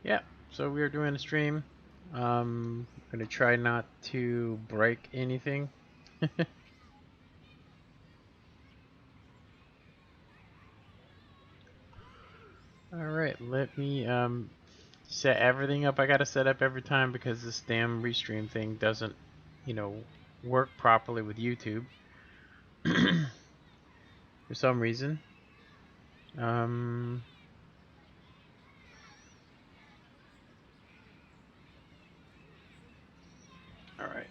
Yeah, so we are doing a stream. I'm gonna try not to break anything. Alright, let me set everything up. I gotta set up every time because this damn restream thing doesn't, work properly with YouTube. For some reason. Um, Alright,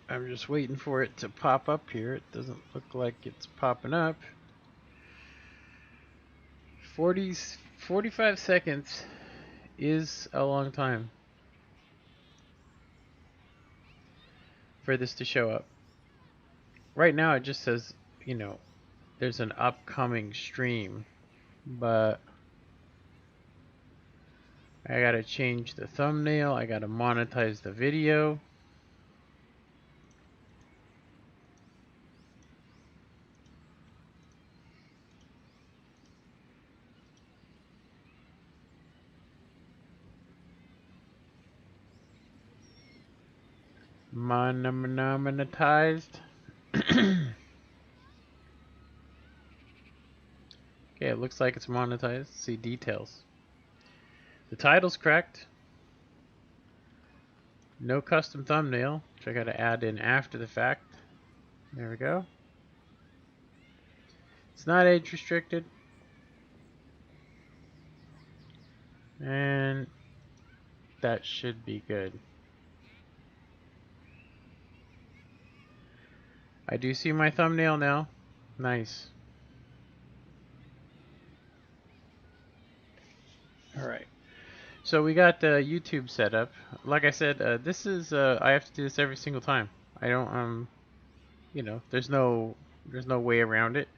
I'm just waiting for it to pop up here. It doesn't look like it's popping up. 45 seconds is a long time for this to show up. Right now it just says, there's an upcoming stream, but I gotta change the thumbnail, I gotta monetize the video. Monetized. Okay, it looks like it's monetized. See details. The title's correct. No custom thumbnail, which I gotta add in after the fact. There we go. It's not age restricted. And that should be good. I do see my thumbnail now. Nice. Alright. So we got YouTube set up. Like I said, this is I have to do this every single time. I don't there's no way around it.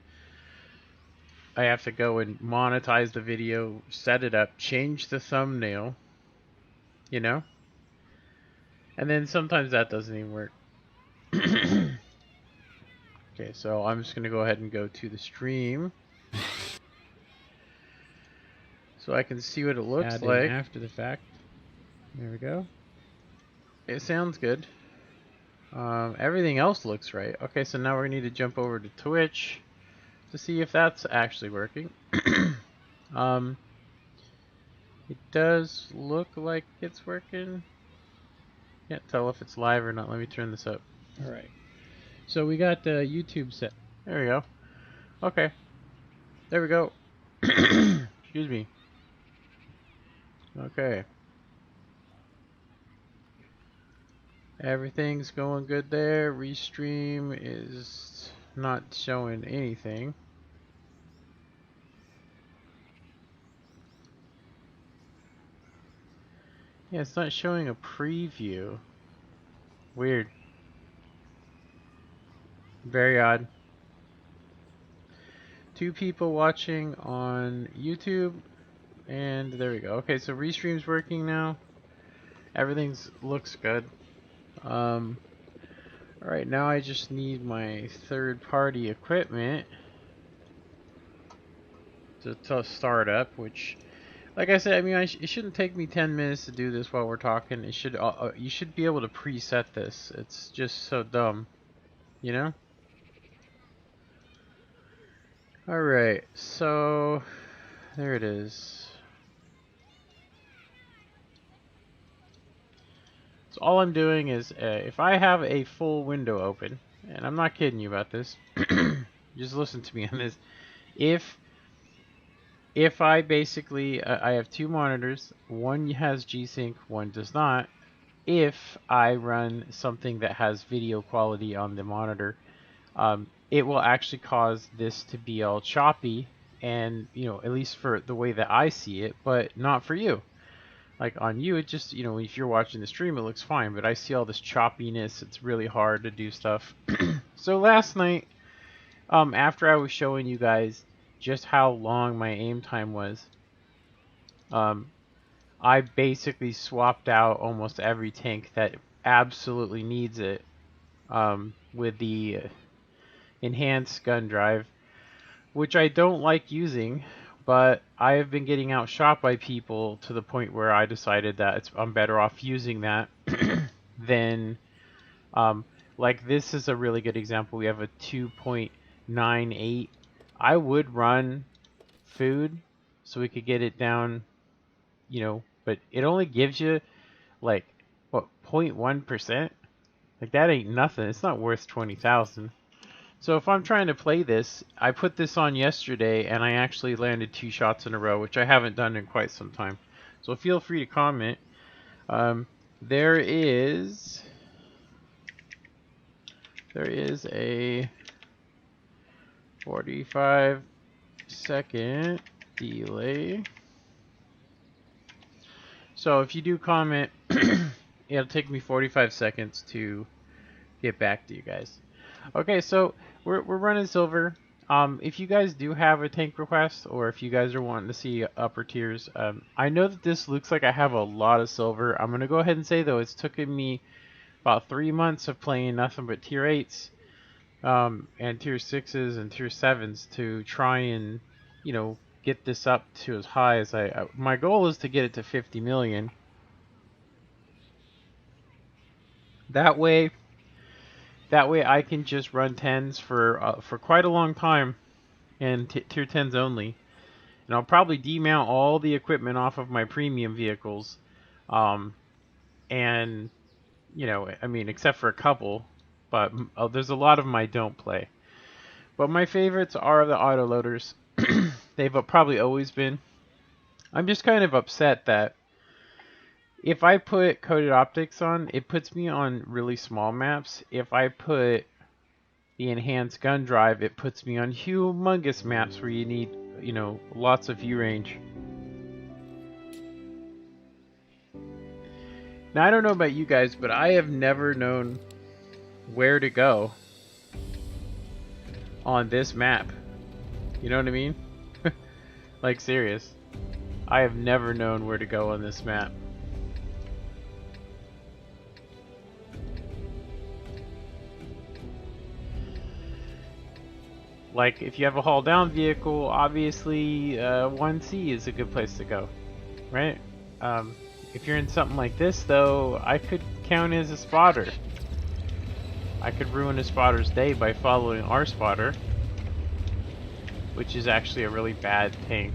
I have to go and monetize the video, set it up, change the thumbnail, and then sometimes that doesn't even work. Okay, so I'm just gonna go ahead and go to the stream so I can see what it looks like after the fact. There we go. It sounds good. Everything else looks right. Okay, so now we need to jump over to Twitch to see if that's actually working. It does look like it's working. Can't tell if it's live or not. Let me turn this up. Alright. So we got the YouTube set. There we go. Okay. There we go. Excuse me. Okay. Everything's going good there. Restream is not showing anything. Yeah, it's not showing a preview. Weird. Very odd. 2 people watching on YouTube, and there we go. Okay, so restream's working now. Everything looks good. Alright, now I just need my third-party equipment to start up, which, like I said, I mean, it shouldn't take me 10 minutes to do this while we're talking. It should, you should be able to preset this. It's just so dumb, Alright, so there it is. So all I'm doing is, if I have a full window open, and I'm not kidding you about this, just listen to me on this. If I basically, I have 2 monitors, one has G-Sync, one does not. If I run something that has video quality on the monitor, it will actually cause this to be all choppy, and at least for the way that I see it, but not for you. Like on you, it just, if you're watching the stream, it looks fine, but I see all this choppiness. It's really hard to do stuff. So last night, after I was showing you guys just how long my aim time was, I basically swapped out almost every tank that absolutely needs it, with the enhanced gun drive, which I don't like using, but I have been getting outshot by people to the point where I decided that I'm better off using that than, um, like this is a really good example. We have a 2.98. I would run food so we could get it down, but it only gives you like what 0.1%. Like that ain't nothing. It's not worth 20,000. So if I'm trying to play this, I put this on yesterday and I actually landed 2 shots in a row, which I haven't done in quite some time. So feel free to comment. Um, there is a 45-second delay. So if you do comment, it'll take me 45 seconds to get back to you guys. Okay, so we're running silver. If you guys do have a tank request, or if you guys are wanting to see upper tiers, I know that this looks like I have a lot of silver. I'm gonna go ahead and say though, it's taken me about 3 months of playing nothing but tier 8s, and tier 6s and tier 7s to try and, get this up to as high as my goal is to get it to 50 million. That way I can just run 10s for quite a long time, and tier 10s only. And I'll probably demount all the equipment off of my premium vehicles, and I mean, except for a couple, but there's a lot of them I don't play. But my favorites are the autoloaders. They've probably always been. I'm just kind of upset that if I put coated optics on, it puts me on really small maps. If I put the enhanced gun drive, it puts me on humongous maps where you need, lots of view range. Now, I don't know about you guys, but I have never known where to go on this map. You know what I mean? Like, serious. I have never known where to go on this map. Like, if you have a haul down vehicle, obviously 1C is a good place to go, right? If you're in something like this, though, I could count as a spotter. I could ruin a spotter's day by following our spotter, which is actually a really bad tank.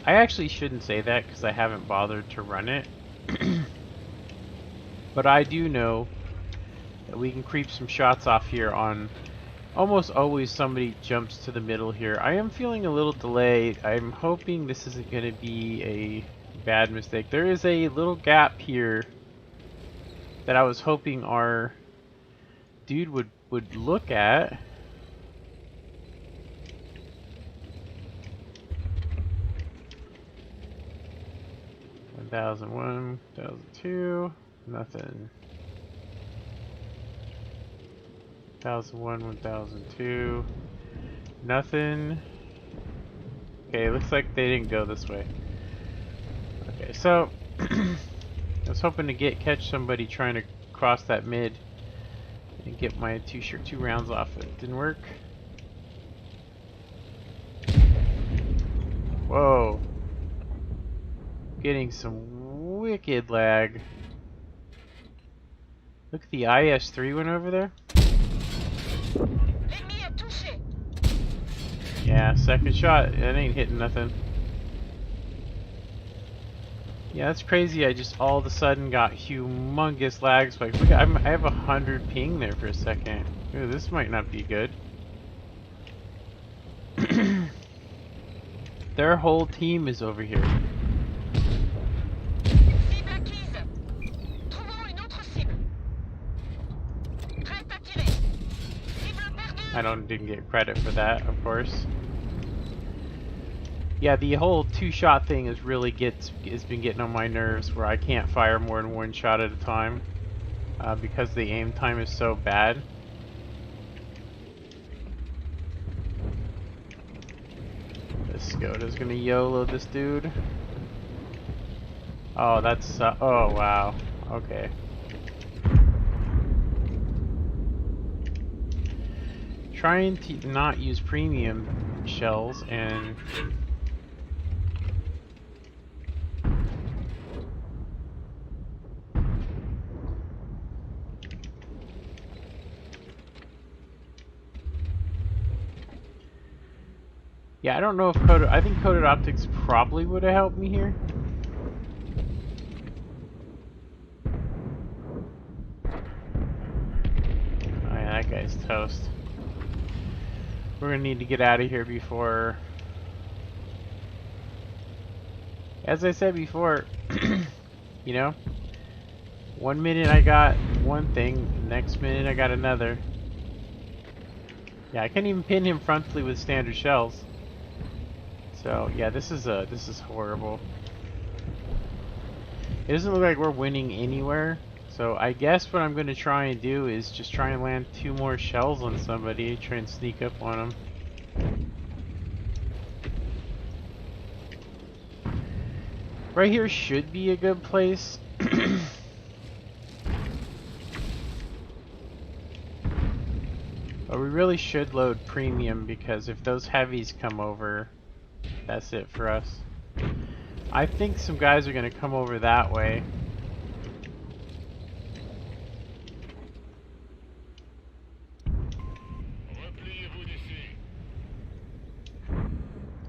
I actually shouldn't say that because I haven't bothered to run it. But I do know that we can creep some shots off here on almost always somebody jumps to the middle here. I am feeling a little delay. I'm hoping this isn't going to be a bad mistake. There is a little gap here that I was hoping our dude would look at. $1,001, 1,002, nothing. 1,001, 1,002, nothing. Okay, looks like they didn't go this way. Okay, so I was hoping to catch somebody trying to cross that mid and get my two rounds off. It didn't work. Whoa. Getting some wicked lag. Look at the IS-3 went over there. Yeah, second shot. That ain't hitting nothing. Yeah, that's crazy. I just all of a sudden got humongous lag spikes. Look, I have 100 ping there for a second. Ooh, this might not be good. Their whole team is over here. Didn't get credit for that, of course. Yeah, the whole two-shot thing has been getting on my nerves, where I can't fire more than one shot at a time because the aim time is so bad. This Skoda's gonna YOLO this dude. Oh, that's oh wow. Okay. Trying to not use premium shells and... Yeah, I don't know if I think Coded Optics probably would have helped me here. Oh yeah, that guy's toast. We're gonna need to get out of here before... As I said before, you know, 1 minute I got one thing, next minute I got another. Yeah, I can't even pin him frontally with standard shells. So yeah, this is horrible. It doesn't look like we're winning anywhere. So I guess what I'm going to try and do is just try and land 2 more shells on somebody, try and sneak up on them. Right here should be a good place. But we really should load premium, because if those heavies come over, that's it for us. I think some guys are going to come over that way.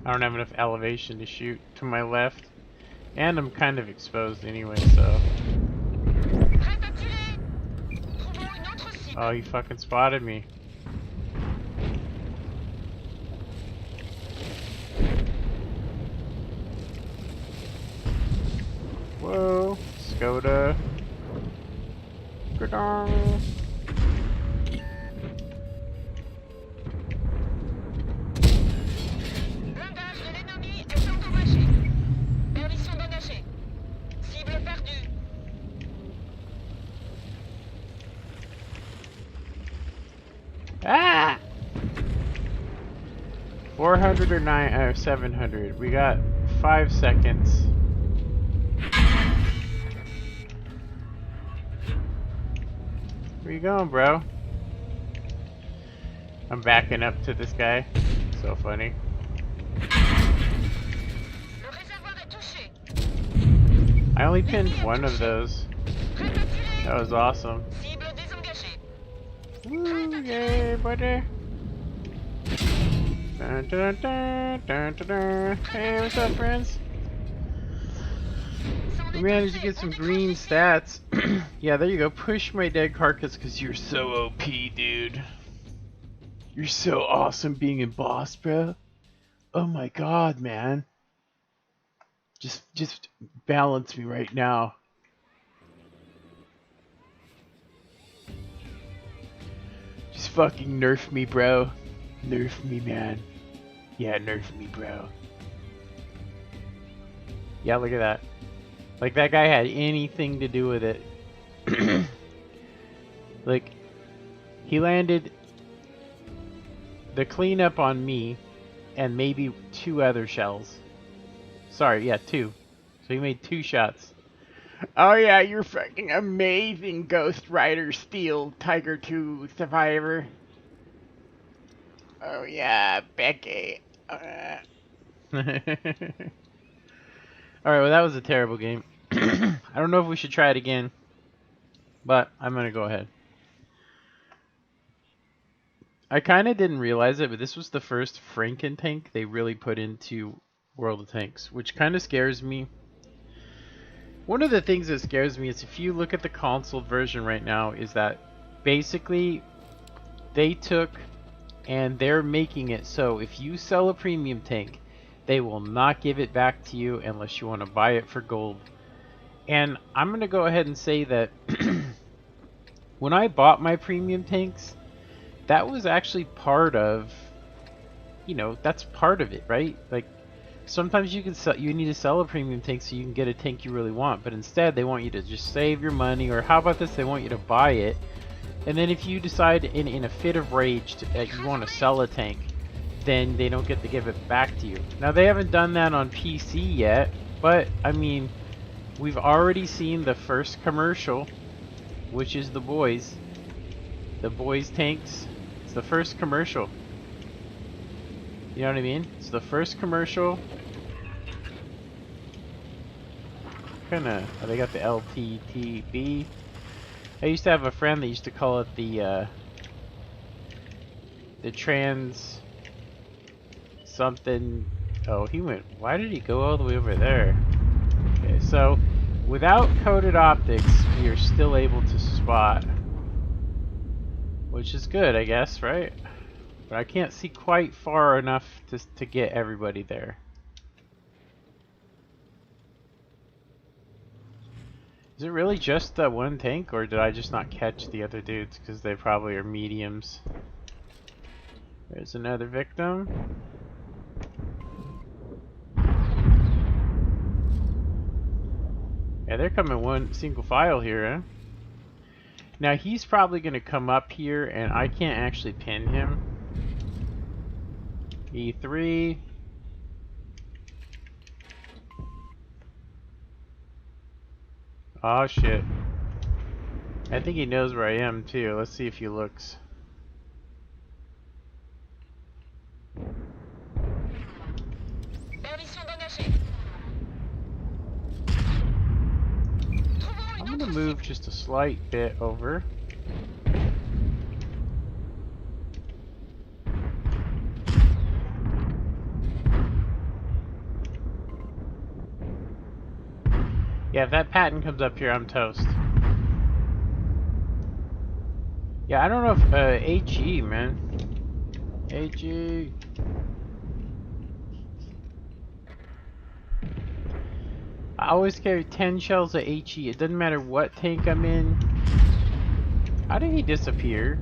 I don't have enough elevation to shoot to my left. And I'm kind of exposed anyway, so... Oh, he fucking spotted me. Whoa, Skoda. Gudong. Blindage de l'ennemi est endommagé. Permission d'engager. Cible perdue. Ah! 400 or 700. We got 5 seconds. Where you going, bro? I'm backing up to this guy. So funny. Le réservoir est touché. I only pinned one of those. That was awesome. Cible désengagée. Woo, yay, buddy. Dun, dun, dun, dun, dun, dun. Hey, what's up, friends? We managed to get some green stats. Yeah, there you go. Push my dead carcass because you're so OP, dude. You're so awesome being in boss, bro. Oh my god, man. Just balance me right now. Just fucking nerf me, bro. Nerf me, man. Yeah, nerf me, bro. Yeah, look at that. Like, that guy had anything to do with it. Like, he landed the cleanup on me and maybe 2 other shells. Sorry, yeah, 2. So he made 2 shots. Oh yeah, you're fucking amazing, Ghost Rider Steel Tiger 2 Survivor. Oh yeah, Becky. Alright, well that was a terrible game. I don't know if we should try it again, but I'm gonna go ahead. I kind of didn't realize it, but this was the first Franken tank they really put into World of Tanks, which kind of scares me. One of the things that scares me is if you look at the console version right now, is that basically they took and they're making it so if you sell a premium tank, they will not give it back to you unless you want to buy it for gold. And I'm going to go ahead and say that when I bought my premium tanks, that was actually part of, you know, that's part of it, right? Like, sometimes you can sell, you need to sell a premium tank so you can get a tank you really want, but instead they want you to just save your money, or how about this, they want you to buy it, and then if you decide in a fit of rage that you want to sell a tank, then they don't get to give it back to you. Now they haven't done that on PC yet, but I mean, we've already seen the first commercial, which is the boys tanks. It's the first commercial. You know what I mean? It's the first commercial. Kinda, oh, they got the LTTB. I used to have a friend that used to call it the trans something. Oh, he went, why did he go all the way over there? Okay, so without coded optics, we are still able to spot. Which is good, I guess, right? But I can't see quite far enough to get everybody there. Is it really just that one tank, or did I just not catch the other dudes because they probably are mediums? There's another victim. Yeah, they're coming one single file here, huh? Now he's probably going to come up here, and I can't actually pin him. E3. Oh shit. I think he knows where I am too. Let's see if he looks. I'm gonna move just a slight bit over. Yeah, if that patent comes up here, I'm toast. Yeah, I don't know if, HE, man. HE. I always carry 10 shells of HE. It doesn't matter what tank I'm in. How did he disappear?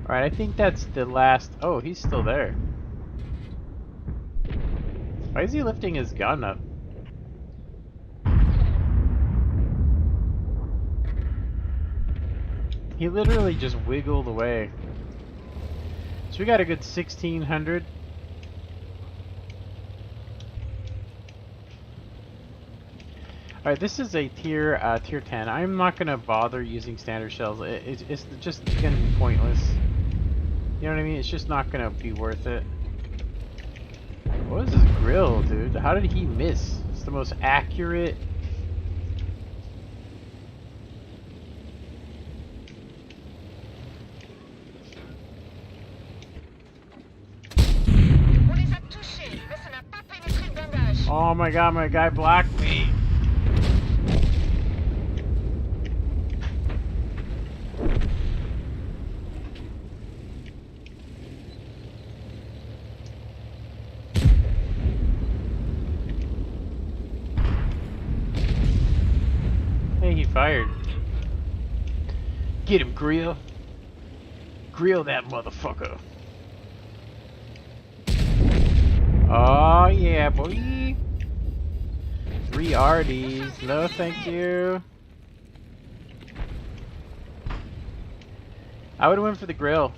Alright, I think that's the last. Oh, he's still there. Why is he lifting his gun up? He literally just wiggled away. So we got a good 1600. Alright, this is a tier 10. I'm not gonna bother using standard shells. It's just gonna be pointless. You know what I mean? It's just not gonna be worth it. What is this grill, dude? How did he miss? It's the most accurate. Oh my god, my guy blocked me. Hey, he fired. Get him, grill. Grill that motherfucker. Oh yeah, boy. 3 RDs. No, thank you. I would have went for the grill.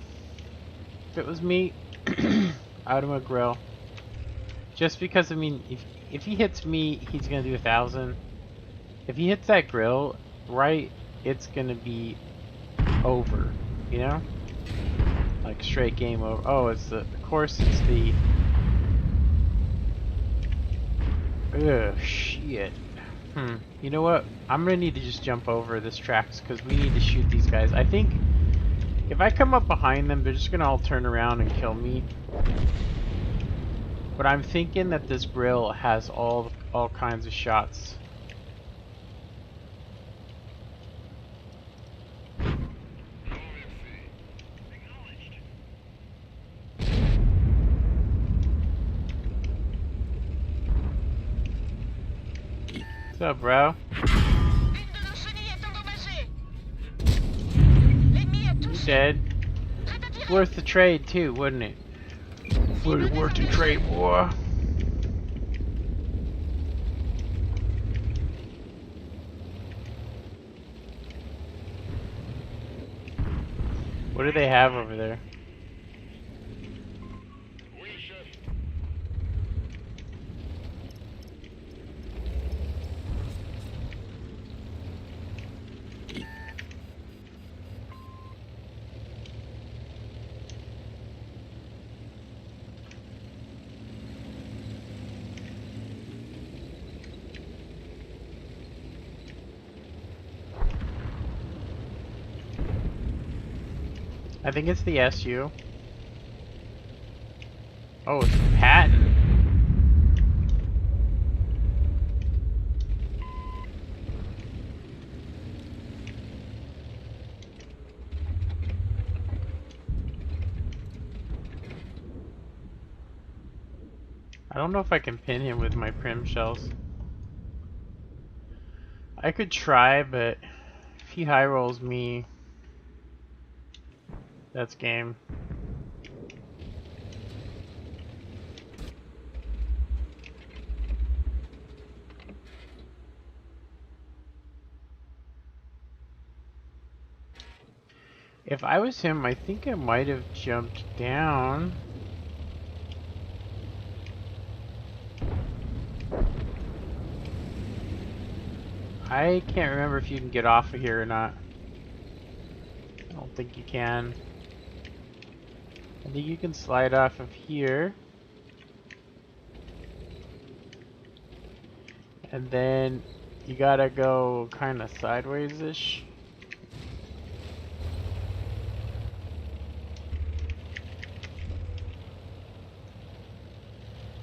If it was me, I would have went grill. Just because, I mean, if he hits me, he's gonna do 1,000. If he hits that grill, right, it's gonna be over. You know, like straight game over. Oh, it's the. Of course, it's the. Ugh, shit. You know what? I'm gonna need to just jump over this tracks because we need to shoot these guys. I think if I come up behind them, they're just gonna all turn around and kill me. But I'm thinking that this grill has all kinds of shots. What's up, bro? You dead. Worth the trade too, wouldn't it? Would it worth the trade, boy? What do they have over there? I think it's the SU. Oh, it's Patton. I don't know if I can pin him with my prim shells. I could try, but if he high rolls me, that's game. If I was him, I think I might have jumped down. I can't remember if you can get off of here or not. I don't think you can. I think you can slide off of here. And then you gotta go kind of sideways-ish.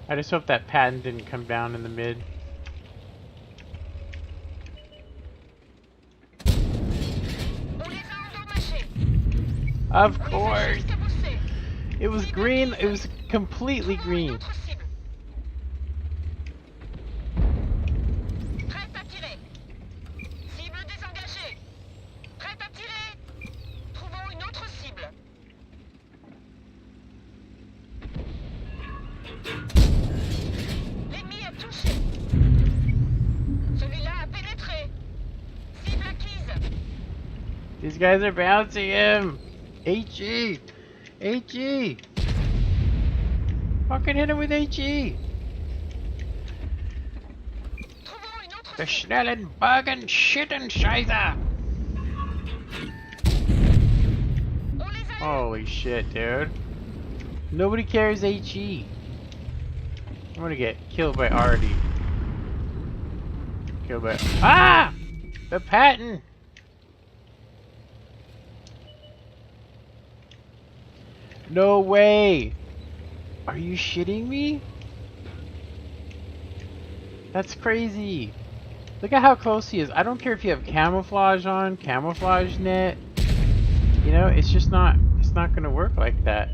I just hope that patent didn't come down in the mid. Of course! It was green, it was completely green. These guys are bouncing him! HE! HE! Fucking hit him with HE! The schnellen Bergen Schittenscheißer! Holy shit, dude. Nobody carries HE. I'm gonna get killed by Artie. Killed by... Ah! The patent! No way! Are you shitting me? That's crazy. Look at how close he is. I don't care if you have camouflage on, camouflage net. You know, it's just not, it's not gonna work like that.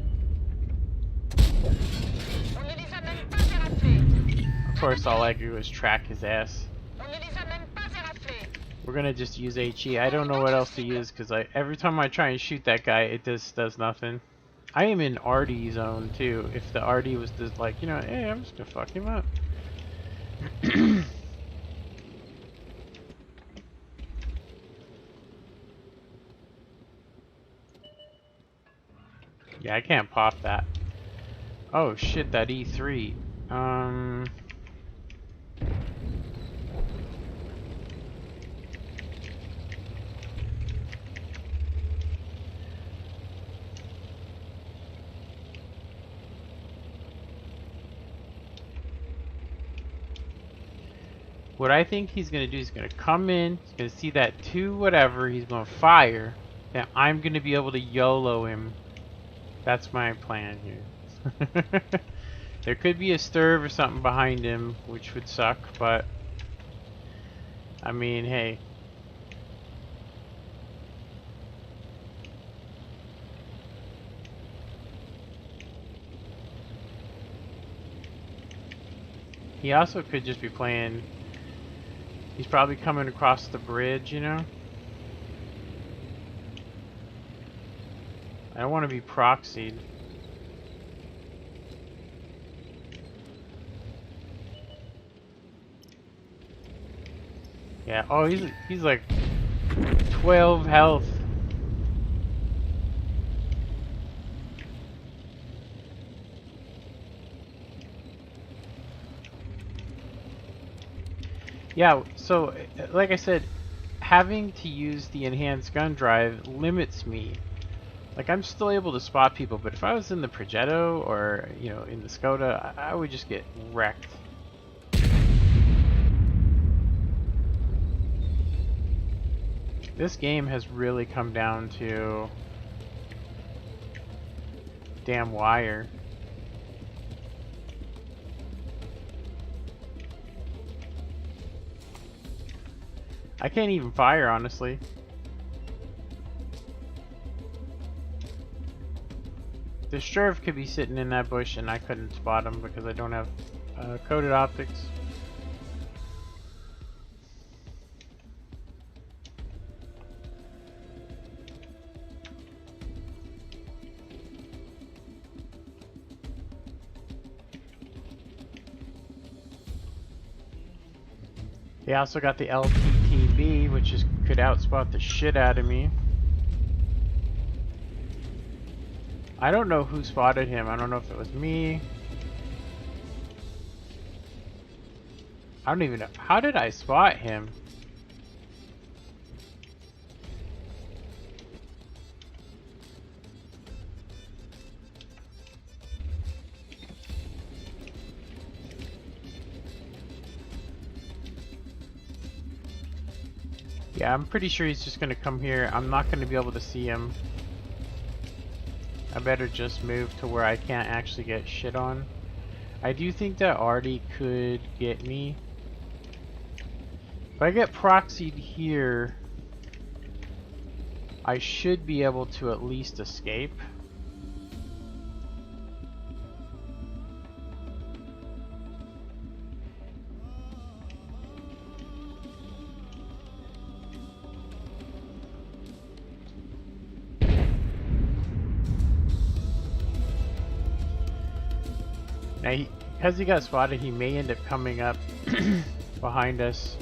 Of course, all I do is track his ass. We're gonna just use HE. I don't know what else to use because every time I try and shoot that guy, it just does nothing. I am in RD zone too. If the RD was just like, you know, hey, I'm just gonna fuck him up. Yeah, I can't pop that. Oh shit, that E3. What I think he's gonna do is gonna come in, he's gonna see that 2 whatever, he's gonna fire, then I'm gonna be able to YOLO him. That's my plan here. There could be a stirb or something behind him, which would suck, but I mean, hey. He also could just be playing. He's probably coming across the bridge, you know? I don't want to be proxied. Yeah, oh, he's like 12 health. Yeah, so like I said, having to use the enhanced gun drive limits me. Like, I'm still able to spot people, but if I was in the Progetto or, you know, in the Skoda, I would just get wrecked. This game has really come down to damn wire. I can't even fire, honestly. The Sheriff could be sitting in that bush and I couldn't spot him because I don't have coded optics. He also got the LTTB, which could outspot the shit out of me. I don't know who spotted him. I don't know if it was me. I don't even know. How did I spot him? Yeah, I'm pretty sure he's just gonna come here. I'm not gonna be able to see him. I better just move to where I can't actually get shit on. I do think that Artie could get me. If I get proxied here, I should be able to at least escape. Now, because he got spotted, he may end up coming up behind us.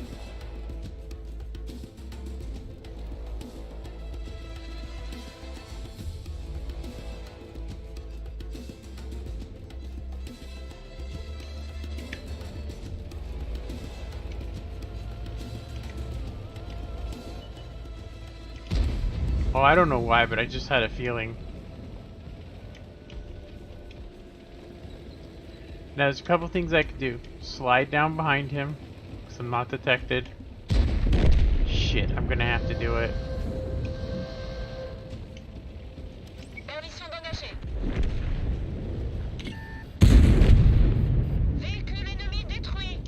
Oh, I don't know why, but I just had a feeling. Now, there's a couple things I could do. Slide down behind him, because I'm not detected. Shit, I'm gonna have to do it. Permission d'engager. Véhicule ennemi détruit.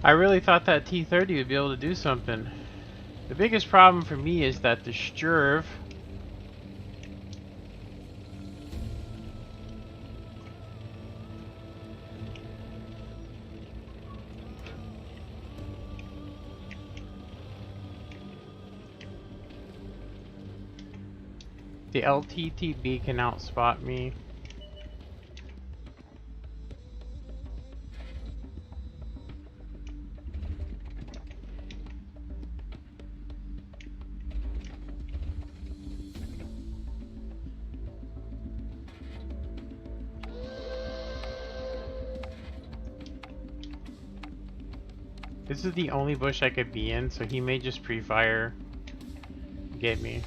I really thought that T-30 would be able to do something. The biggest problem for me is that the Sturv the LTTB can outspot me. This is the only bush I could be in, so he may just pre-fire get me.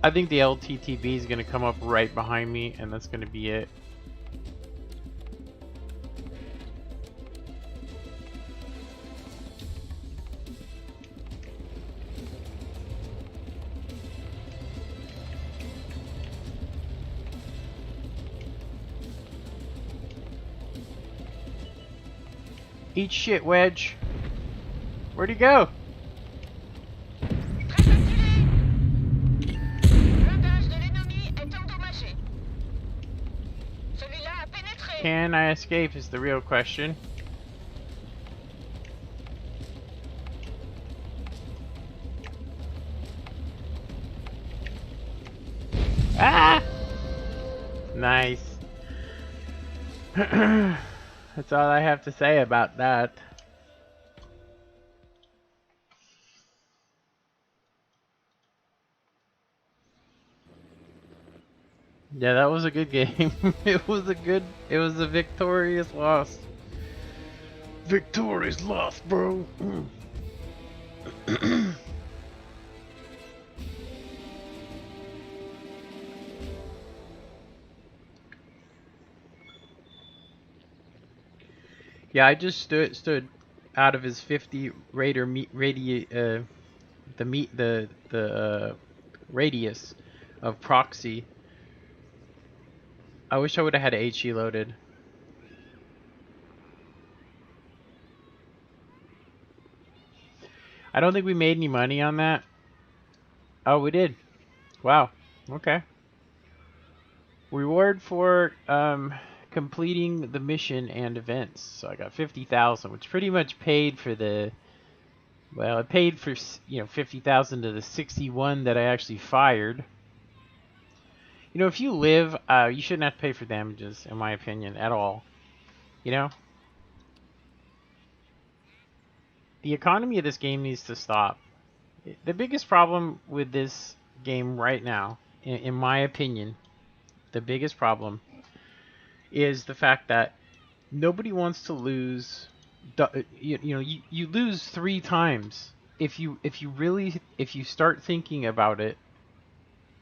I think the LTTB is going to come up right behind me, and that's going to be it. Eat shit, Wedge. Where'd he go? Très activé. Blindage de l'ennemi est endommagé. Celui-là a pénétré. Can I escape is the real question. Ah! Nice. That's all I have to say about that. Yeah, that was a good game. It was a victorious loss. Victorious loss, bro. Yeah, I just stood out of his 50 radar the radius of proxy. I wish I would have had HE loaded. I don't think we made any money on that. Oh, we did. Wow. Okay. Reward for completing the mission and events. So I got 50,000, which pretty much paid for the. Well, it paid for 50,000 to the 61 that I actually fired. You know, if you live, you shouldn't have to pay for damages, in my opinion, at all. You know, the economy of this game needs to stop. The biggest problem with this game right now, in my opinion, the biggest problem is the fact that nobody wants to lose. You lose 3 times if you start thinking about it.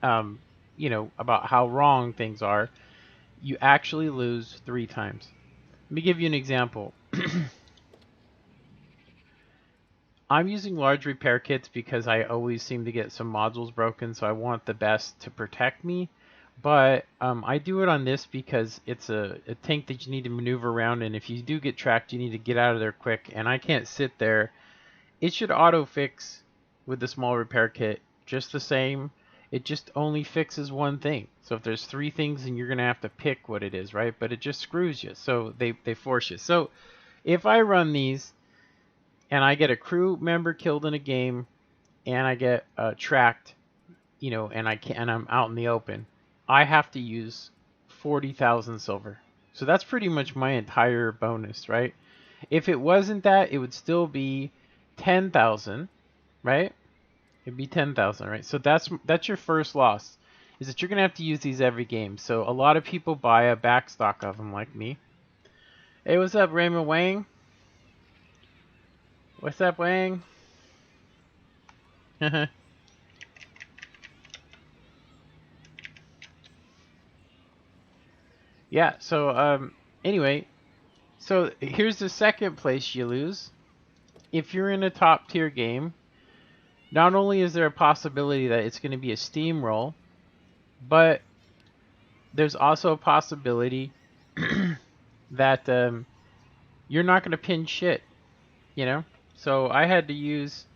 About how wrong things are. You actually lose 3 times. Let me give you an example. I'm using large repair kits because I always seem to get some modules broken, so I want the best to protect me. But I do it on this because it's a tank that you need to maneuver around, and if you do get tracked, you need to get out of there quick, and I can't sit there. It should auto fix with the small repair kit just the same. It just only fixes one thing. So if there's 3 things, then you're going to have to pick what it is, right? But it just screws you, so they force you. So if I run these, and I get a crew member killed in a game, and I get tracked, and I'm out in the open, I have to use 40,000 silver. So that's pretty much my entire bonus, right? If it wasn't that, it would still be 10,000, right? It'd be 10,000, right? So that's your first loss, is that you're gonna have to use these every game. So a lot of people buy a backstock of them, like me. Hey, what's up, Raymond Wang? What's up, Wang? Yeah, so anyway, so here's the second place you lose. If you're in a top tier game, not only is there a possibility that it's going to be a steamroll, but there's also a possibility that you're not going to pin shit, you know? So I had to use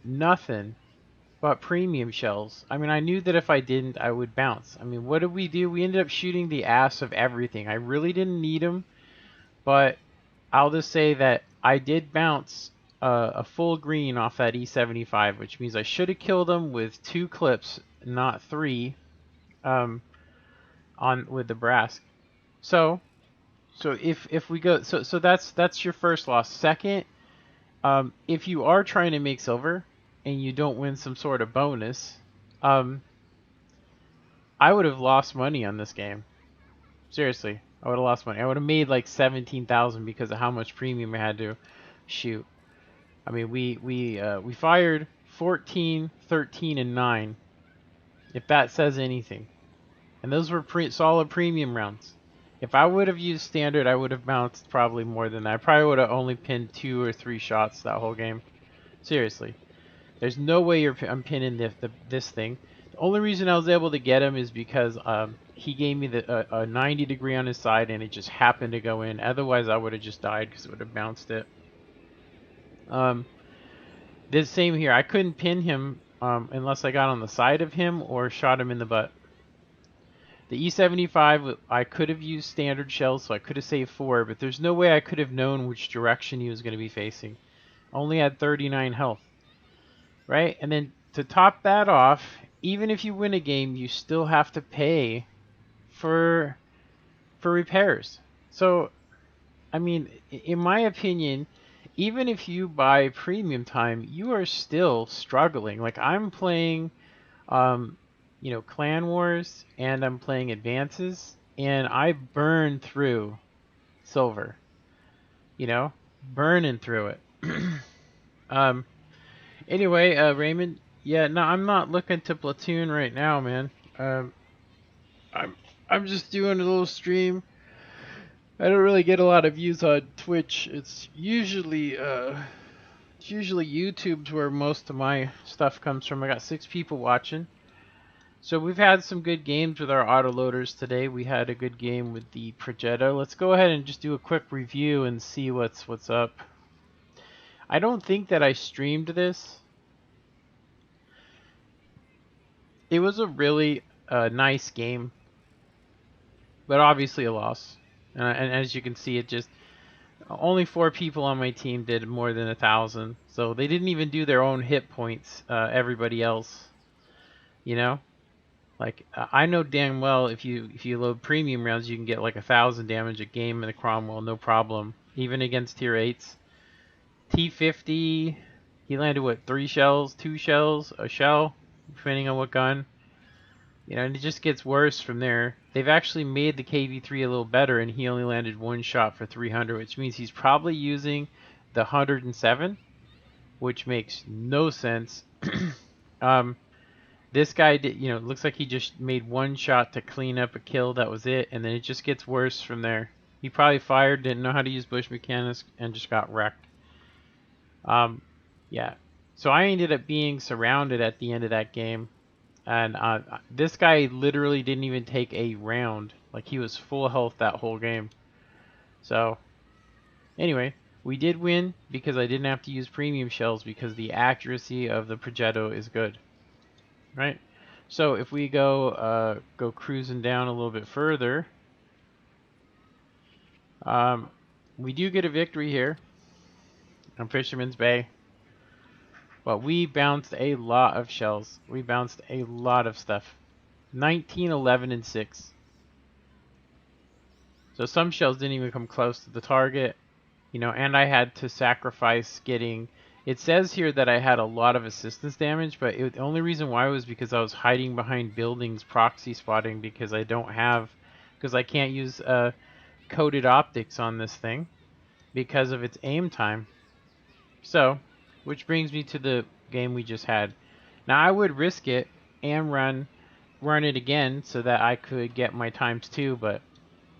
nothing but premium shells. I mean, I knew that if I didn't, I would bounce. I mean, what did we do? We ended up shooting the ass of everything. I really didn't need them, but I'll just say that I did bounce a full green off that E75, which means I should have killed him with 2 clips, not 3, on with the brass. So if we go, so that's your first loss. Second, if you are trying to make silver and you don't win some sort of bonus, I would have lost money on this game. Seriously, I would have lost money. I would have made like 17,000 because of how much premium I had to shoot. I mean, we fired 14, 13, and 9, if that says anything. And those were solid premium rounds. If I would have used standard, I would have bounced probably more than that. I probably would have only pinned 2 or 3 shots that whole game. Seriously. There's no way I'm pinning this thing. The only reason I was able to get him is because he gave me a 90 degree on his side, and it just happened to go in. Otherwise, I would have just died because it would have bounced it. The same here. I couldn't pin him unless I got on the side of him or shot him in the butt. The E75, I could have used standard shells, so I could have saved 4, but there's no way I could have known which direction he was going to be facing. Only had 39 health. Right? And then to top that off, even if you win a game, you still have to pay for repairs. So, I mean, in my opinion, even if you buy premium time, you are still struggling. Like, I'm playing Clan Wars, and I'm playing Advances, and I burn through silver. Burning through it. Anyway, Raymond, yeah, no, I'm not looking to platoon right now, man. I'm just doing a little stream. I don't really get a lot of views on Twitch. It's usually YouTube's where most of my stuff comes from. I got 6 people watching. So we've had some good games with our autoloaders today. We had a good game with the Progetto. Let's go ahead and just do a quick review and see what's up. I don't think that I streamed this. It was a really nice game, but obviously a loss. And as you can see, it just only 4 people on my team did more than 1,000. So they didn't even do their own hit points. Everybody else, you know. Like I know damn well if you load premium rounds, you can get like 1,000 damage a game in the Cromwell, no problem. Even against tier 8s. T50, he landed what, 3 shells, 2 shells, a shell, depending on what gun. You know, and it just gets worse from there. They've actually made the KV3 a little better, and he only landed 1 shot for 300, which means he's probably using the 107, which makes no sense. This guy did, you know, looks like he just made 1 shot to clean up a kill. That was it, and then it just gets worse from there. He probably fired, didn't know how to use bush mechanics, and just got wrecked. Yeah. So I ended up being surrounded at the end of that game. And this guy literally didn't even take a round. Like, he was full health that whole game. So, anyway, we did win because I didn't have to use premium shells because the accuracy of the Progetto is good. Right? So, if we go cruising down a little bit further, we do get a victory here on Fisherman's Bay. But we bounced a lot of shells. We bounced a lot of stuff. 19, 11, and 6. So some shells didn't even come close to the target. You know, and I had to sacrifice getting... It says here that I had a lot of assistance damage, but the only reason why was because I was hiding behind buildings proxy spotting because I don't have... Because I can't use coded optics on this thing because of its aim time. So, which brings me to the game we just had. Now I would risk it and run it again so that I could get my ×2, but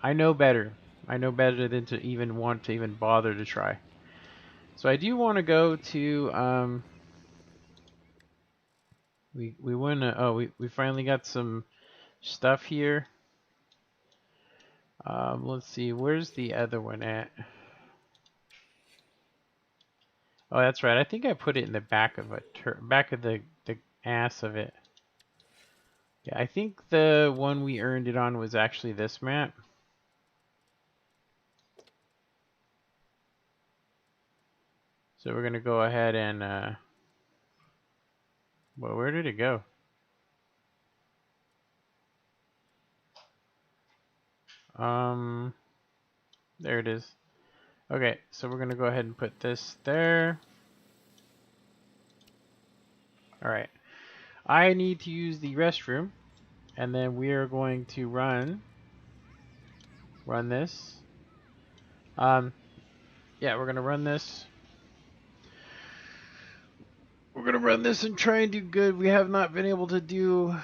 I know better. I know better than to even want to even bother to try. So I do want to go to we want to we finally got some stuff here. Let's see, where's the other one at? Oh, that's right. I think I put it in the back of the ass of it. Yeah, I think the one we earned it on was actually this map. So we're gonna go ahead and well, where did it go? There it is. Okay, so we're gonna go ahead and put this there. Alright. I need to use the restroom, and then we are going to run this. Yeah, we're gonna run this. We're gonna run this and try and do good. We have not been able to do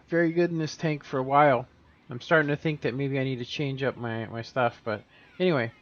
very good in this tank for a while. I'm starting to think that maybe I need to change up my stuff, but anyway.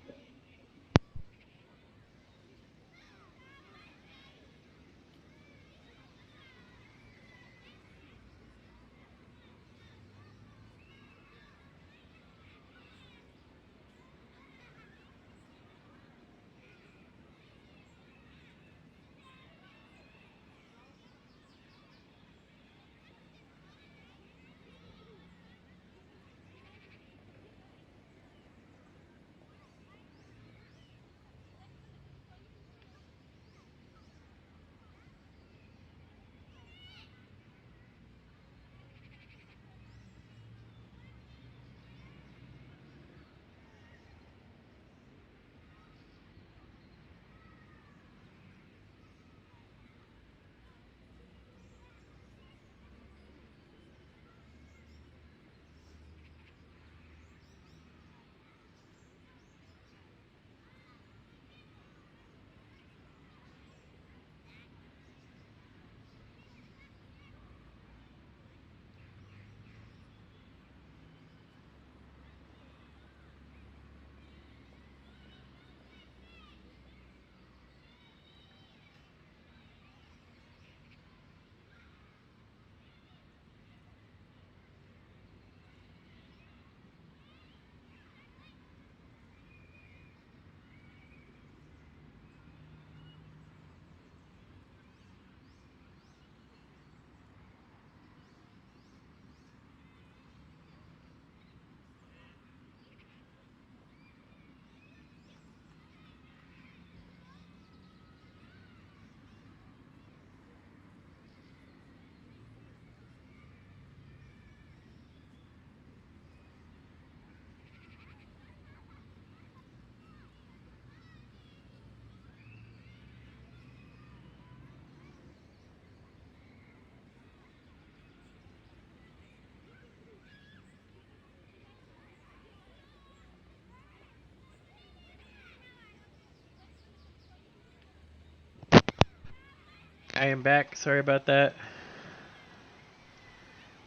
I am back. Sorry about that.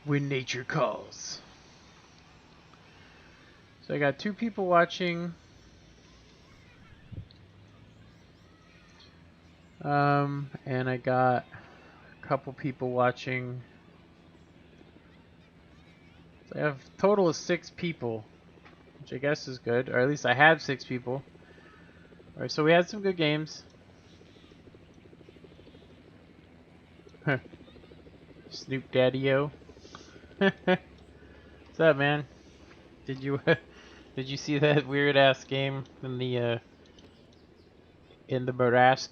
When nature calls. So I got 2 people watching. And I got a couple people watching. So I have a total of 6 people, which I guess is good, or at least I had 6 people. Alright, so we had some good games. Snoop Daddy-O. What's up, man? Did you did you see that weird ass game in the Barask?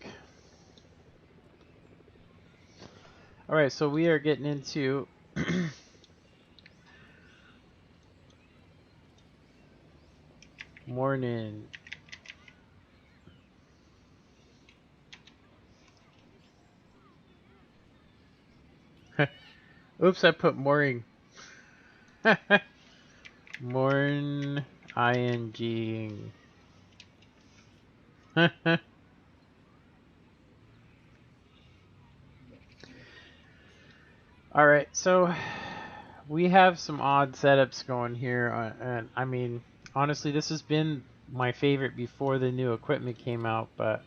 Alright, so we are getting into morning. Oops, I put mooring. Morn ing. Alright, so we have some odd setups going here, and I mean, honestly, this has been my favorite before the new equipment came out, but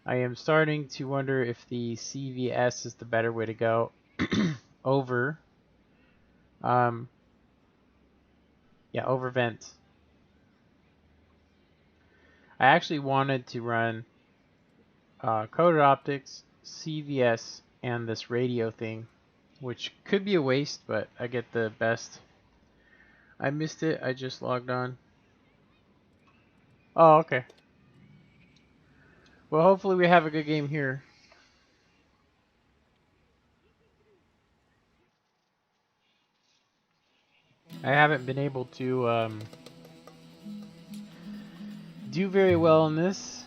I am starting to wonder if the CVS is the better way to go over, over vent. I actually wanted to run coded optics, CVS, and this radio thing, which could be a waste, but I get the best. I missed it. I just logged on. Oh, okay. Well, hopefully we have a good game here. I haven't been able to do very well in this.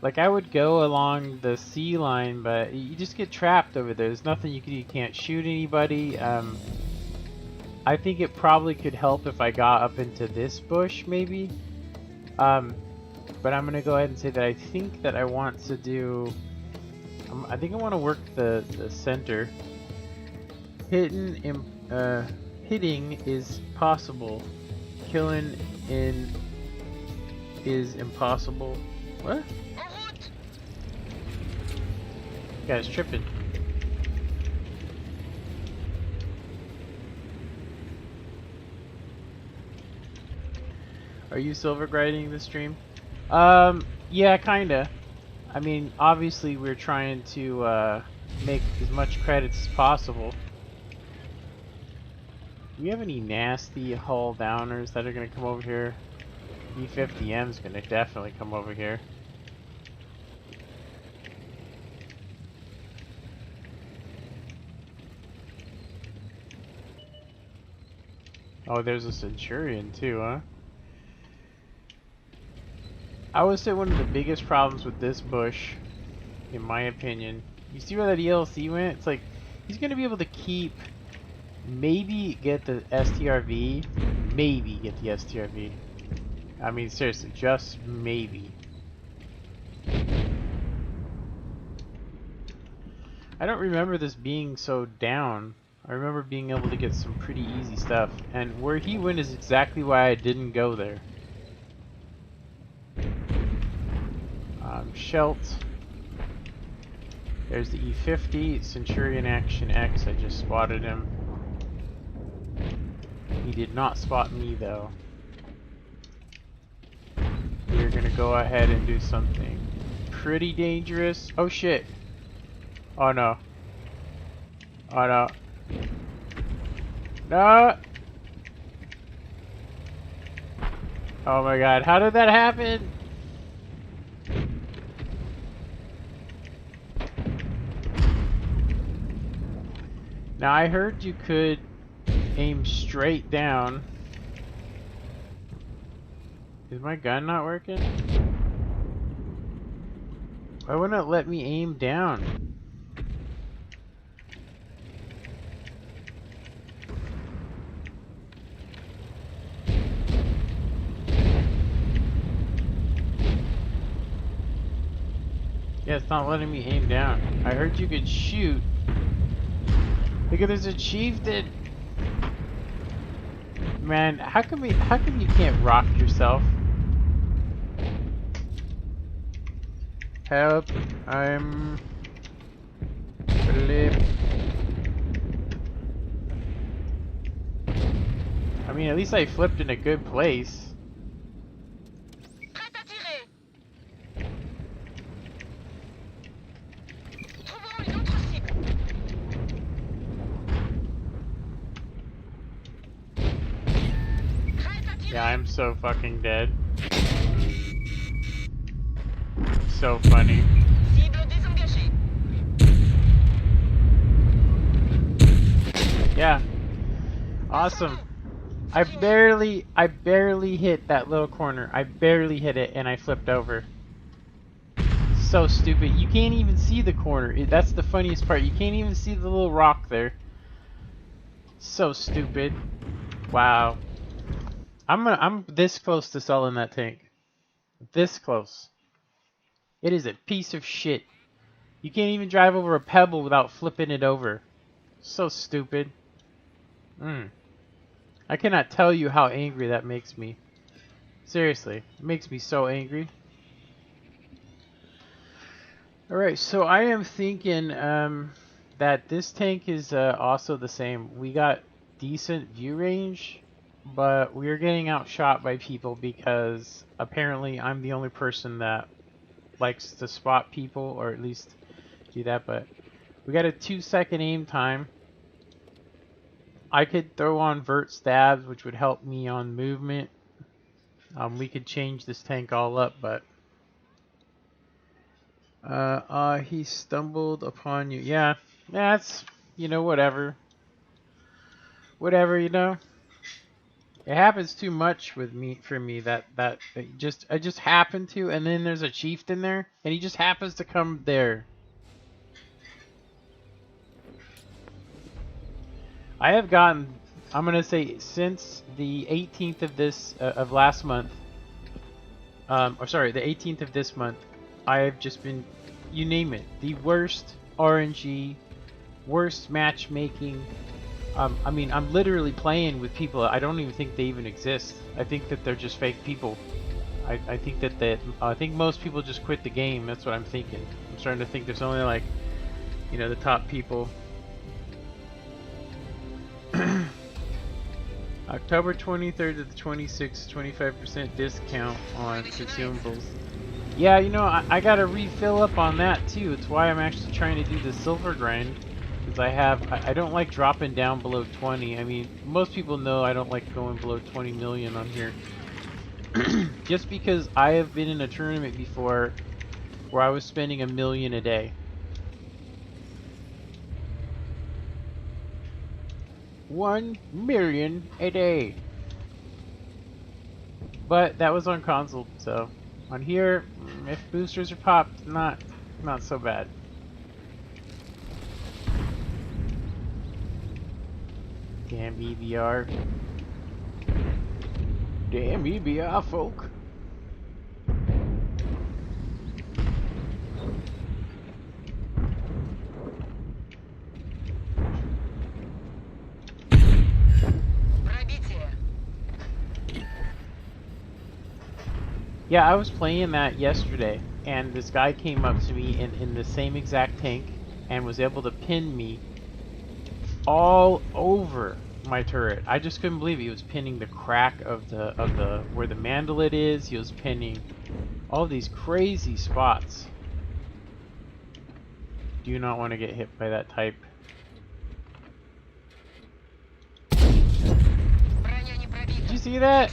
Like, I would go along the sea line, but you just get trapped over there. There's nothing you can do. You can't shoot anybody. I think it probably could help if I got up into this bush, maybe. But I'm going to go ahead and say that I think that I want to do... I think I want to work the center. Hitting is possible. Killing is impossible. What? This guy's tripping. Are you silver grinding the stream? Yeah, kinda. I mean, obviously we're trying to make as much credits as possible. Do we have any nasty hull downers that are gonna come over here? E50M's gonna definitely come over here. Oh, there's a Centurion too, huh? I would say one of the biggest problems with this bush, in my opinion, you see where that ELC went? It's like, he's gonna be able to keep, maybe get the STRV, maybe get the STRV. I mean, seriously, just maybe. I don't remember this being so down. I remember being able to get some pretty easy stuff. And where he went is exactly why I didn't go there. Shelt. There's the E50. Centurion Action X. I just spotted him. He did not spot me though. We're gonna go ahead and do something pretty dangerous. Oh shit. Oh no. Oh no. No! Oh my god, how did that happen? Now I heard you could aim straight down. Is my gun not working? Why wouldn't it let me aim down? Yeah, it's not letting me aim down. I heard you could shoot. Look at there's a chieftain. Man, how come you can't rock yourself? Help. I'm flip. I mean, at least I flipped in a good place. Prête à tirer. Trouvons une autre cible. Prête à Yeah, tirer. I'm so fucking dead. So funny. Cible désengagée. Yeah. Awesome. I barely hit that little corner. I barely hit it and I flipped over. So stupid. You can't even see the corner. That's the funniest part. You can't even see the little rock there. So stupid. Wow. I'm this close to selling that tank. This close. It is a piece of shit. You can't even drive over a pebble without flipping it over. So stupid. I cannot tell you how angry that makes me. Seriously, it makes me so angry. Alright, so I am thinking that this tank is also the same. We got decent view range, but we're getting outshot by people because apparently I'm the only person that likes to spot people, or at least do that, but we got a 2-second aim time. I could throw on vert stabs, which would help me on movement. We could change this tank all up, but he stumbled upon you. Yeah, that's, whatever. Whatever, It happens too much with me for me that I just happen to, and then there's a chieftain there, and he just happens to come there. I have gotten, I'm gonna say, since the 18th of this of last month, or sorry, the 18th of this month, I have just been, you name it, the worst RNG, worst matchmaking. I mean, I'm literally playing with people I don't even think they even exist. I think that they're just fake people. I think I think most people just quit the game. That's what I'm thinking. I'm starting to think there's only like, the top people. October 23rd to the 26th, 25% discount on consumables. Yeah, I gotta refill up on that too. It's why I'm actually trying to do the silver grind. Because I don't like dropping down below 20. I mean, most people know I don't like going below 20 million on here. Just because I have been in a tournament before where I was spending $1 million a day. 1 million a day. But that was on console, so on here, if boosters are popped, not so bad. Damn EBR. Damn EBR, folk. Yeah, I was playing that yesterday, and this guy came up to me in the same exact tank and was able to pin me all over my turret. I just couldn't believe it. He was pinning the crack of the where the mandalet is. He was pinning all these crazy spots. Do not want to get hit by that type. Did you see that?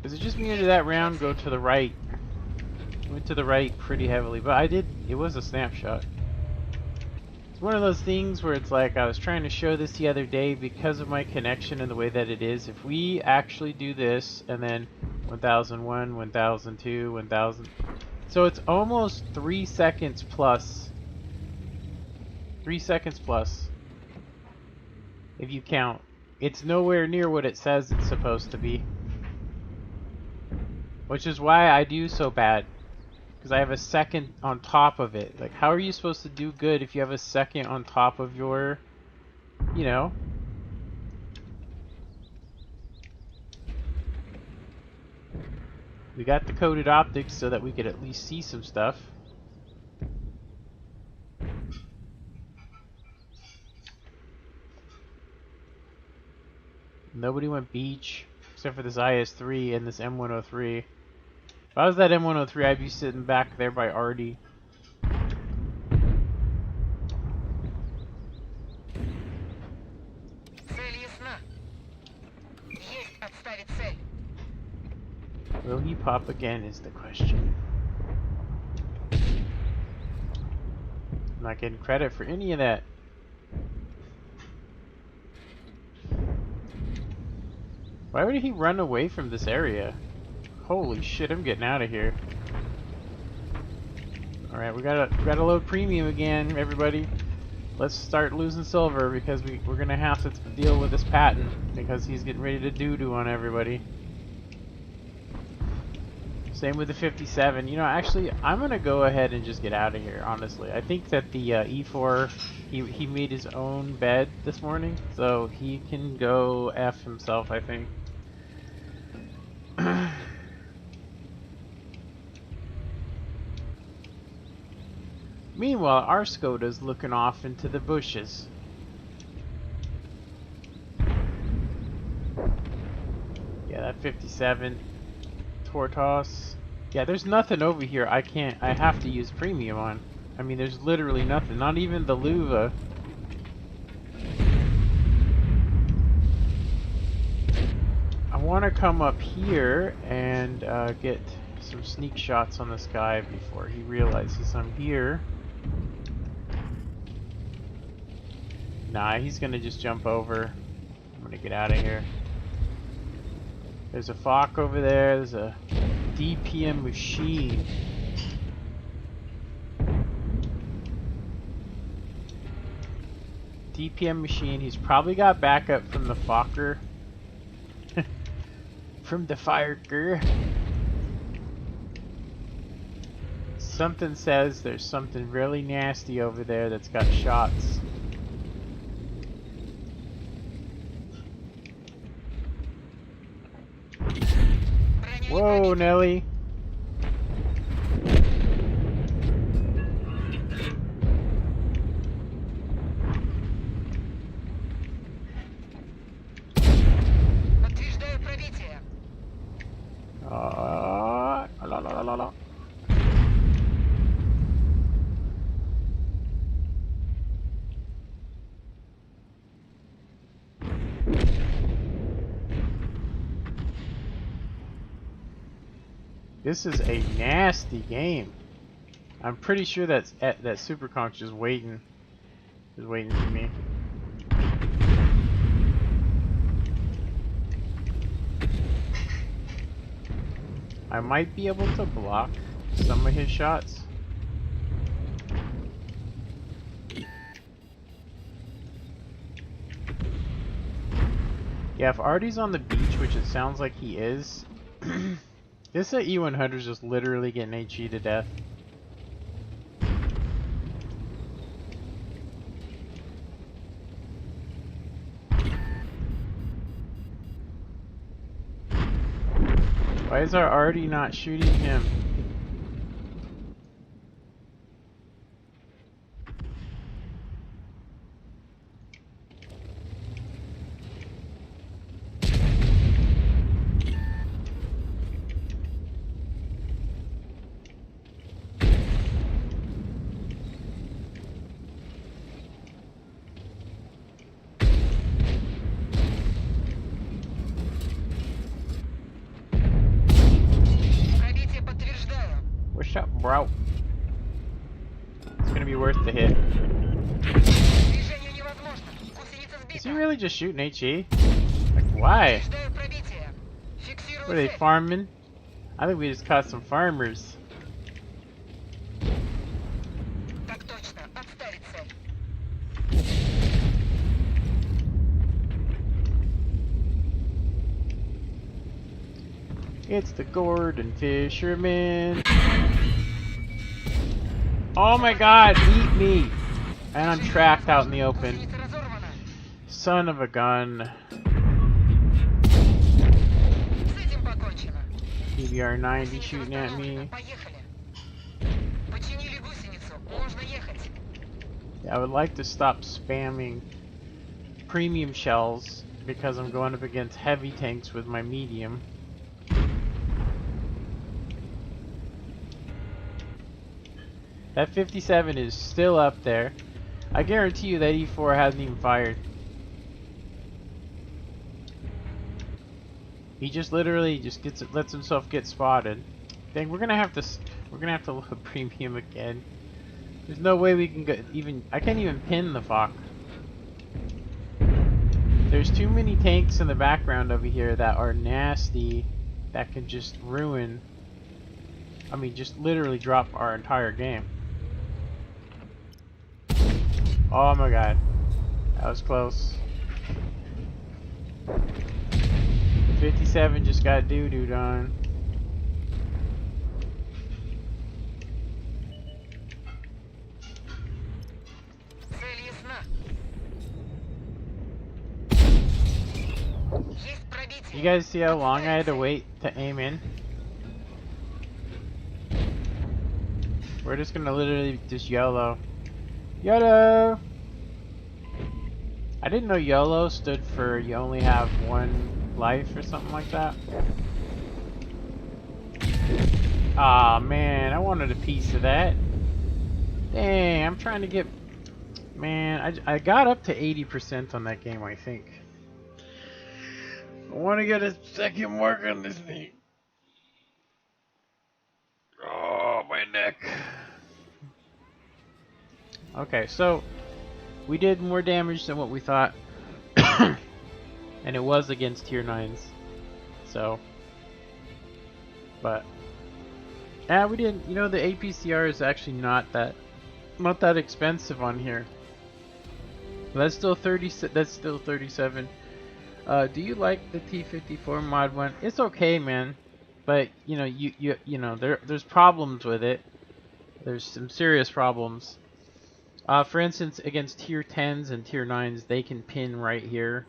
Is it just me or did that round go to the right? Went to the right pretty heavily, but it was a snapshot. It's one of those things where it's like, I was trying to show this the other day because of my connection and the way that it is. If we actually do this, and then 1001, 1002, 1000... So it's almost 3 seconds plus. 3 seconds plus. If you count. It's nowhere near what it says it's supposed to be. Which is why I do so bad. Because I have a second on top of it. Like, how are you supposed to do good if you have a second on top of your, you know? We got the coated optics so that we could at least see some stuff. Nobody went beach, except for this IS-3 and this M103. If I was that M103, I'd be sitting back there by Artie. Цель ясна. Есть отставить цель. Will he pop again is the question. I'm not getting credit for any of that. Why would he run away from this area? Holy shit, I'm getting out of here. Alright, we gotta load premium again, everybody. Let's start losing silver because we're gonna have to deal with this patent because he's getting ready to doo-doo on everybody. Same with the 57. You know, actually, I'm gonna go ahead and just get out of here, honestly. I think that the E4, he made his own bed this morning, so he can go F himself, I think. Meanwhile, our Skoda's looking off into the bushes. Yeah, that 57. Tortoise. Yeah, there's nothing over here I have to use premium on. I mean, there's literally nothing. Not even the Luva. I want to come up here and get some sneak shots on this guy before he realizes I'm here. Nah, he's gonna just jump over. I'm gonna get out of here. There's a Fock over there. There's a DPM machine. DPM machine. He's probably got backup from the Fokker. From the Fireker. Something says there's something really nasty over there that's got shots. Whoa, Nelly. Подтверждаю пробитие. La, la, la, la, la. This is a nasty game. I'm pretty sure that Superconk's just waiting for me. I might be able to block some of his shots. Yeah, if Artie's on the beach, which it sounds like he is, this E100 is just literally getting HE to death. Why is our Artie not shooting him? Пробитие подтверждаю. What's up, bro? It's gonna be worth the hit. Движение невозможно. Гусеница Is he сбита. really just shooting HE? Like, why? Подтверждаю пробитие. Фиксирую What are they цель. farming? I think we just caught some farmers. Так точно. Отставить цель. It's the Gordon Fisherman. Oh my god, eat me! And I'm trapped out in the open. Гусеница разорвана. Son of a gun. С этим покончено. PBR 90 Гусеница shooting at восстановлена. me. Поехали. Починили гусеницу. Можно ехать. Yeah, I would like to stop spamming premium shells because I'm going up against heavy tanks with my medium. That 57 is still up there. I guarantee you that E4 hasn't even fired. He just literally just lets himself get spotted. Dang, we're gonna have to load premium again. There's no way we can get I can't even pin the Fock. There's too many tanks in the background over here that are nasty, that can just ruin, I mean, just literally drop our entire game. Oh my god. That was close. 57 just got doo-dooed on. Цель ясна. Есть пробитие. You guys see how long I had to wait to aim in? We're just gonna literally just YOLO. YOLO! I didn't know YOLO stood for you only have one life or something like that. Aw, man, I wanted a piece of that. Dang, I'm trying to get... Man, I got up to 80% on that game, I think. I want to get a second work on this thing. Oh, my neck. Okay, so we did more damage than what we thought. And it was against tier 9s. So, but yeah, we didn't, you know, the APCR is actually not that expensive on here. That's still 37. Do you like the T54 mod one? It's okay, man. But you know, you know, there's problems with it. There's some serious problems. For instance, against tier 10s and tier 9s, they can pin right here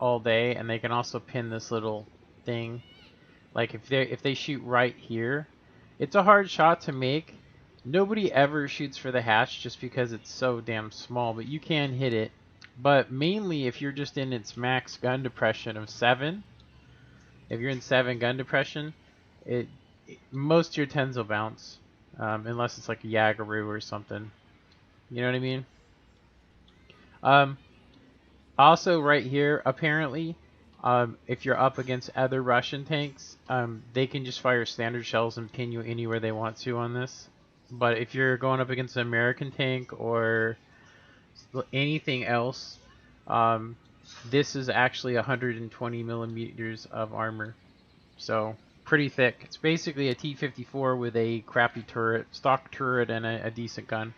all day, and they can also pin this little thing. Like if they shoot right here, it's a hard shot to make. Nobody ever shoots for the hatch just because it's so damn small, but you can hit it. But mainly if you're just in its max gun depression of 7, if you're in 7 gun depression, most tier 10s will bounce, unless it's like a Yagaroo or something. You know what I mean? Also, right here, apparently, if you're up against other Russian tanks, they can just fire standard shells and pin you anywhere they want to on this. But if you're going up against an American tank or anything else, this is actually 120 millimeters of armor. So, pretty thick. It's basically a T-54 with a crappy turret, stock turret, and a decent gun.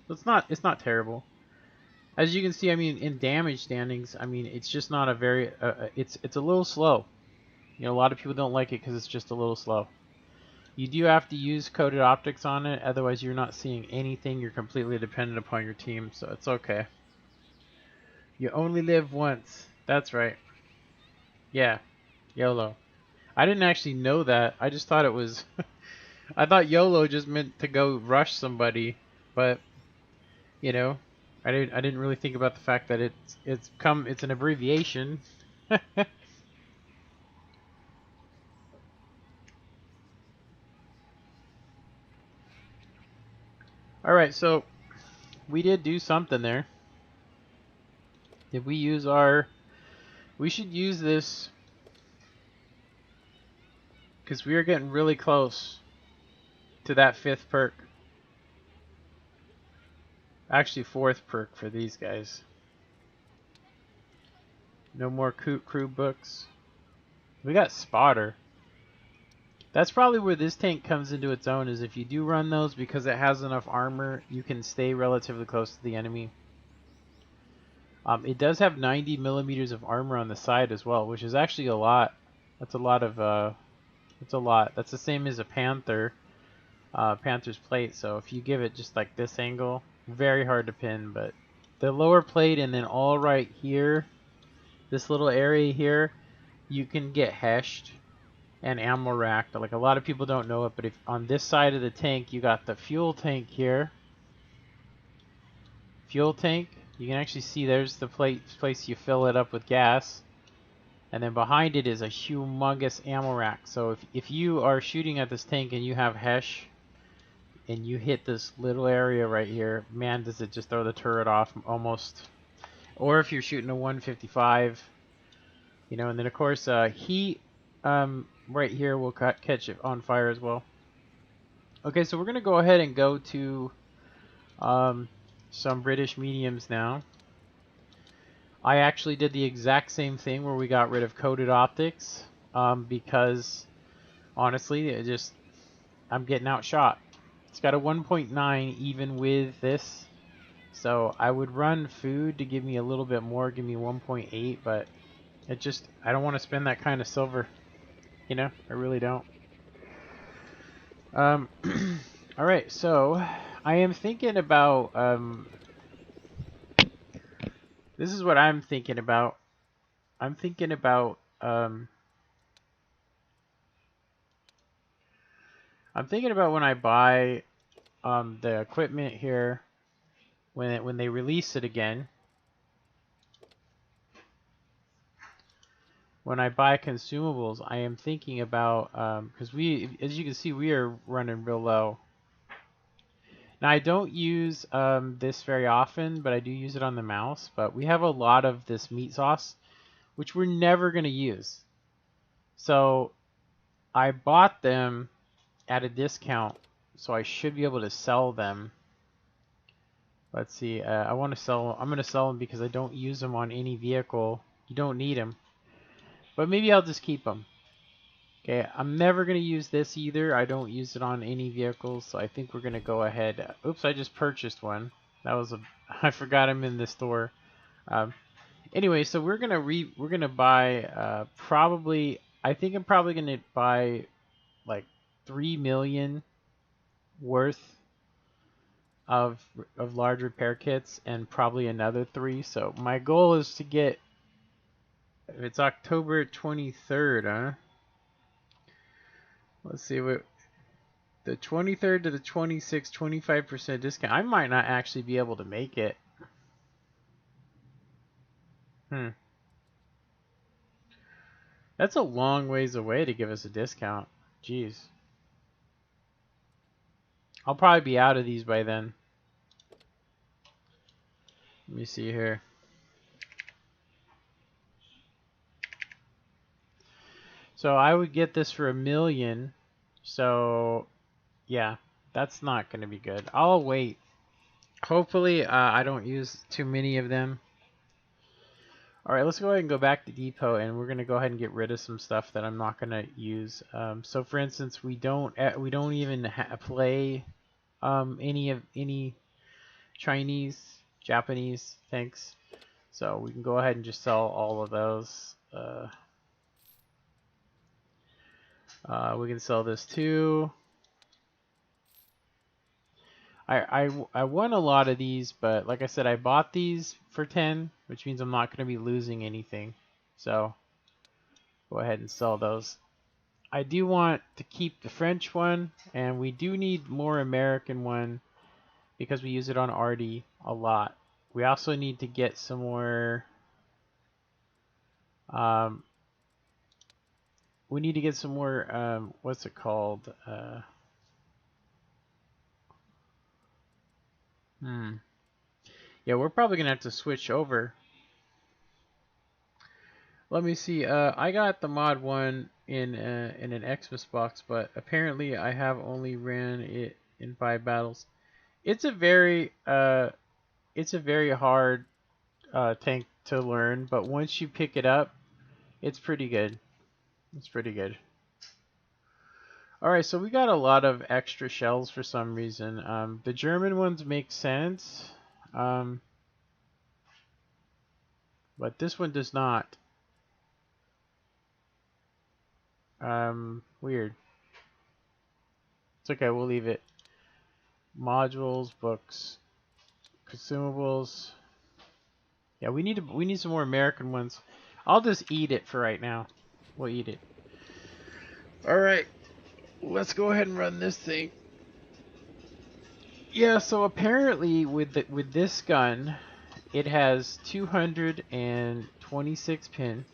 So it's not terrible. As you can see, I mean, in damage standings, I mean, it's just not a very, it's a little slow. You know, a lot of people don't like it because it's just a little slow. You do have to use coded optics on it, otherwise you're not seeing anything. You're completely dependent upon your team, so it's okay. You only live once. That's right. Yeah, YOLO. I didn't actually know that. I just thought it was, I thought YOLO just meant to go rush somebody, but, you know, I didn't really think about the fact that it's an abbreviation. All right, so we did do something there. Did we use our? We should use this because we are getting really close to that 5th perk. Actually, 4th perk for these guys. No more crew books. We got spotter. That's probably where this tank comes into its own, is if you do run those, because it has enough armor, you can stay relatively close to the enemy. It does have 90 millimeters of armor on the side as well, which is actually a lot. That's a lot of, that's a lot. That's the same as a Panther. Panther's plate. So if you give it just like this angle, very hard to pin. But the lower plate and then all right here, this little area here, you can get heshed and ammo racked. Like a lot of people don't know it, but if on this side of the tank you got the fuel tank here, fuel tank, you can actually see there's the place you fill it up with gas. And then behind it is a humongous ammo rack. So if you are shooting at this tank and you have Hesh and you hit this little area right here, man, does it just throw the turret off almost. Or if you're shooting a 155, you know, and then of course heat right here will catch it on fire as well. Okay, so we're going to go ahead and go to some British mediums now. I actually did the exact same thing where we got rid of coated optics because honestly, I'm getting outshot. It's got a 1.9 even with this, so I would run food to give me a little bit more, give me 1.8, but I don't want to spend that kind of silver, you know, I really don't. All right, so I am thinking about this is what I'm thinking about. I'm thinking about when I buy the equipment here when they release it again. When I buy consumables, I am thinking about because as you can see, we are running real low. Now I don't use this very often, but I do use it on the mouse. But we have a lot of this meat sauce, which we're never going to use. So I bought them at a discount, so I should be able to sell them. Let's see. I'm going to sell them because I don't use them on any vehicle. You don't need them, but maybe I'll just keep them. Okay, I'm never going to use this either. I don't use it on any vehicles, so I think we're going to go ahead. Oops, I just purchased one. That was I forgot I'm in the store. Anyway, so we're gonna buy probably. I think I'm probably going to buy like 3 million worth of large repair kits and probably another 3. So my goal is to get. It's October 23rd, huh? Let's see what the 23rd to the 26th, 25% discount. I might not actually be able to make it. That's a long ways away to give us a discount. Jeez. I'll probably be out of these by then. Let me see here. So I would get this for 1 million. So yeah, that's not going to be good. I'll wait. Hopefully I don't use too many of them. Alright, let's go ahead and go back to depot, and we're going to go ahead and get rid of some stuff that I'm not going to use. So for instance, we don't even play any Chinese, Japanese tanks. So we can go ahead and just sell all of those. We can sell this too. I won a lot of these, but like I said, I bought these for 10, which means I'm not going to be losing anything. So go ahead and sell those. I do want to keep the French one, and we do need more American one because we use it on RD a lot. We also need to get some more. We need to get some more. What's it called? Yeah, we're probably gonna have to switch over. Let me see. I got the mod one in an Xmas box, but apparently I have only ran it in 5 battles. It's a very hard tank to learn, but once you pick it up, it's pretty good. It's pretty good. Alright, so we got a lot of extra shells for some reason. The German ones make sense, but this one does not. Weird. It's okay, we'll leave it. Modules, books, consumables. Yeah, we need some more American ones. I'll just eat it for right now. We'll eat it. All right, let's go ahead and run this thing. Yeah, so apparently with this gun, it has 226 pin.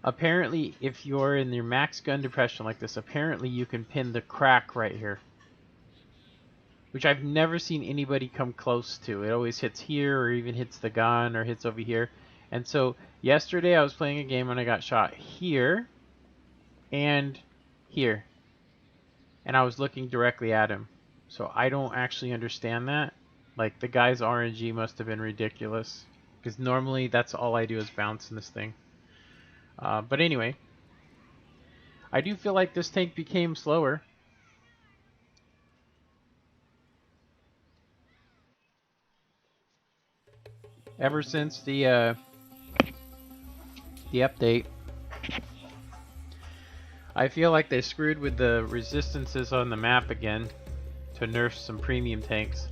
Apparently, if you're in your max gun depression like this, apparently you can pin the crack right here, which I've never seen anybody come close to. It always hits here, or even hits the gun, or hits over here. And so yesterday I was playing a game and I got shot here and here, and I was looking directly at him. So I don't actually understand that. Like, the guy's RNG must have been ridiculous, because normally that's all I do is bounce in this thing. But anyway, I do feel like this tank became slower. Ever since the update. I feel like they screwed with the resistances on the map again to nerf some premium tanks,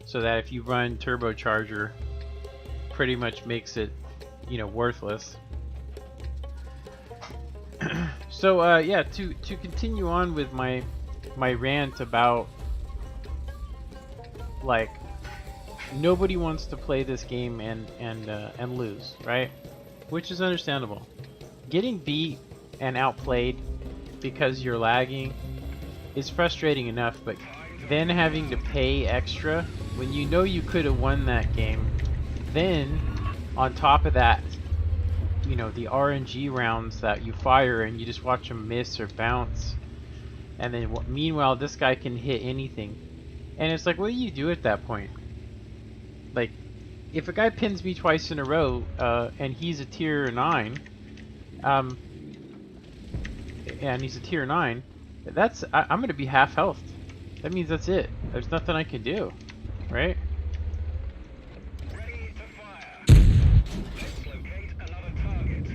so that if you run turbocharger, pretty much makes it, you know, worthless. So yeah, to continue on with my rant about, like, nobody wants to play this game and lose, right? Which is understandable. Getting beat and outplayed because you're lagging is frustrating enough, but then having to pay extra when you know you could have won that game, then on top of that, you know, the RNG rounds that you fire and you just watch them miss or bounce, and then meanwhile this guy can hit anything, and it's like, what do you do at that point? Like, if a guy pins me twice in a row and he's a tier 9, and he's a tier 9, that's I'm gonna be half health. That means that's it. There's nothing I can do, right? Ready to fire. Let's locate another target.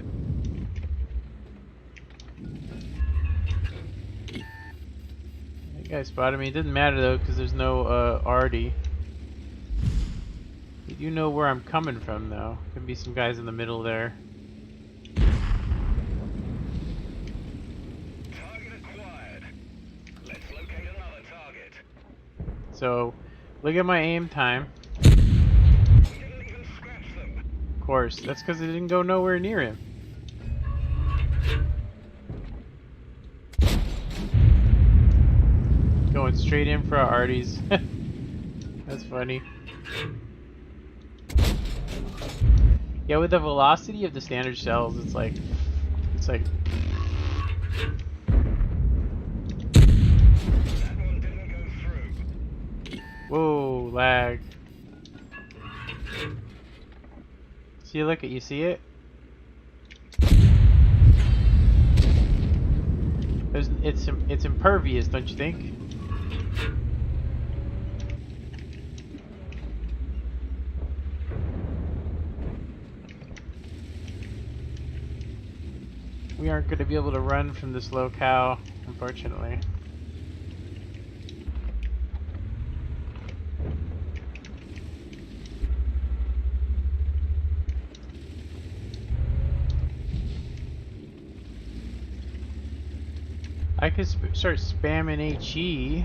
That guy spotted me. It didn't matter though, because there's no RD. You do know where I'm coming from though. Could be some guys in the middle there. Target acquired. Let's locate another target. So, look at my aim time. We didn't even scratch them. Of course, that's because it didn't go nowhere near him. Going straight in for our arties. That's funny. Yeah, with the velocity of the standard shells, it's like That one didn't go through. whoa, lag. See, look at, you see it? It's impervious, don't you think? We aren't going to be able to run from this locale, unfortunately. I could start spamming HE.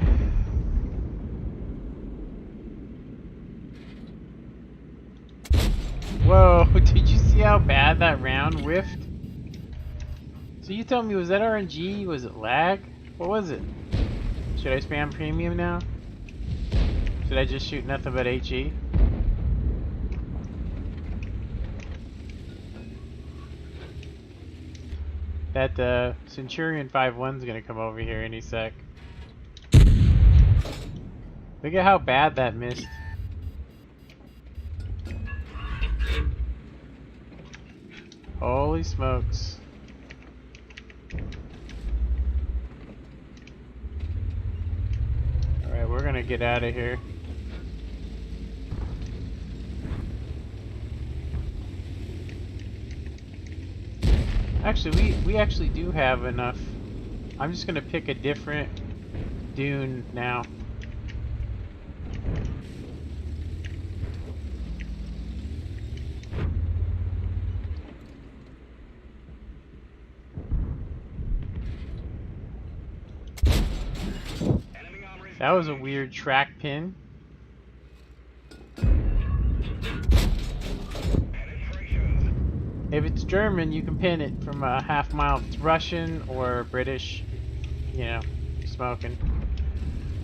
Whoa, did you see how bad that round whiffed? So you tell me, was that RNG? Was it lag? What was it? Should I spam premium now? Should I just shoot nothing but HE? That Centurion 5-1's gonna come over here any sec. Look at how bad that missed. Holy smokes. Alright, we're gonna get out of here. Actually, we actually do have enough. I'm just gonna pick a different dune now. That was a weird track pin. If it's German, you can pin it from a half mile. If it's Russian or British, you know, smoking.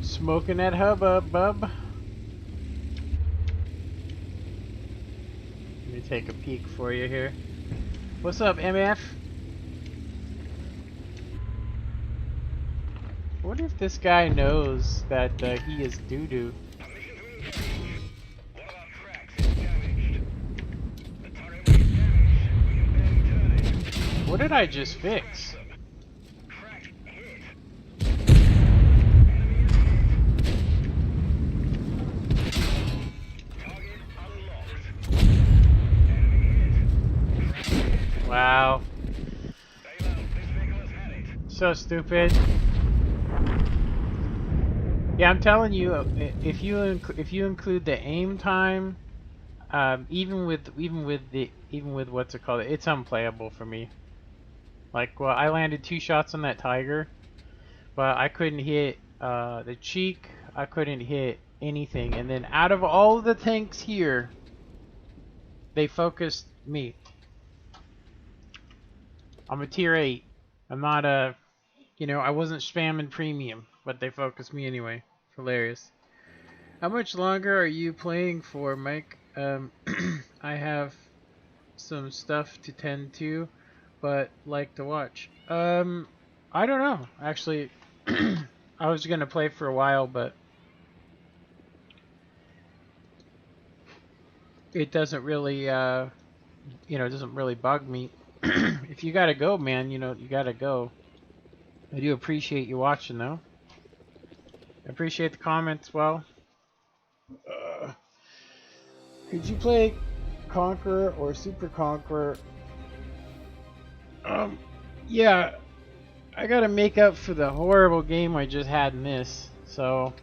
Smoking that hubbub, bub. Let me take a peek for you here. What's up, MF? I wonder if this guy knows that he is doo-doo. What did I just fix? Wow. So stupid. Yeah, I'm telling you, if you include the aim time, even with what's it called, it's unplayable for me. Like, well, I landed 2 shots on that tiger, but I couldn't hit the cheek. I couldn't hit anything, and then out of all of the tanks here, they focused me. I'm a tier 8. I'm not a, you know, I wasn't spamming premium, but they focused me anyway. Hilarious. How much longer are you playing for, Mike? I have some stuff to tend to, but like to watch. I don't know. Actually, I was gonna play for a while, but it doesn't really, you know, it doesn't really bug me. If you gotta go, man, you know, you gotta go. I do appreciate you watching, though. I appreciate the comments, well. Could you play Conqueror or Super Conqueror? Yeah. I gotta make up for the horrible game I just had in this, so...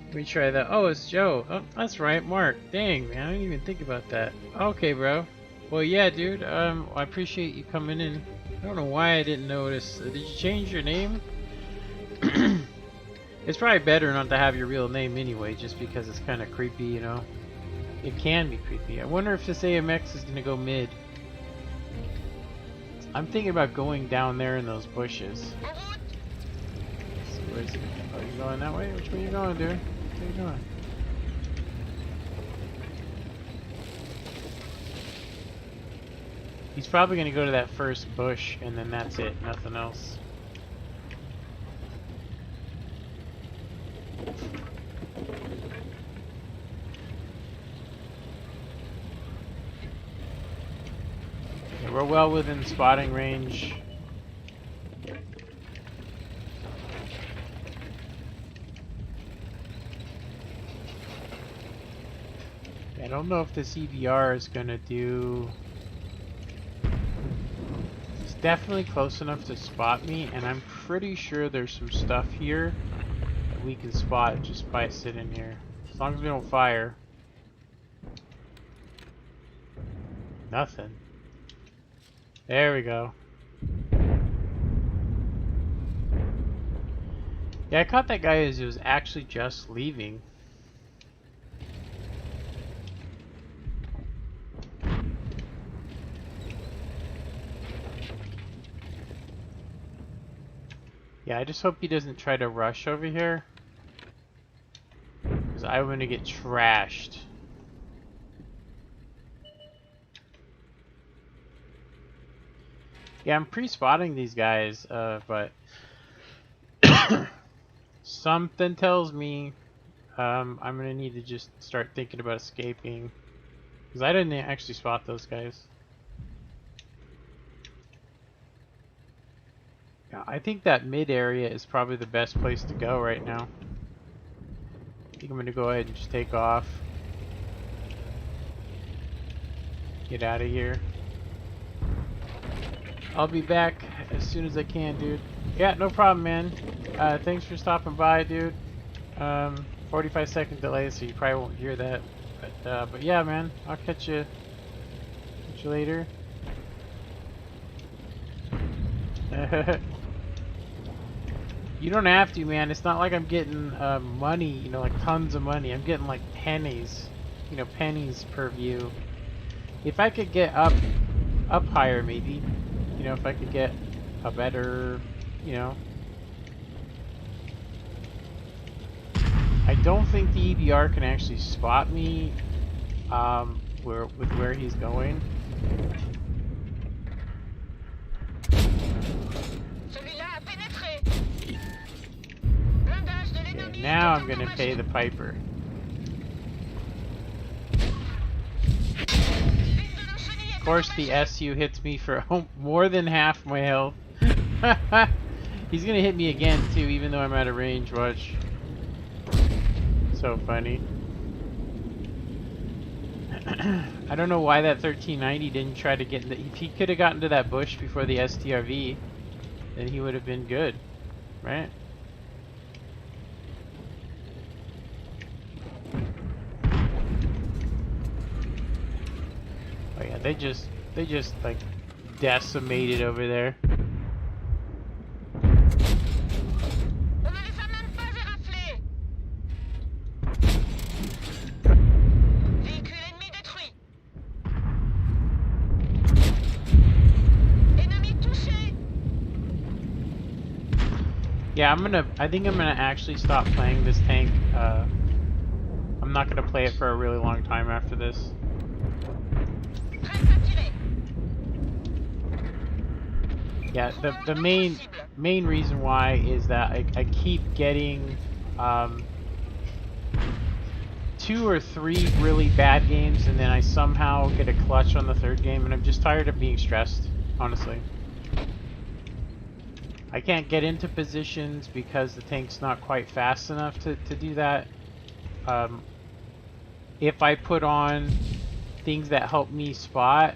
Let me try that. Oh, it's Joe. Oh, that's right, Mark. Dang, man, I didn't even think about that. Okay, bro. Well, yeah, dude, I appreciate you coming in. I don't know why I didn't notice. Did you change your name? It's probably better not to have your real name anyway, just because it's kind of creepy, you know? It can be creepy. I wonder if this AMX is going to go mid. I'm thinking about going down there in those bushes. So where is it? Oh, you going that way? Which way you going, dude? Where you going? He's probably going to go to that first bush, and then that's it. Nothing else. Yeah, we're well within spotting range. I don't know if this EVR is going to do... It's definitely close enough to spot me, and I'm pretty sure there's some stuff here that we can spot just by sitting here. As long as we don't fire. Nothing. There we go. Yeah, I caught that guy as he was actually just leaving. Yeah, I just hope he doesn't try to rush over here, because I'm gonna get trashed. Yeah, I'm pre-spotting these guys, but something tells me I'm gonna need to just start thinking about escaping, because I didn't actually spot those guys. Yeah, I think that mid area is probably the best place to go right now. I think I'm gonna go ahead and just take off. Get out of here. I'll be back as soon as I can, dude. Yeah, no problem, man. Thanks for stopping by, dude. 45-second delay, so you probably won't hear that. But yeah, man, I'll catch you later. You don't have to, man. It's not like I'm getting money, you know, like tons of money. I'm getting like pennies, you know, pennies per view. If I could get up higher, maybe, you know, if I could get a better, you know. I don't think the EBR can actually spot me with where he's going. Celui-là a pénétré. Blindage de Okay, l'ennemi now est I'm gonna pay the endommagé. piper. L'une de nos chenilles Of est course, the endommagée. SU hits me for more than half my health. He's gonna hit me again too, even though I'm out of range. Watch. So funny. I don't know why that 1390 didn't try to get in the... If he could have gotten to that bush before the STRV, then he would have been good, right? Oh yeah, they just like decimated over there. On ne les a même pas éraflés. Véhicule ennemi détruit. Ennemi touché. Yeah, I think I'm gonna actually stop playing this tank. I'm not gonna play it for a really long time after this. Prête à tirer. Yeah, the main reason why is that I keep getting 2 or 3 really bad games, and then I somehow get a clutch on the 3rd game, and I'm just tired of being stressed, honestly. I can't get into positions because the tank's not quite fast enough to do that. If I put on things that help me spot,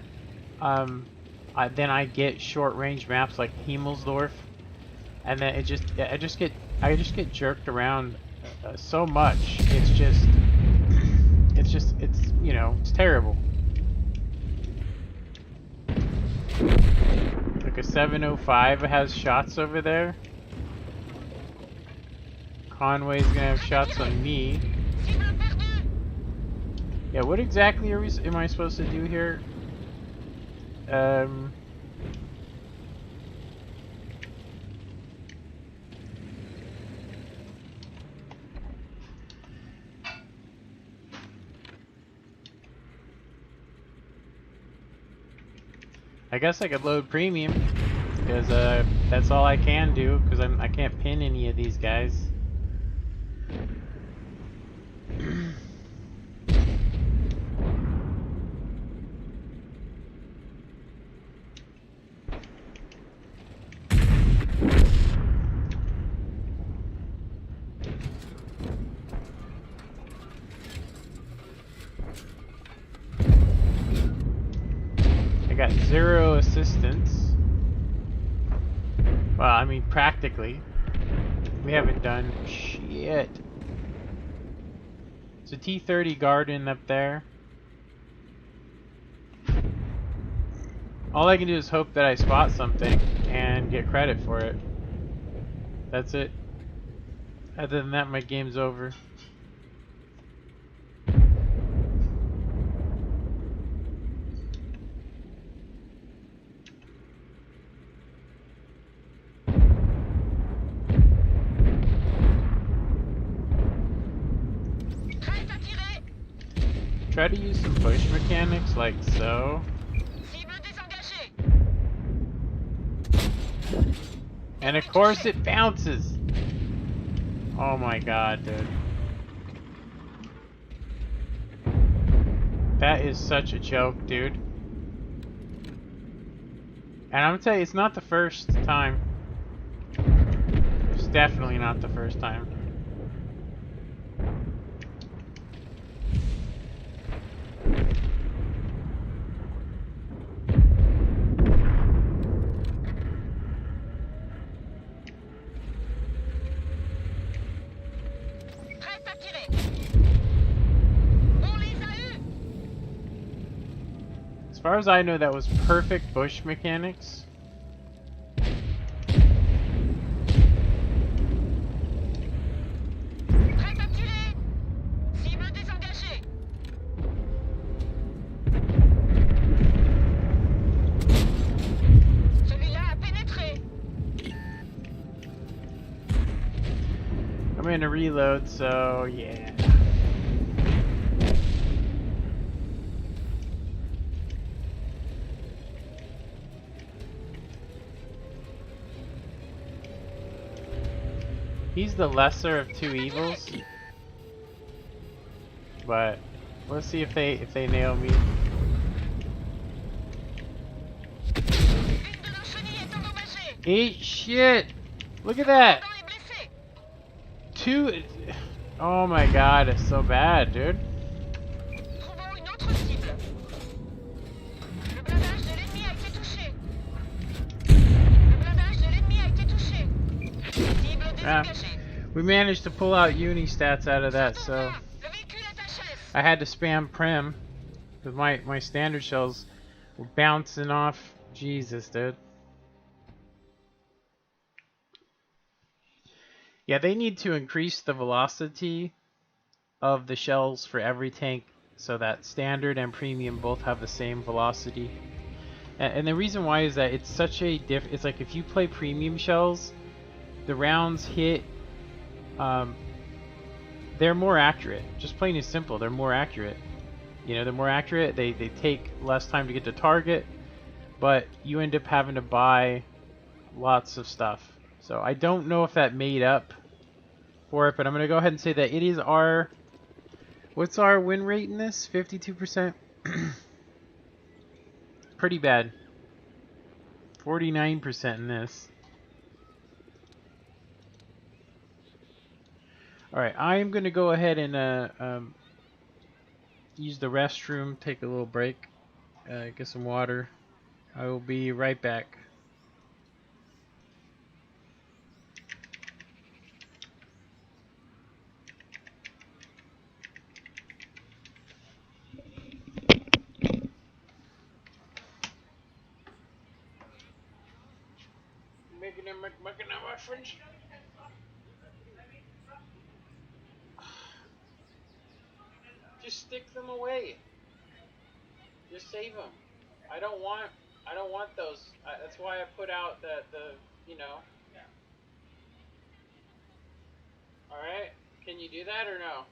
then I get short range maps like Himmelsdorf, and then I just get jerked around so much. It's you know, it's terrible. Like a 705 has shots over there. Conway's gonna have shots on me. Cible perdue. Yeah, what exactly am I supposed to do here? I guess I could load premium, because that's all I can do, because I can't pin any of these guys. I got 0 assistance. Well, I mean, practically. We haven't done shit. It's a T-30 Garden up there. All I can do is hope that I spot something and get credit for it. That's it. Other than that, my game's over. Prête à tirer. Try to use some push mechanics like so. Cible désengagée. And of course it bounces! Oh my god, dude. That is such a joke, dude. And I'm gonna tell you, it's not the first time. It's definitely not the first time. Reste à tirer. On les a eus. As far as I know, that was perfect bush mechanics. Prête à tirer. Cible désengagée. Celui-là a pénétré. I'm in a reload, so yeah. He's the lesser of two evils, but let's see if they nail me. Une de nos chenilles est endommagée. Eat shit! Look at that! Commandant est blessé. Two. Oh my god, it's so bad, dude. Trouvons une autre cible. Le blindage de l'ennemi a été touché. Le blindage de l'ennemi a été touché. Cible Ah, désengagée. we managed to pull out uni stats out of that, so Le véhicule est HS. I had to spam prim because my standard shells were bouncing off. Jesus, dude. Yeah, they need to increase the velocity of the shells for every tank so that standard and premium both have the same velocity. And the reason why is that it's such a it's like if you play premium shells, the rounds hit, they're more accurate. Just plain and simple, they're more accurate. You know, they're more accurate, they take less time to get to target, but you end up having to buy lots of stuff. So I don't know if that made up for it, but I'm going to go ahead and say that it is our... What's our win rate in this? 52%? Pretty bad. 49% in this. Alright, I am going to go ahead and use the restroom, take a little break, get some water. I will be right back. Making a muffins. Just stick them away. Just save them. I don't want those. That's why I put out the you know. All right. Can you do that or no?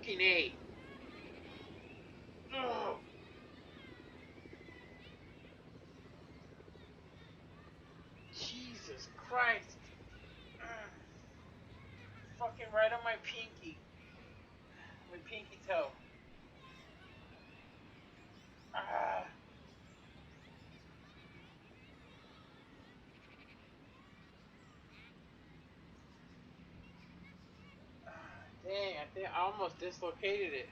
fucking A. Ugh. Jesus Christ. Ugh. Fucking right on my pinky. My pinky toe. Ah. Dang, I think I almost dislocated it.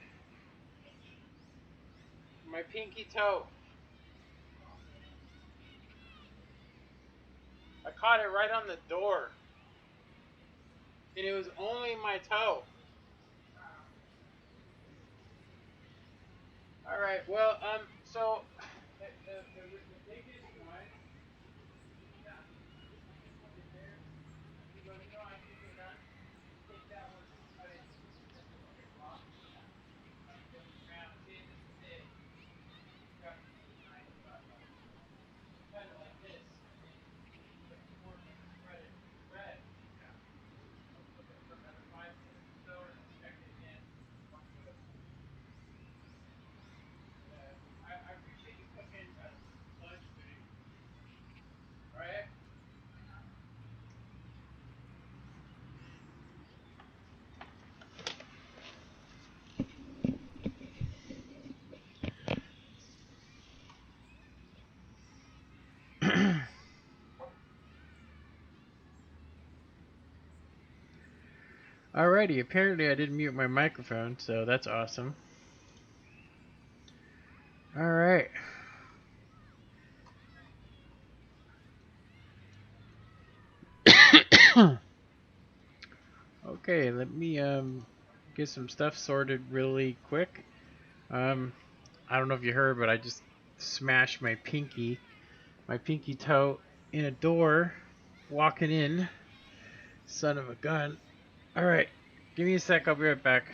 My pinky toe. I caught it right on the door. And it was only my toe. Alright, well, so the biggest one, yeah, this one is there. You go, I think you're done. Take that one, cut it. That's a fucking rock. Yeah. Cut it to the ground. See, this is it. Cut it to the knife, cut it like this, and then put the fork in and spread it. Red. Yeah. I'll cook it for another 5 minutes or so, and then check it again. Fuck with it. I appreciate you cooking lunch today. Alright? Alrighty, apparently I didn't mute my microphone, so that's awesome. Alright. Okay, let me get some stuff sorted really quick. I don't know if you heard, but I just smashed my pinky toe in a door walking in. Son of a gun. Alright, give me a sec, I'll be right back.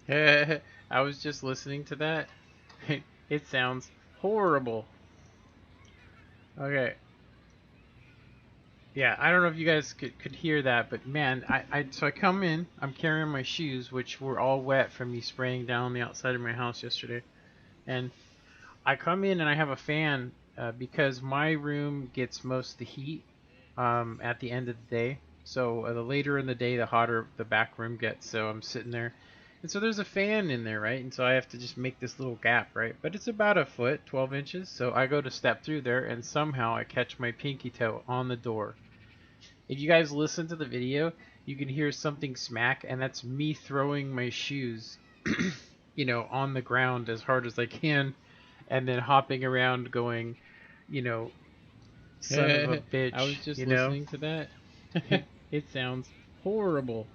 I was just listening to that. It sounds horrible. Okay. Yeah, I don't know if you guys could hear that, but man, so I come in, I'm carrying my shoes, which were all wet from me spraying down the outside of my house yesterday. And I come in and I have a fan because my room gets most of the heat at the end of the day. So the later in the day, the hotter the back room gets. So I'm sitting there, and so there's a fan in there, right? And so I have to just make this little gap, right? But it's about a foot, 12 inches. So I go to step through there, and somehow I catch my pinky toe on the door. If you guys listen to the video, you can hear something smack, and that's me throwing my shoes, on the ground as hard as I can, and then hopping around going, you know, son of a bitch. I was just listening to that. It sounds horrible.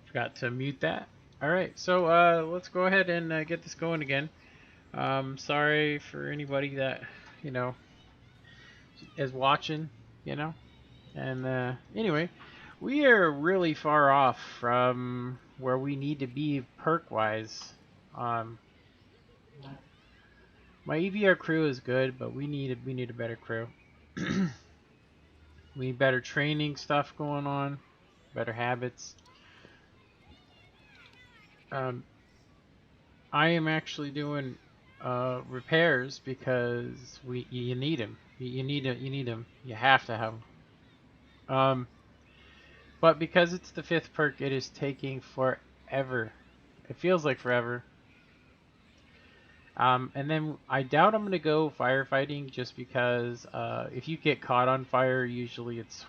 Forgot to mute that. All right, so let's go ahead and get this going again. Sorry for anybody that you know is watching, And anyway, we are really far off from where we need to be perk wise. My EVR crew is good, but we need a better crew. We need better training stuff going on, better habits. I am actually doing repairs because you need them. You need them. You have to have them. But because it's the 5th perk, it is taking forever. It feels like forever. And then I doubt I'm gonna go firefighting just because if you get caught on fire, usually it's,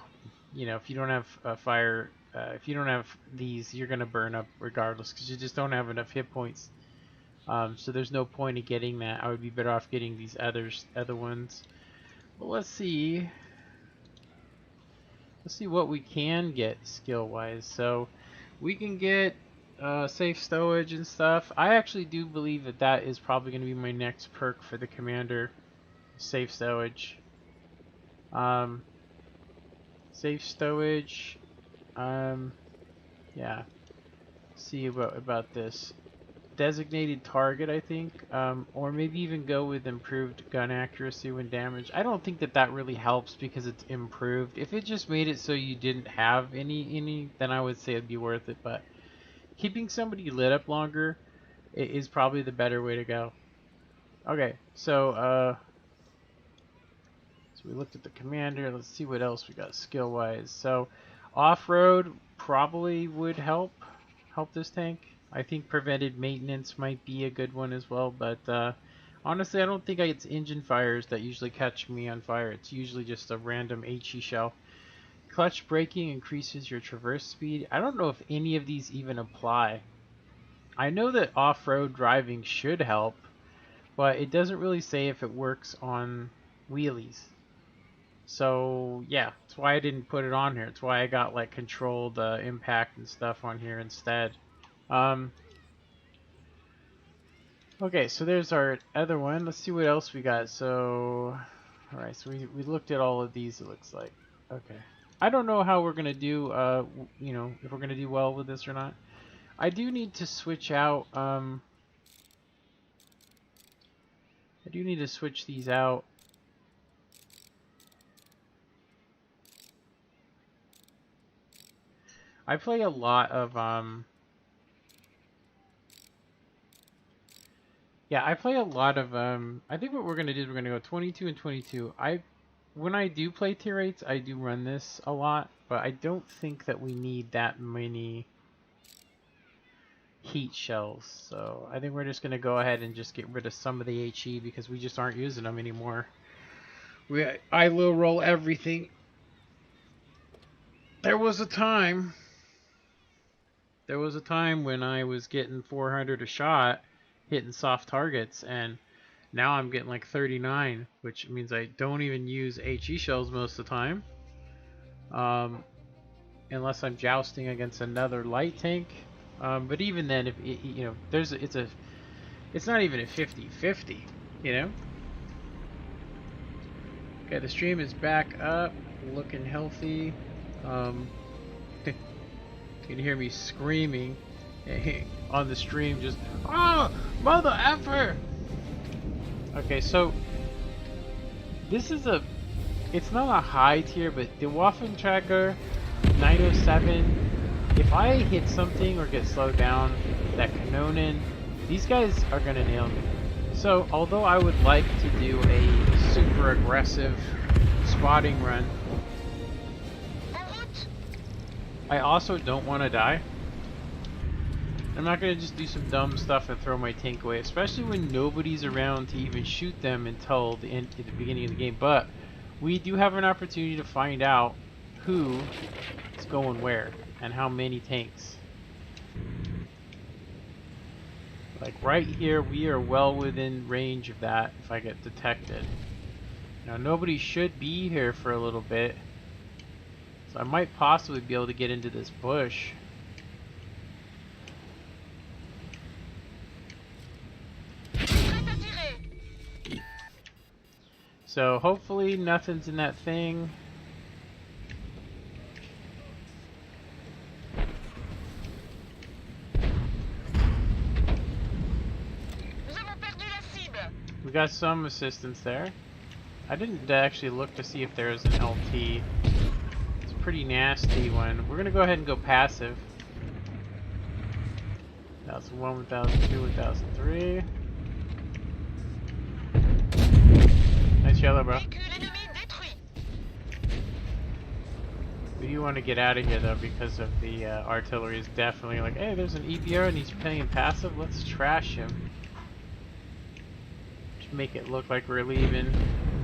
if you don't have a fire, if you don't have these, you're gonna burn up regardless because you just don't have enough hit points. So there's no point in getting that. I would be better off getting these other ones. But let's see. Let's see what we can get skill wise. So we can get safe stowage and stuff. I actually do believe that is probably going to be my next perk for the commander. Safe stowage. Safe stowage. Yeah. See about this. Designated target, I think, or maybe even go with improved gun accuracy when damaged. I don't think that really helps because it's improved. If it just made it so you didn't have any, then I would say it'd be worth it. But keeping somebody lit up longer is probably the better way to go. Okay, so we looked at the commander. Let's see what else we got skill wise. So off-road probably would help this tank. I think prevented maintenance might be a good one as well, but honestly, I don't think it's engine fires that usually catch me on fire. It's usually just a random HE shell. Clutch braking increases your traverse speed. I don't know if any of these even apply. I know that off-road driving should help, but it doesn't really say if it works on wheelies. So yeah, that's why I didn't put it on here. It's why I got like controlled impact and stuff on here instead. Okay, so there's our other one. Let's see what else we got. So, alright, so we looked at all of these, it looks like. Okay. I don't know how we're going to do, if we're going to do well with this or not. I do need to switch out, I do need to switch these out. I play a lot of, yeah, I play a lot of, I think what we're going to do is we're going to go 22 and 22. When I do play tier 8s, I do run this a lot, but I don't think that we need that many heat shells. So I think we're just going to go ahead and just get rid of some of the HE because we just aren't using them anymore. I low roll everything. There was a time when I was getting 400 a shot hitting soft targets, and now I'm getting like 39, which means I don't even use HE shells most of the time, unless I'm jousting against another light tank. But even then, if it's not even a 50-50, Okay, the stream is back up, looking healthy. You can hear me screaming. on the stream just, oh, mother effer. Okay, so this is it's not a high tier, but the Waffen Tracker 907, if I hit something or get slowed down, that Kanonen, these guys are gonna nail me. So, although I would like to do a super aggressive spotting run, I also don't want to die. I'm not gonna just do some dumb stuff and throw my tank away, especially when nobody's around to even shoot them until the end, at the beginning of the game. But we do have an opportunity to find out who is going where and how many tanks. Like right here, we are well within range of that if I get detected. Now nobody should be here for a little bit, so I might possibly be able to get into this bush. So hopefully nothing's in that thing. We got some assistance there. I didn't actually look to see if there was an LT. It's a pretty nasty one. We're gonna go ahead and go passive. 1001, 1002, 1003. Nice yellow, bro. We do want to get out of here though because of the artillery is definitely like, hey, there's an EBR and he's playing passive. Let's trash him. Just make it look like we're leaving,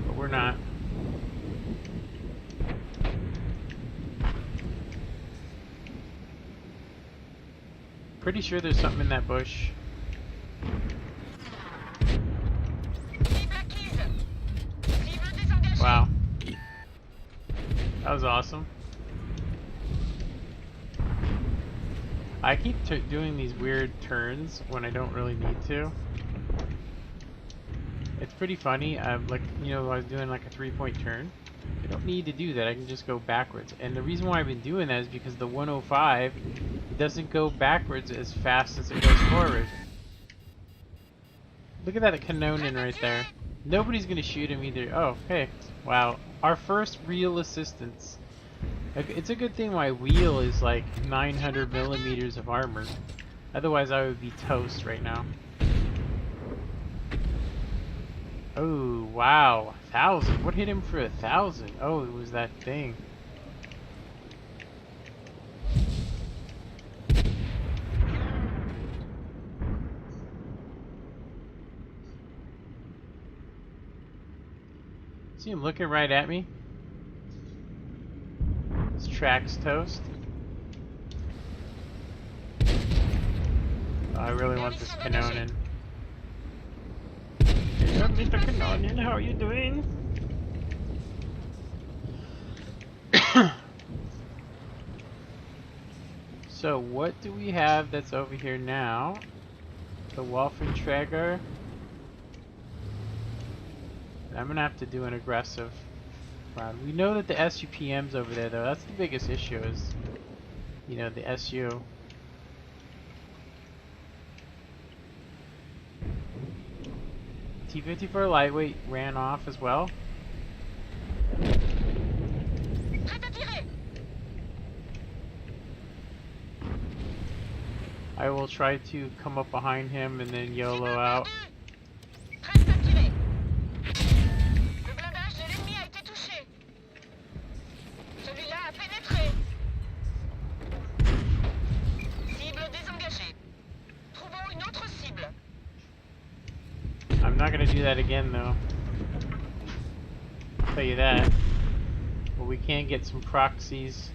but we're not. Pretty sure there's something in that bush. Wow. That was awesome. I keep doing these weird turns when I don't really need to. It's pretty funny. Like, you know, I was doing like a 3-point turn. I don't need to do that. I can just go backwards. And the reason why I've been doing that is because the 105 doesn't go backwards as fast as it goes forward. Look at that Kanonen right there. Nobody's gonna shoot him either. Oh, hey. Wow. Our first real assistance. It's a good thing my wheel is like 900 millimeters of armor. Otherwise I would be toast right now. Oh, wow. 1,000. What hit him for 1,000? Oh, it was that thing. See him looking right at me? This track's toast. Oh, I really want this Kanonen. Hey, Mr. Kanonen, how are you doing? So what do we have that's over here now? The Waffenträger. I'm gonna have to do an aggressive round. We know that the SUPM's over there though. That's the biggest issue is, you know, the SU. T-54 lightweight ran off as well. I will try to come up behind him and then YOLO out. I'm not gonna do that again though. I'll tell you that. But we can get some proxies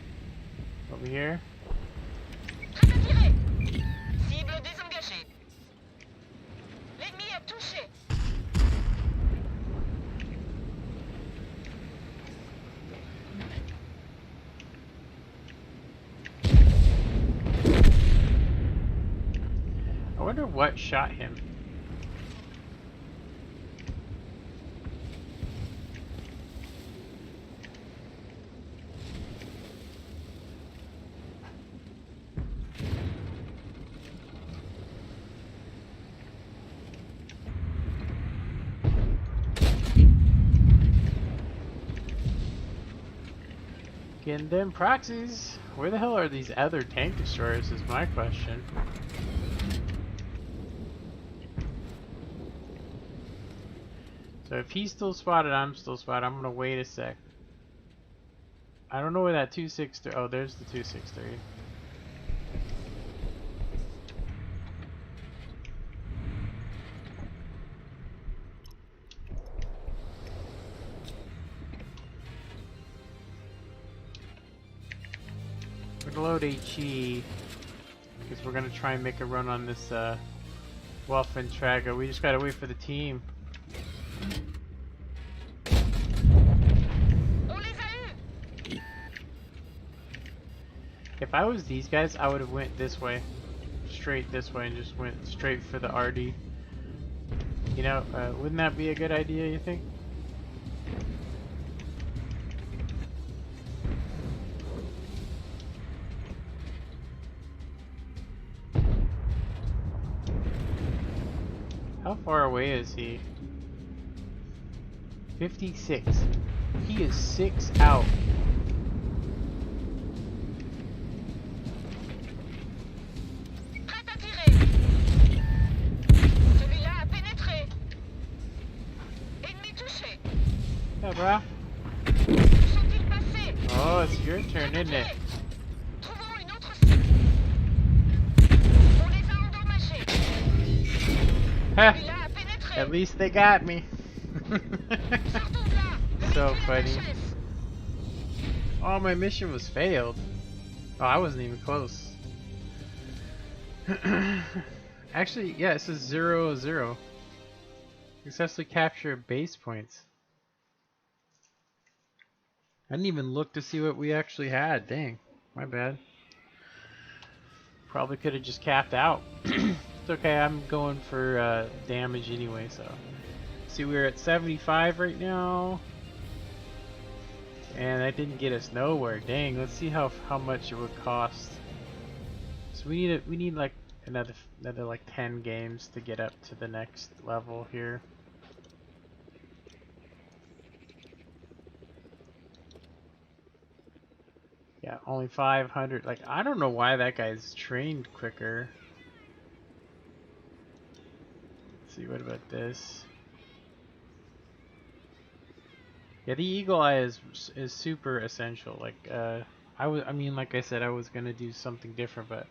over here. I wonder what shot him. Getting them proxies. Where the hell are these other tank destroyers is my question. So if he's still spotted, I'm still spotted. I'm gonna wait a sec. I don't know where that 263. Oh, there's the 263. We're gonna load HE because we're gonna try and make a run on this Waffen Trager. We just gotta wait for the team. On les a eus. If I was these guys, I would have went this way, straight this way, and just went straight for the RD. You know, wouldn't that be a good idea? You think? How far away is he? 56. He is 6 out. Prêt à tirer. Celui-là a pénétré. Ennemi touché. Yeah, bro. Où sont-ils passés? Oh, it's your turn, isn't it? Trouvons une autre cible. On les a endommagés. Ha! Celui-là a pénétré. At least they got me. Sortons de là. So Retirez la funny. chaise. Oh, my mission was failed. Oh, I wasn't even close. Actually, yeah, it says 0-0. Successfully capture base points. I didn't even look to see what we actually had. Dang, my bad. Probably could have just capped out. It's okay, I'm going for damage anyway, so. See, we're at 75 right now. And that didn't get us nowhere. Dang, let's see how much it would cost. So we need like another like 10 games to get up to the next level here. Yeah, only 500. Like, I don't know why that guy's trained quicker. Let's see, what about this? Yeah, the eagle eye is super essential. Like, I mean, like I said, I was gonna do something different, but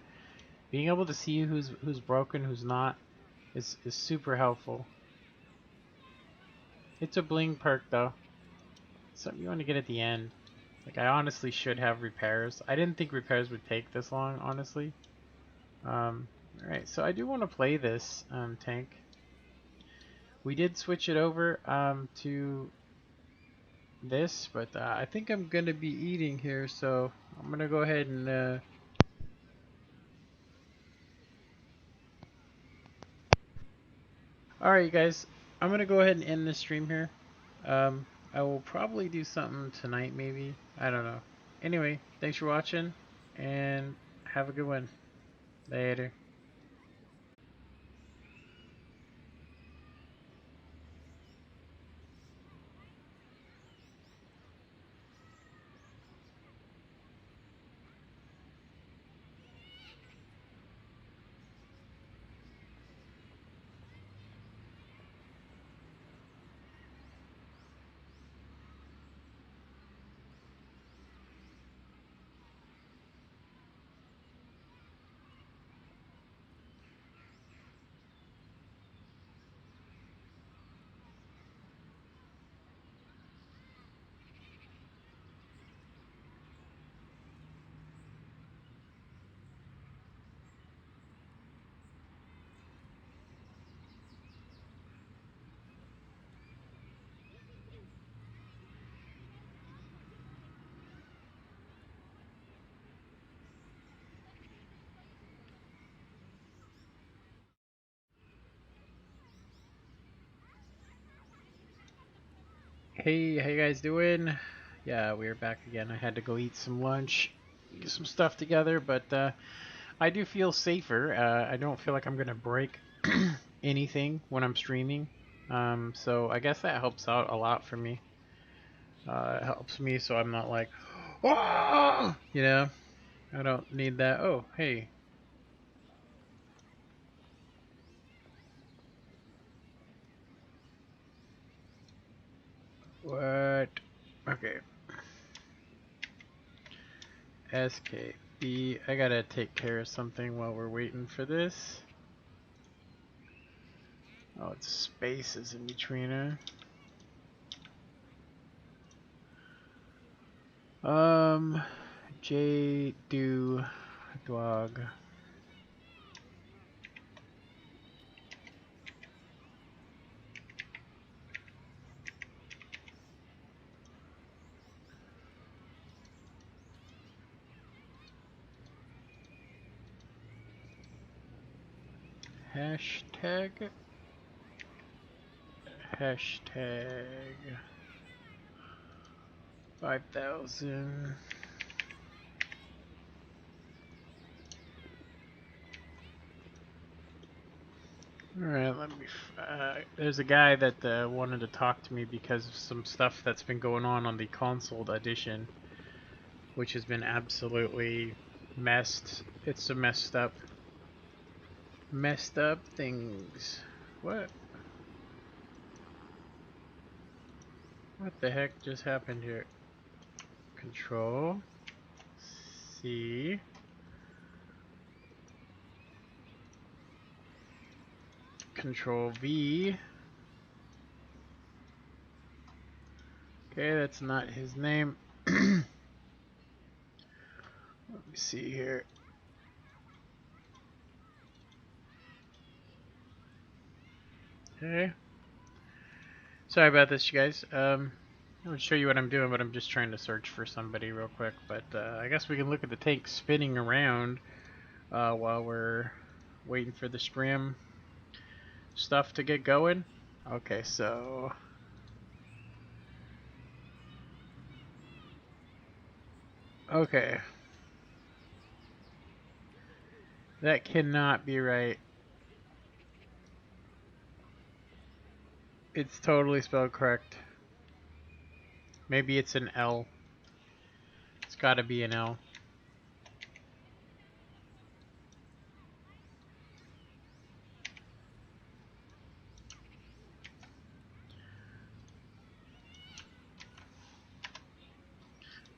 being able to see who's broken, who's not, is super helpful. It's a bling perk though. Something you want to get at the end. Like, I honestly should have repairs. I didn't think repairs would take this long, honestly. Alright, so I do want to play this tank. We did switch it over to this, but I think I'm going to be eating here, so I'm going to go ahead and... Alright, you guys, I'm going to go ahead and end this stream here. I will probably do something tonight, maybe. I don't know. Anyway, thanks for watching, and have a good one. Later. Hey, how you guys doing? Yeah, we're back again. I had to go eat some lunch, get some stuff together, but I do feel safer. I don't feel like I'm gonna break anything when I'm streaming, so I guess that helps out a lot for me. It helps me so I'm not like, Oh! You know, I don't need that. Oh, hey. What? Okay. SKB. I gotta take care of something while we're waiting for this. Oh, it's spaces in between her. J do dog. Hashtag. Hashtag 5,000. Alright, let me. There's a guy that wanted to talk to me because of some stuff that's been going on the console edition, which has been absolutely messed. It's a messed up things. What? What the heck just happened here? Control C. Control V. Okay, that's not his name. Let me see here. Okay. Sorry about this, you guys. I would show you what I'm doing, but I'm just trying to search for somebody real quick. But I guess we can look at the tank spinning around while we're waiting for the scram stuff to get going. Okay, so okay, that cannot be right. It's totally spelled correct. Maybe it's an L. It's got to be an L.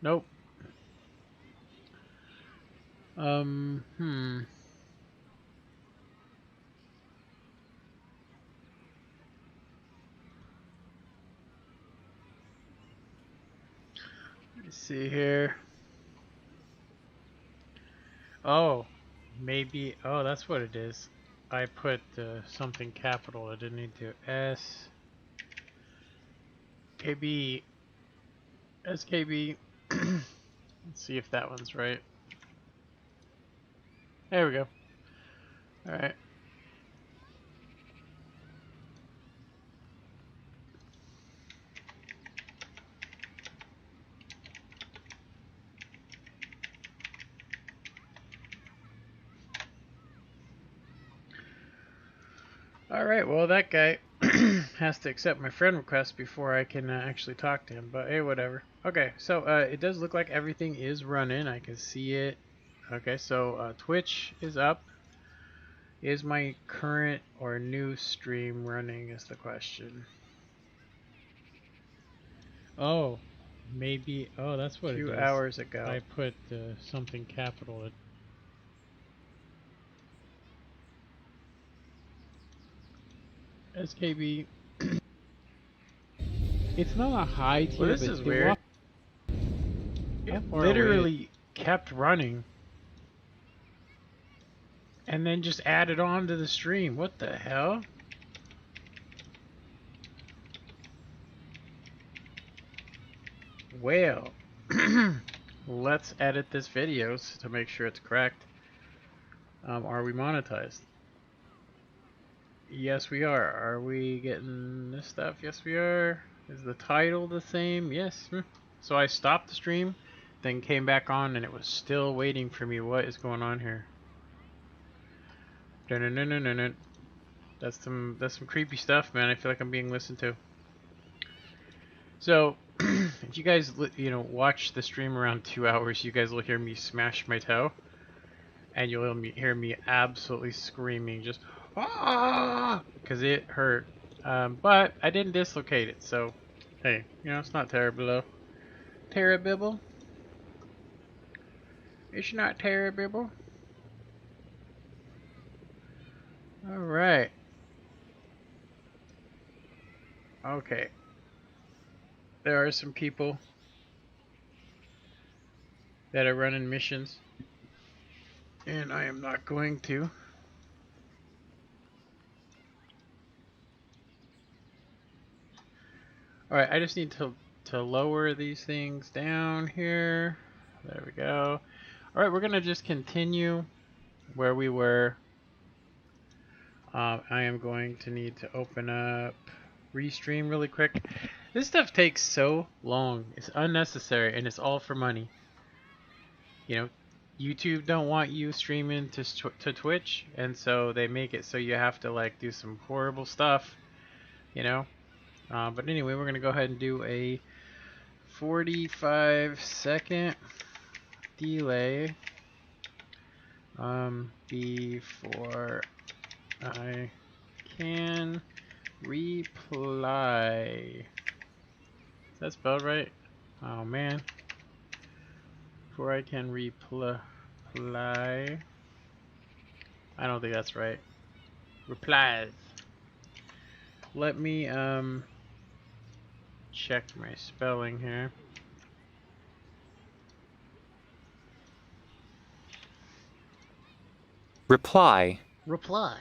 Nope. Hmm. Let's see here. Oh, maybe. Oh, that's what it is. I put something capital. I didn't need to. S KB SKB. Let's see if that one's right. There we go. All right. All right. Well, that guy has to accept my friend request before I can actually talk to him. But hey, whatever. Okay. So it does look like everything is running. I can see it. Okay. So Twitch is up. Is my current or new stream running? Is the question. Oh, maybe. Oh, that's what it is. 2 hours ago. I put something capital. SKB. It's not a high tier. Well, this is weird. It literally kept running. And then just added on to the stream. What the hell? Well, let's edit this video to make sure it's correct. Are we monetized? Yes, we are. Are we getting this stuff? Yes, we are. Is the title the same? Yes. So I stopped the stream, then came back on, and it was still waiting for me. What is going on here? That's some creepy stuff, man. I feel like I'm being listened to. So if you guys, watch the stream around 2 hours, you guys will hear me smash my toe, and you'll hear me absolutely screaming, just ah, because it hurt. But I didn't dislocate it, so hey, it's not terrible though. Terrible? It's not terrible. All right. Okay. There are some people that are running missions, and I am not going to. Alright, I just need to lower these things down here. There we go. Alright, we're going to just continue where we were. I am going to need to open up Restream really quick. This stuff takes so long. It's unnecessary, and it's all for money. YouTube don't want you streaming to Twitch, and so they make it so you have to like do some horrible stuff, But anyway, we're gonna go ahead and do a 45-second delay before I can reply. Is that spelled right? Oh man. Before I can reply. I don't think that's right. Replies. Let me check my spelling here. Reply. Reply.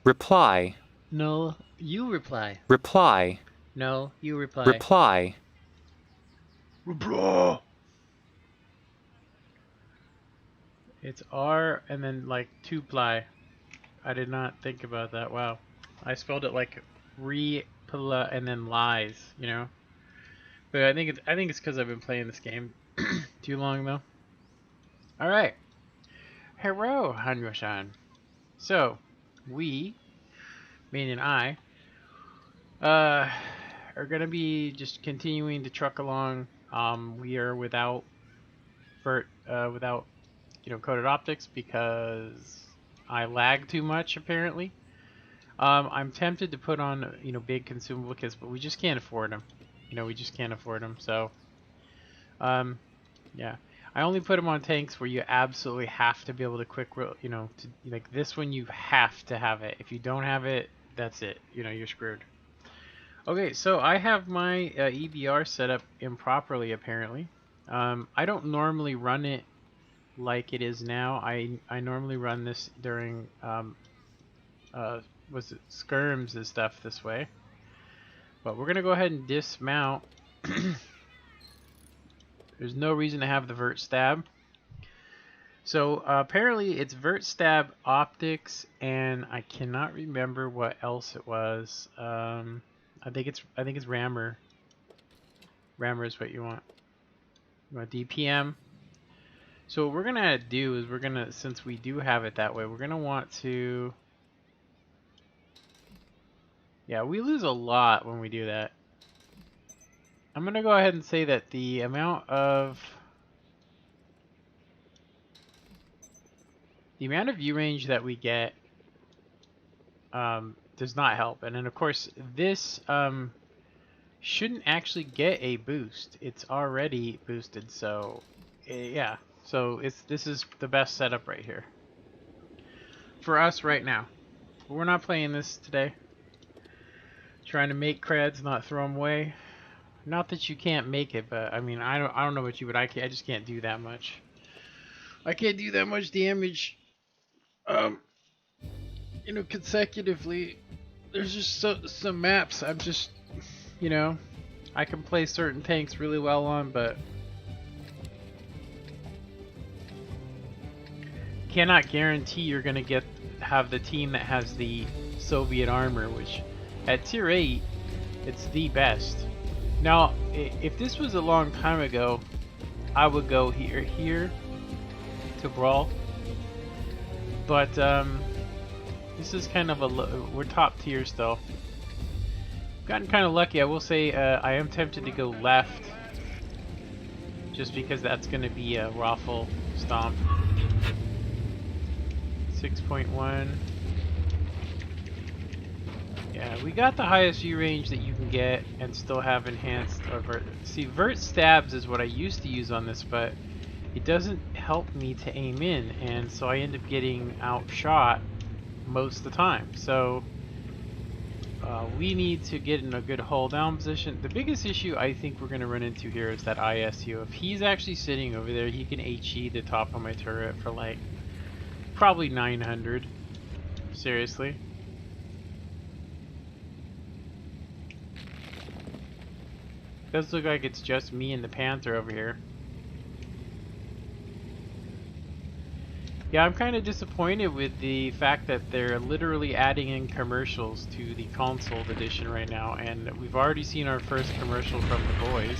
Reply. No, you reply. Reply. No, you reply. Reply. Reply. It's R and then like two ply. I did not think about that. Wow. I spelled it like re-pla and then lies, But I think it's because I've been playing this game too long though. All right. Hello, Hanyo-san. So, we, meaning I, are gonna be just continuing to truck along. We are without coded optics because I lag too much apparently. I'm tempted to put on big consumable kits, but we just can't afford them. We just can't afford them. So, yeah, I only put them on tanks where you absolutely have to be able to like this one you have to have it. If you don't have it, that's it. You're screwed. Okay, so I have my EBR set up improperly apparently. I don't normally run it like it is now. I normally run this during skirms and stuff this way. But we're gonna go ahead and dismount. There's no reason to have the vert stab. So apparently it's vert stab optics, and I cannot remember what else it was. I think it's rammer. Rammer is what you want. You want DPM. So what we're gonna do is since we do have it that way, we're gonna want to. Yeah, we lose a lot when we do that. I'm gonna go ahead and say that the amount of view range that we get does not help, and then of course this shouldn't actually get a boost. It's already boosted, so yeah. So this is the best setup right here for us right now. But we're not playing this today. Trying to make creds, not throw them away. Not that you can't make it, but I mean, I don't know about you, but I just can't do that much. I can't do that much damage. Consecutively. There's just some maps I'm just, I can play certain tanks really well on, but cannot guarantee you're gonna have the team that has the Soviet armor, which at tier 8 it's the best. Now if this was a long time ago, I would go here to brawl, but this is kind of we're top tier still. Gotten kind of lucky. I will say I am tempted to go left, just because that's going to be a raffle stomp. 6.1. Yeah, we got the highest view range that you can get and still have enhanced or vert. See, vert stabs is what I used to use on this, but it doesn't help me to aim in, and so I end up getting outshot most of the time. So we need to get in a good hull down position. The biggest issue I think we're going to run into here is that ISU. If he's actually sitting over there, he can HE the top of my turret for like probably 900. Seriously. Does look like it's just me and the Panther over here. Yeah, I'm kind of disappointed with the fact that they're literally adding in commercials to the console edition right now, and we've already seen our first commercial from the boys.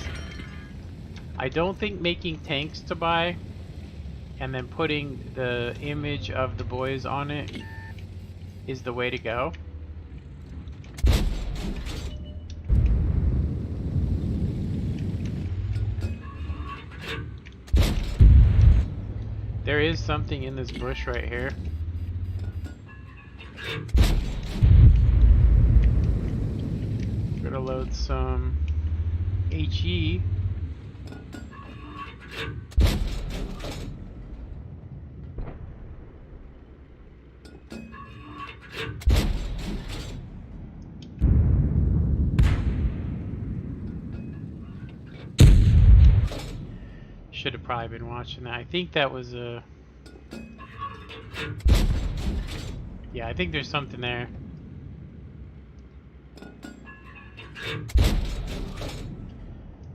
I don't think making tanks to buy and then putting the image of the boys on it is the way to go. There is something in this bush right here. Gonna load some HE. Should have probably been watching that. I think that was a... Yeah, I think there's something there.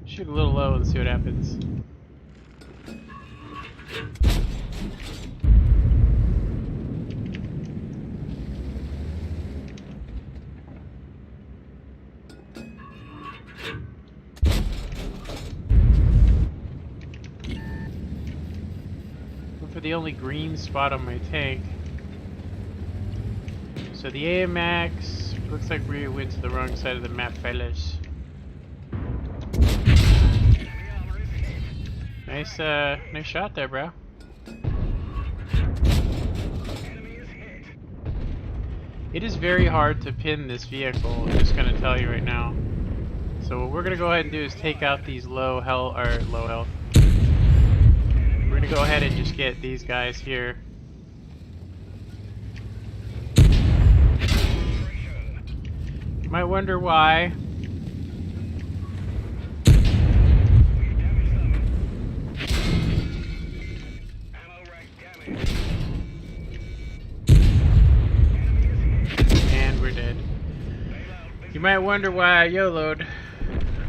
Shoot a little low and see what happens. For the only green spot on my tank. So the AMX looks like we went to the wrong side of the map, fellas. Nice, nice shot there, bro. It is very hard to pin this vehicle, I'm just gonna tell you right now. So what we're gonna go ahead and do is take out these low health. We're gonna go ahead and just get these guys here. You might wonder why. And we're dead. You might wonder why I YOLO'd.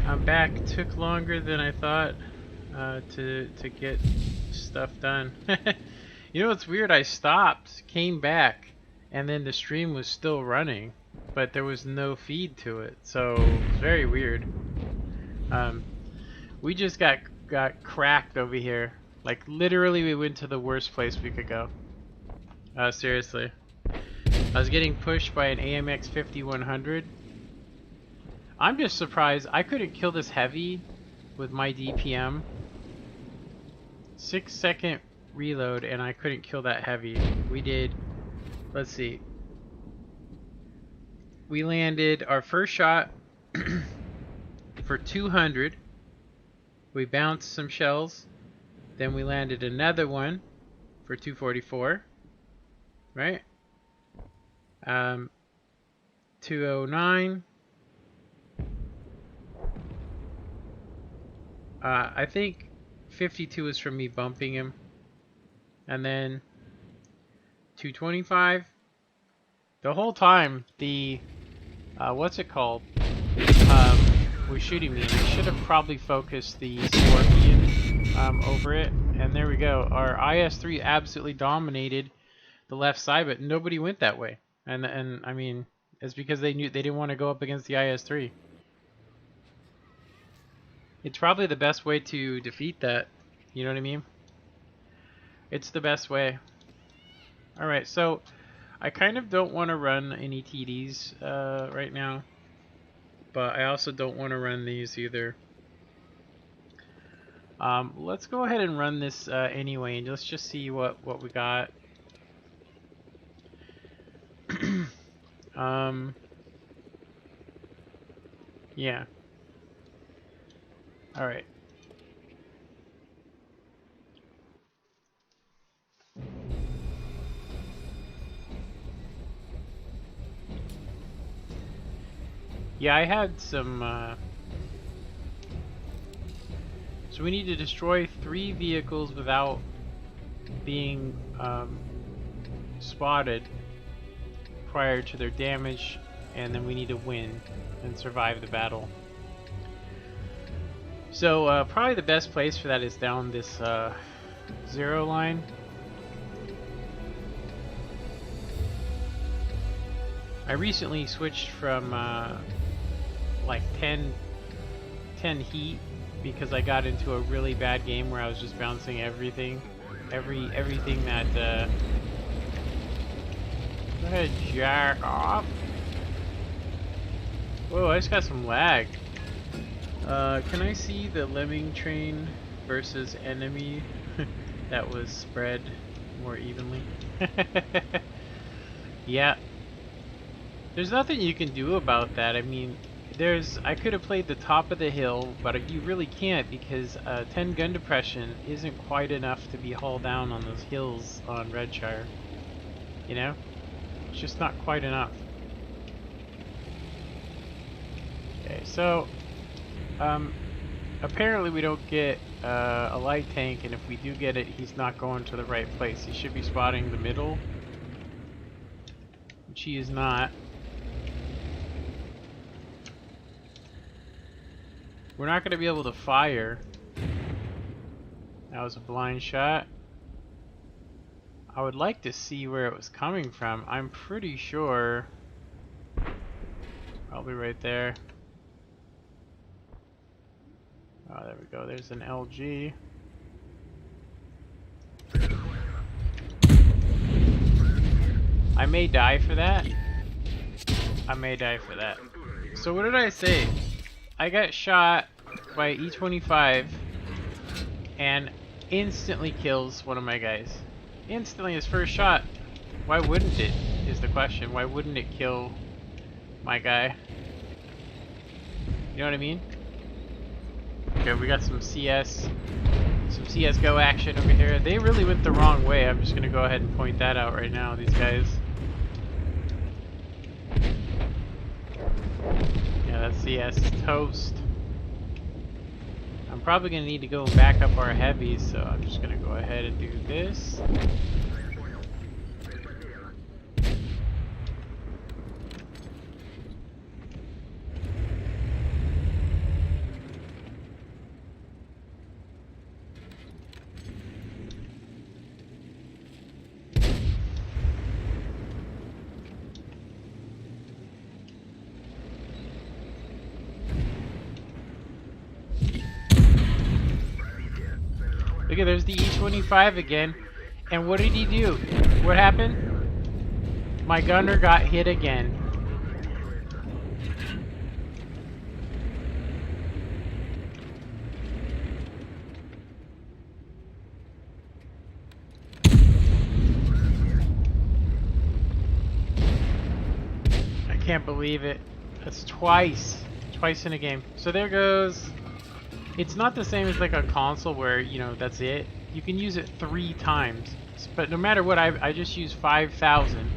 I'm back. Took longer than I thought to get stuff done. You know what's weird? I stopped, came back, and then the stream was still running, but there was no feed to it. So it's very weird. We just got cracked over here. Like literally, we went to the worst place we could go. Seriously. I was getting pushed by an AMX 5100. I'm just surprised I couldn't kill this heavy with my DPM. 6-second reload and I couldn't kill that heavy. We did, let's see. We landed our first shot for 200. We bounced some shells. Then we landed another one for 244. Right? 209. I think 52 is from me bumping him. And then 225. The whole time, the, what's it called? Was shooting me. And I should have probably focused the Scorpion over it. And there we go. Our IS-3 absolutely dominated the left side, but nobody went that way. And I mean, it's because they knew they didn't want to go up against the IS-3. It's probably the best way to defeat that. You know what I mean? It's the best way. Alright, so I kind of don't want to run any TDs right now. but I also don't want to run these either. Let's go ahead and run this anyway, and let's just see what we got. Yeah. All right. Yeah, I had some. So we need to destroy 3 vehicles without being spotted prior to their damage, and then we need to win and survive the battle. So probably the best place for that is down this 0 line. I recently switched from like 10 heat because I got into a really bad game where I was just bouncing everything that go ahead, jack off. Whoa, I just got some lag. Can I see the lemming train versus enemy that was spread more evenly? Yeah. There's nothing you can do about that. I mean, I could have played the top of the hill, but you really can't because 10 gun depression isn't quite enough to be hauled down on those hills on Redshire. You know? It's just not quite enough. Okay, so apparently we don't get a light tank, and if we do get it, he's not going to the right place. He should be spotting the middle, which he is not. We're not going to be able to fire. That was a blind shot. I would like to see where it was coming from. I'm pretty sure. Probably right there. Oh, there we go. There's an LG. I may die for that. I may die for that. So what did I say? I got shot by E25 and instantly kills one of my guys. Instantly, his first shot. Why wouldn't it, is the question. Why wouldn't it kill my guy? You know what I mean? Okay, we got some CSGO action over here. They really went the wrong way. I'm just gonna go ahead and point that out right now, these guys. Yeah, that CS is toast. I'm probably gonna need to go back up our heavies, so I'm just gonna go ahead and do this. Look at, there's the E25 again. And what did he do? What happened? My gunner got hit again. I can't believe it. That's twice. Twice in a game. So there goes. It's not the same as like a console where, you know, that's it. You can use it 3 times. But no matter what, I just use 5,000.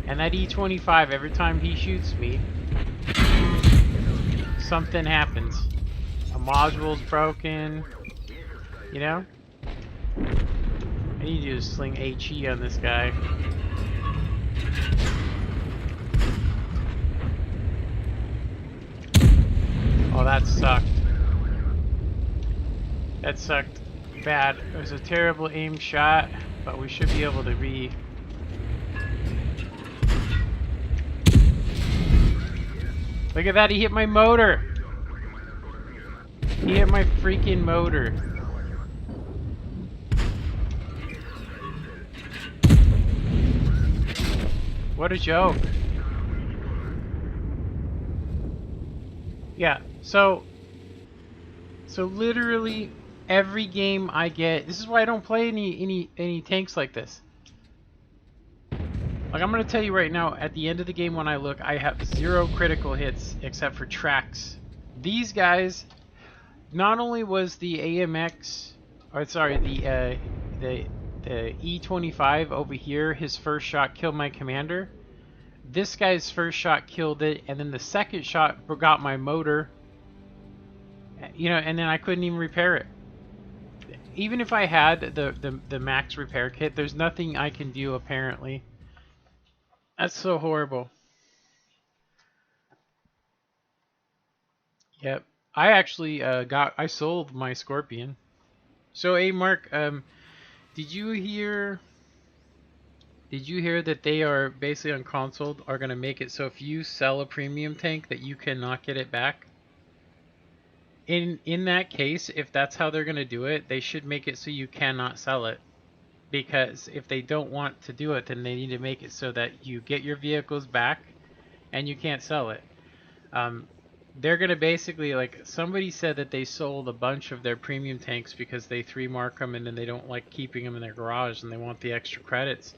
And that E25, every time he shoots me, something happens. A module's broken. You know? I need to just sling HE on this guy. Oh, that sucked. That sucked bad. It was a terrible aim shot, but we should be able to Look at that, he hit my motor! He hit my freaking motor. What a joke. Yeah. So literally every game I get, this is why I don't play any tanks like this. Like, I'm gonna tell you right now, at the end of the game when I look, I have 0 critical hits except for tracks. These guys, not only was the AMX, or sorry, the E25 over here, his first shot killed my commander. This guy's first shot killed it, and then the second shot got my motor. You know, and then I couldn't even repair it. Even if I had the max repair kit, there's nothing I can do apparently. That's so horrible. Yep. I actually I sold my Scorpion. So, hey Mark, did you hear that they are basically on console are gonna make it so if you sell a premium tank that you cannot get it back? In that case, if that's how they're gonna do it, they should make it so you cannot sell it. Because if they don't want to do it, then they need to make it so that you get your vehicles back and you can't sell it. They're gonna basically, like, somebody said that they sold a bunch of their premium tanks because they 3-mark them and then they don't like keeping them in their garage and they want the extra credits.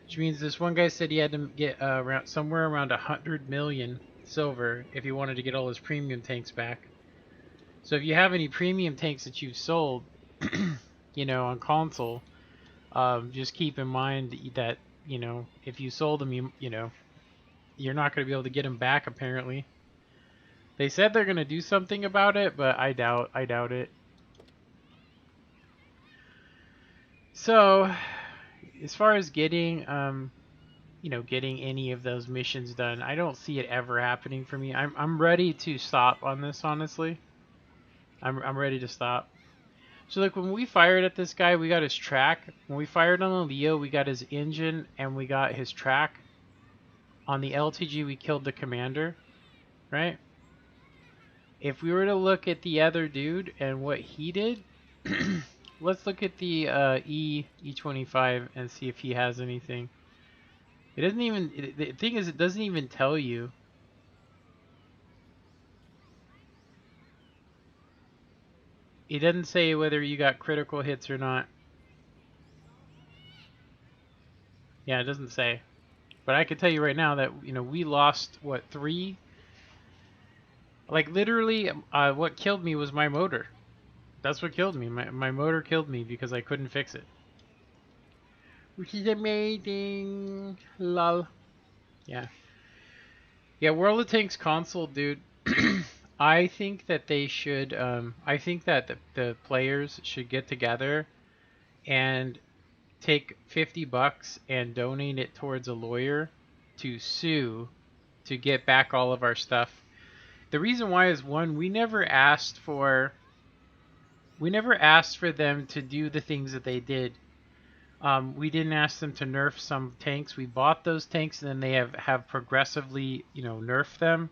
Which means this one guy said he had to get somewhere around 100 million silver if he wanted to get all his premium tanks back. So if you have any premium tanks that you've sold, you know, on console, just keep in mind that, you know, if you sold them, you know, you're not going to be able to get them back apparently. They said they're going to do something about it, but I doubt it. So, as far as getting, you know, getting any of those missions done, I don't see it ever happening for me. I'm ready to stop on this, honestly. I'm ready to stop. So look, when we fired at this guy, we got his track. When we fired on the Leo, we got his engine and we got his track. On the LTG, we killed the commander, right? If we were to look at the other dude and what he did, let's look at the E25 and see if he has anything. It doesn't even, the thing is, it doesn't even tell you. It doesn't say whether you got critical hits or not. Yeah, it doesn't say. But I can tell you right now that, you know, we lost, what, 3? Like, literally, what killed me was my motor. That's what killed me. My motor killed me because I couldn't fix it. Which is amazing. Lol. Yeah. Yeah, World of Tanks console, dude. I think that they should, I think that the players should get together and take $50 and donate it towards a lawyer to sue to get back all of our stuff. The reason why is, one, we never asked for them to do the things that they did. We didn't ask them to nerf some tanks. We bought those tanks and then they have progressively, you know, nerfed them.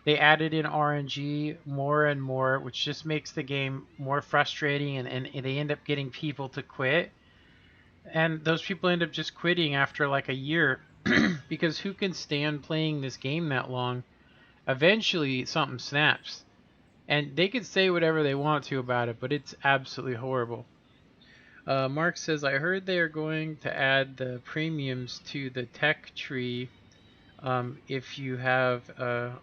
They added in RNG more and more, which just makes the game more frustrating, and they end up getting people to quit. And those people end up just quitting after like a year because who can stand playing this game that long? Eventually something snaps. And they can say whatever they want to about it, but it's absolutely horrible. Mark says, I heard they are going to add the premiums to the tech tree if you have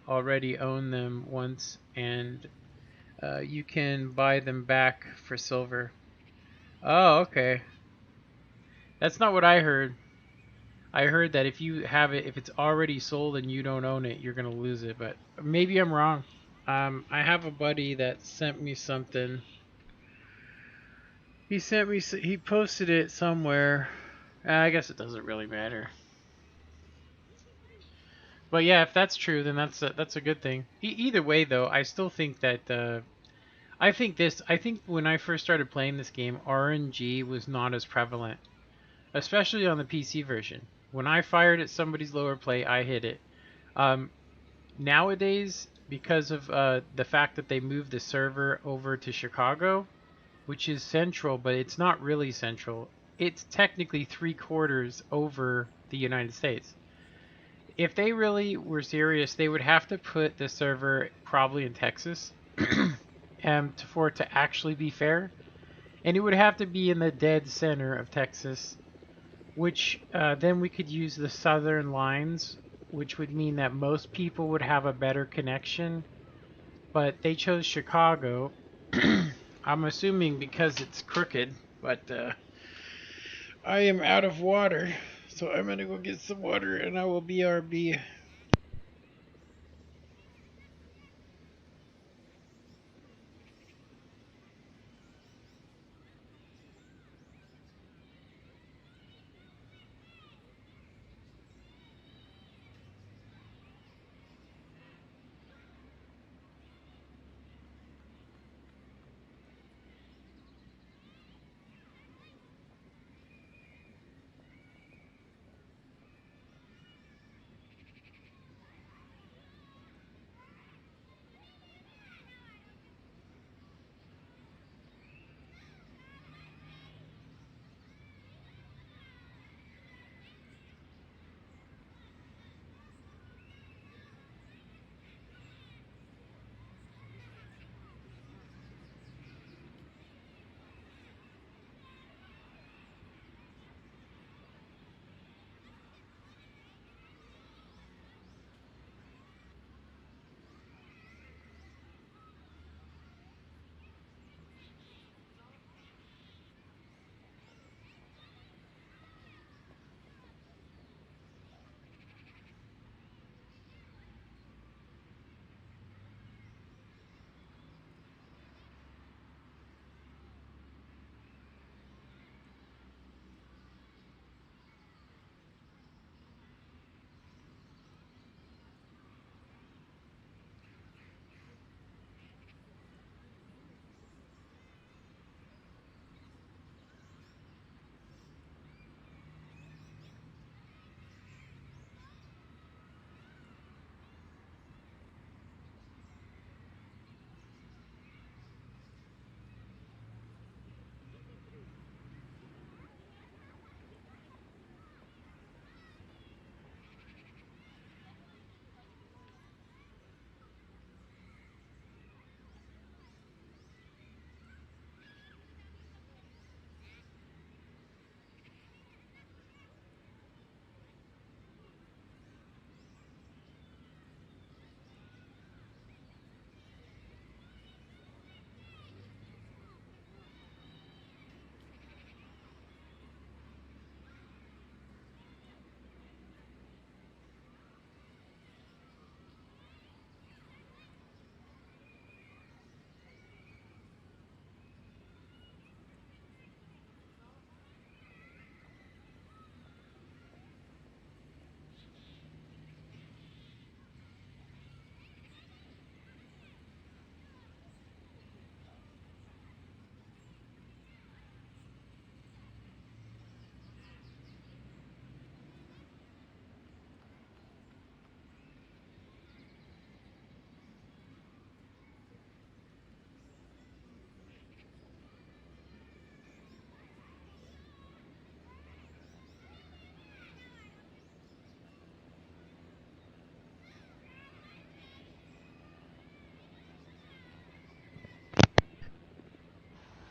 already owned them once, and you can buy them back for silver. Oh, okay. That's not what I heard. I heard that if you have it, if it's already sold and you don't own it, you're gonna lose it. But maybe I'm wrong. I have a buddy that sent me something. He posted it somewhere. I guess it doesn't really matter. But yeah, if that's true, then that's a good thing. Either way, though, I still think that I think when I first started playing this game, RNG was not as prevalent, especially on the PC version. When I fired at somebody's lower plate, I hit it. Nowadays, because of the fact that they moved the server over to Chicago, which is central, but it's not really central. It's technically 3/4 over the United States. if they really were serious, they would have to put the server probably in Texas, for it to actually be fair, and it would have to be in the dead center of Texas, which then we could use the southern lines, which would mean that most people would have a better connection. But they chose Chicago. I'm assuming because it's crooked, but I am out of water, so I'm gonna go get some water and I will BRB.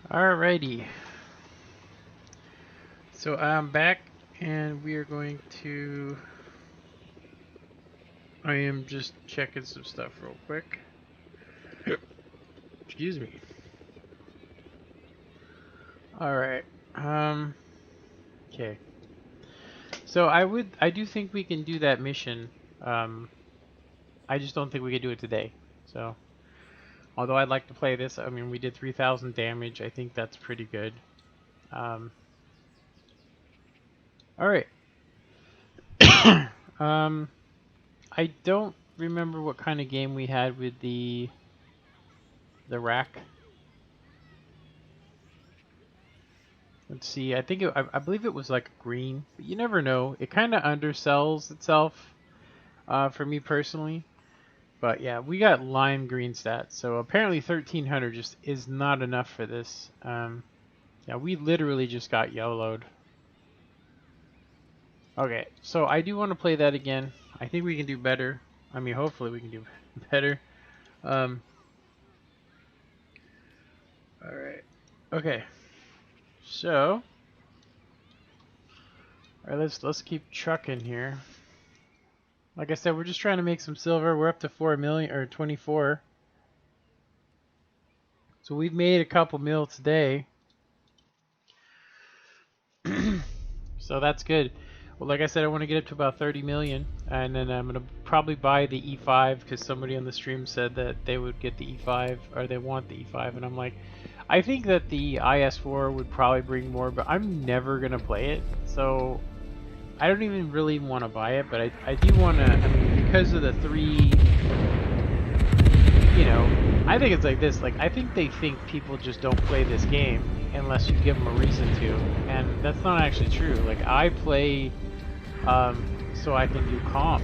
Alrighty. So I'm back and we are going to. I am just checking some stuff real quick. Excuse me. Alright. Okay. So I do think we can do that mission. I just don't think we can do it today. So, although I'd like to play this, I mean, we did 3,000 damage. I think that's pretty good. Alright. I don't remember what kind of game we had with the rack. Let's see. I think I believe it was like green, but you never know. It kind of undersells itself for me personally. But yeah, we got lime green stats, so apparently 1300 just is not enough for this. Yeah, we literally just got YOLO'd. Okay, so I do want to play that again. I think we can do better. I mean, hopefully we can do better. All right. Okay. So, all right, let's keep trucking here. Like I said, we're just trying to make some silver. We're up to 4 million or 24. So we've made a couple mil today. So that's good. Well, like I said, I want to get up to about 30 million, and then I'm gonna probably buy the E5 because somebody on the stream said that they would get the E5 or they want the E5, and I'm like, I think that the IS4 would probably bring more, but I'm never gonna play it, so I don't even really want to buy it. But I do want to. I mean, because of the three, you know, I think it's like this. Like, I think they think people just don't play this game unless you give them a reason to, and that's not actually true. Like, I play so I can do comp.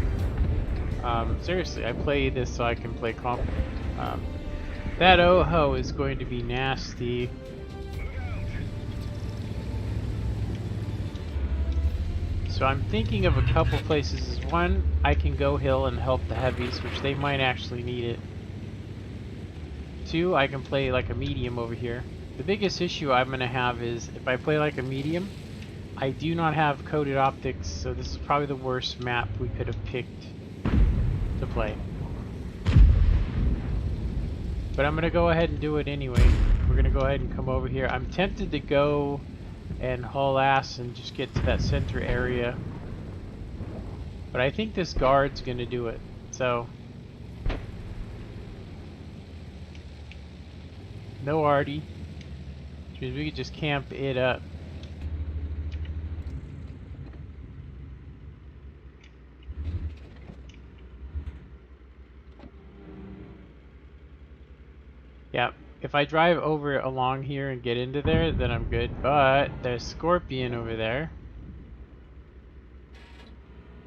Seriously, I play this so I can play comp. That Oho is going to be nasty. So I'm thinking of a couple places. One, I can go hill and help the heavies, which they might actually need it. Two, I can play like a medium over here. The biggest issue I'm going to have is if I play like a medium, I do not have coated optics, so this is probably the worst map we could have picked to play. But I'm going to go ahead and do it anyway. We're going to go ahead and come over here. I'm tempted to go and haul ass and just get to that center area. But I think this guard's going to do it. So, no arty. Which means we could just camp it up. Yeah, if I drive over along here and get into there, then I'm good. But there's Scorpion over there.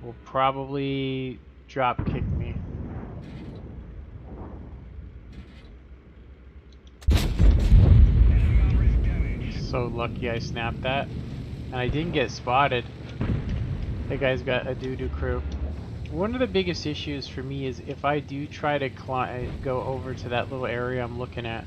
Will probably drop kick me. So lucky I snapped that. And I didn't get spotted. That guy's got a doo-doo crew. One of the biggest issues for me is if I do try to go over to that little area I'm looking at.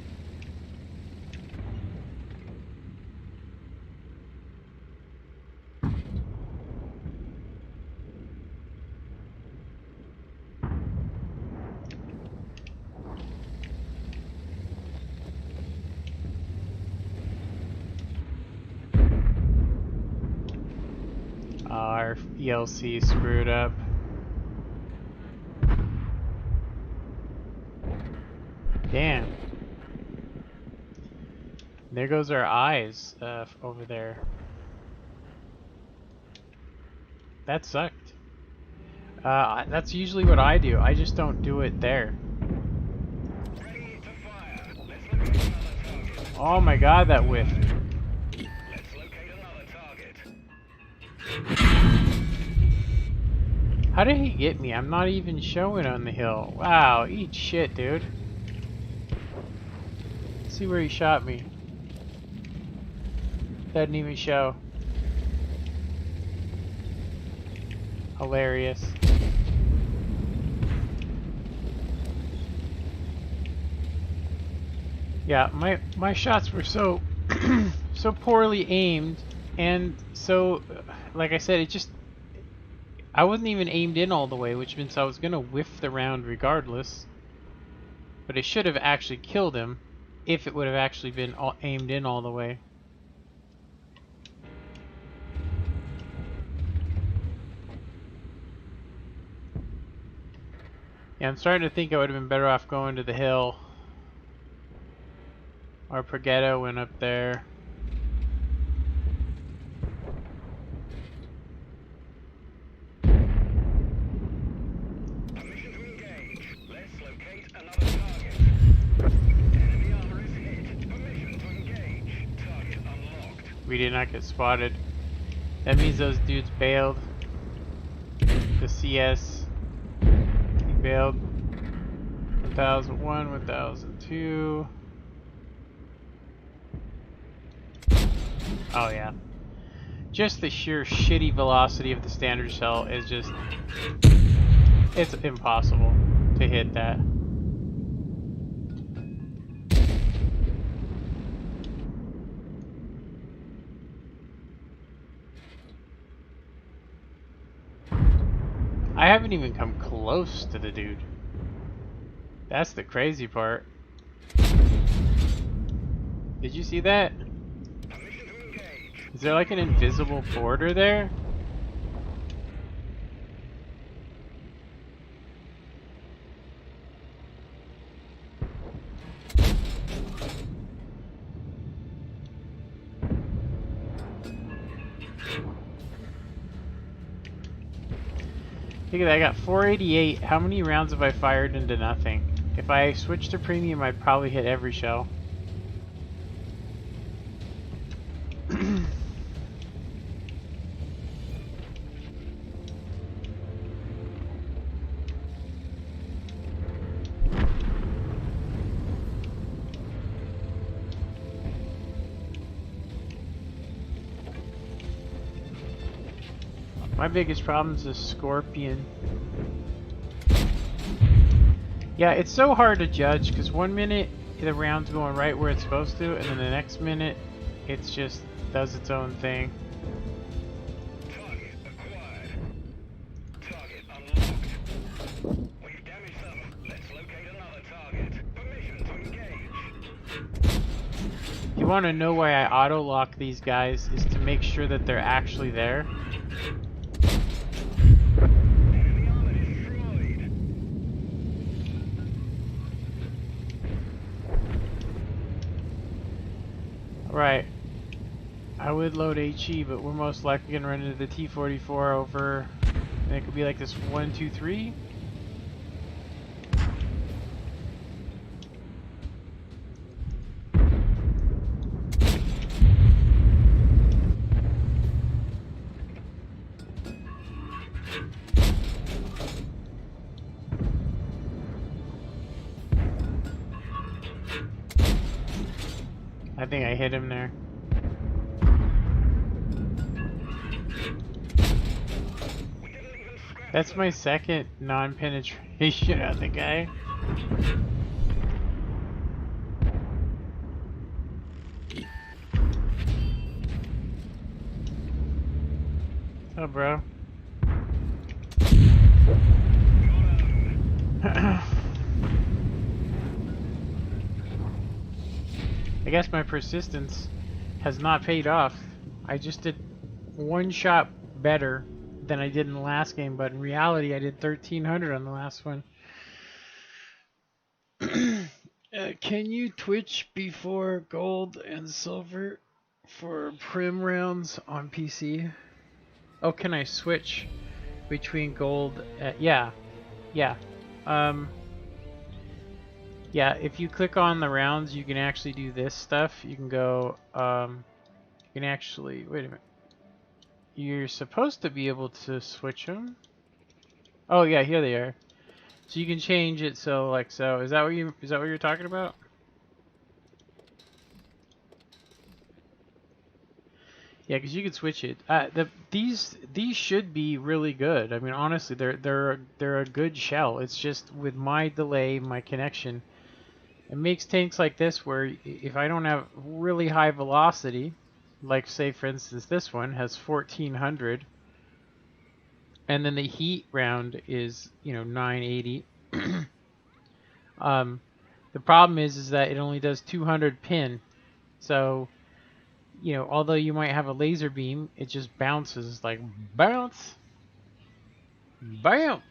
Our ELC screwed up. Damn. There goes our eyes over there. That sucked. That's usually what I do. I just don't do it there. Oh my god, that whiffed. How did he get me? I'm not even showing on the hill. Wow, eat shit, dude. Let's see where he shot me. Doesn't even show. Hilarious. Yeah, my shots were so so poorly aimed, and so like I said, it just I wasn't even aimed in all the way, which means I was gonna whiff the round regardless. But it should have actually killed him if it would have actually been aimed in all the way. Yeah, I'm starting to think I would have been better off going to the hill. Our Progetto went up there. Permission to engage. Let's locate another target. Enemy armor is hit. Permission to engage. Target unlocked. We did not get spotted. That means those dudes bailed. The CS. He bailed. 1001, 1002. Oh yeah. Just the sheer shitty velocity of the standard shell is just It's impossible to hit that. I haven't even come close to the dude. That's the crazy part. Did you see that? Permission to engage. Is there like an invisible border there? Look at that, I got 488. How many rounds have I fired into nothing? If I switch to premium, I'd probably hit every shell. My biggest problem is the scorpion. Yeah, it's so hard to judge because 1 minute the round's going right where it's supposed to, and then the next minute it's just does its own thing. Target acquired. Target unlocked. We've damaged them. Let's locate another target. Permission to engage. If you want to know why I auto-lock these guys, is to make sure that they're actually there. Enemy armor destroyed. Right. I would load HE, but we're most likely going to run into the T-44 over, and it could be like this 1, 2, 3. I think I hit him there. We didn't even scratch That's them. my second non-penetration on the guy. Oh, bro. I guess my persistence has not paid off. I just did one shot better than I did in the last game, but in reality I did 1300 on the last one. Can you Twitch before gold and silver for prim rounds on PC? Oh, can I switch between gold? Yeah. Yeah, if you click on the rounds, you can actually do this stuff. You can go, you can actually, wait a minute. You're supposed to be able to switch them. Oh yeah, here they are. So you can change it so like so. Is that what you're talking about? Yeah, because you can switch it. These should be really good. I mean, honestly, they're a good shell. It's just with my delay, my connection, it makes tanks like this where if I don't have really high velocity, like say for instance this one has 1400, and then the heat round is 980. The problem is that it only does 200 pin, so although you might have a laser beam, it just bounces like bounce, bounce.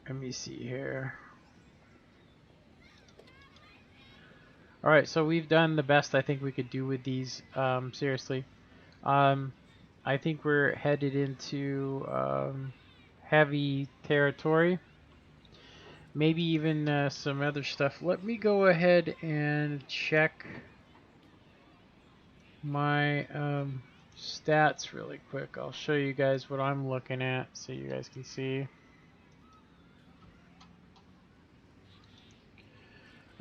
Let me see here. All right, so we've done the best I think we could do with these. Seriously, I think we're headed into heavy territory. Maybe even some other stuff. Let me go ahead and check my stats really quick. I'll show you guys what I'm looking at so you guys can see.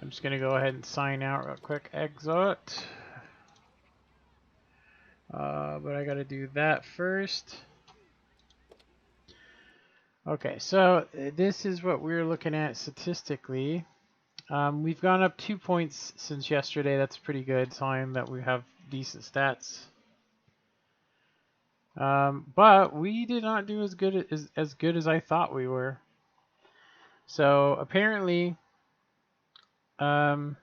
I'm just going to go ahead and sign out real quick. Exit. But I gotta do that first. Okay, so this is what we're looking at statistically. We've gone up 2 points since yesterday. That's a pretty good sign that we have decent stats. But we did not do as good as I thought we were. So apparently, that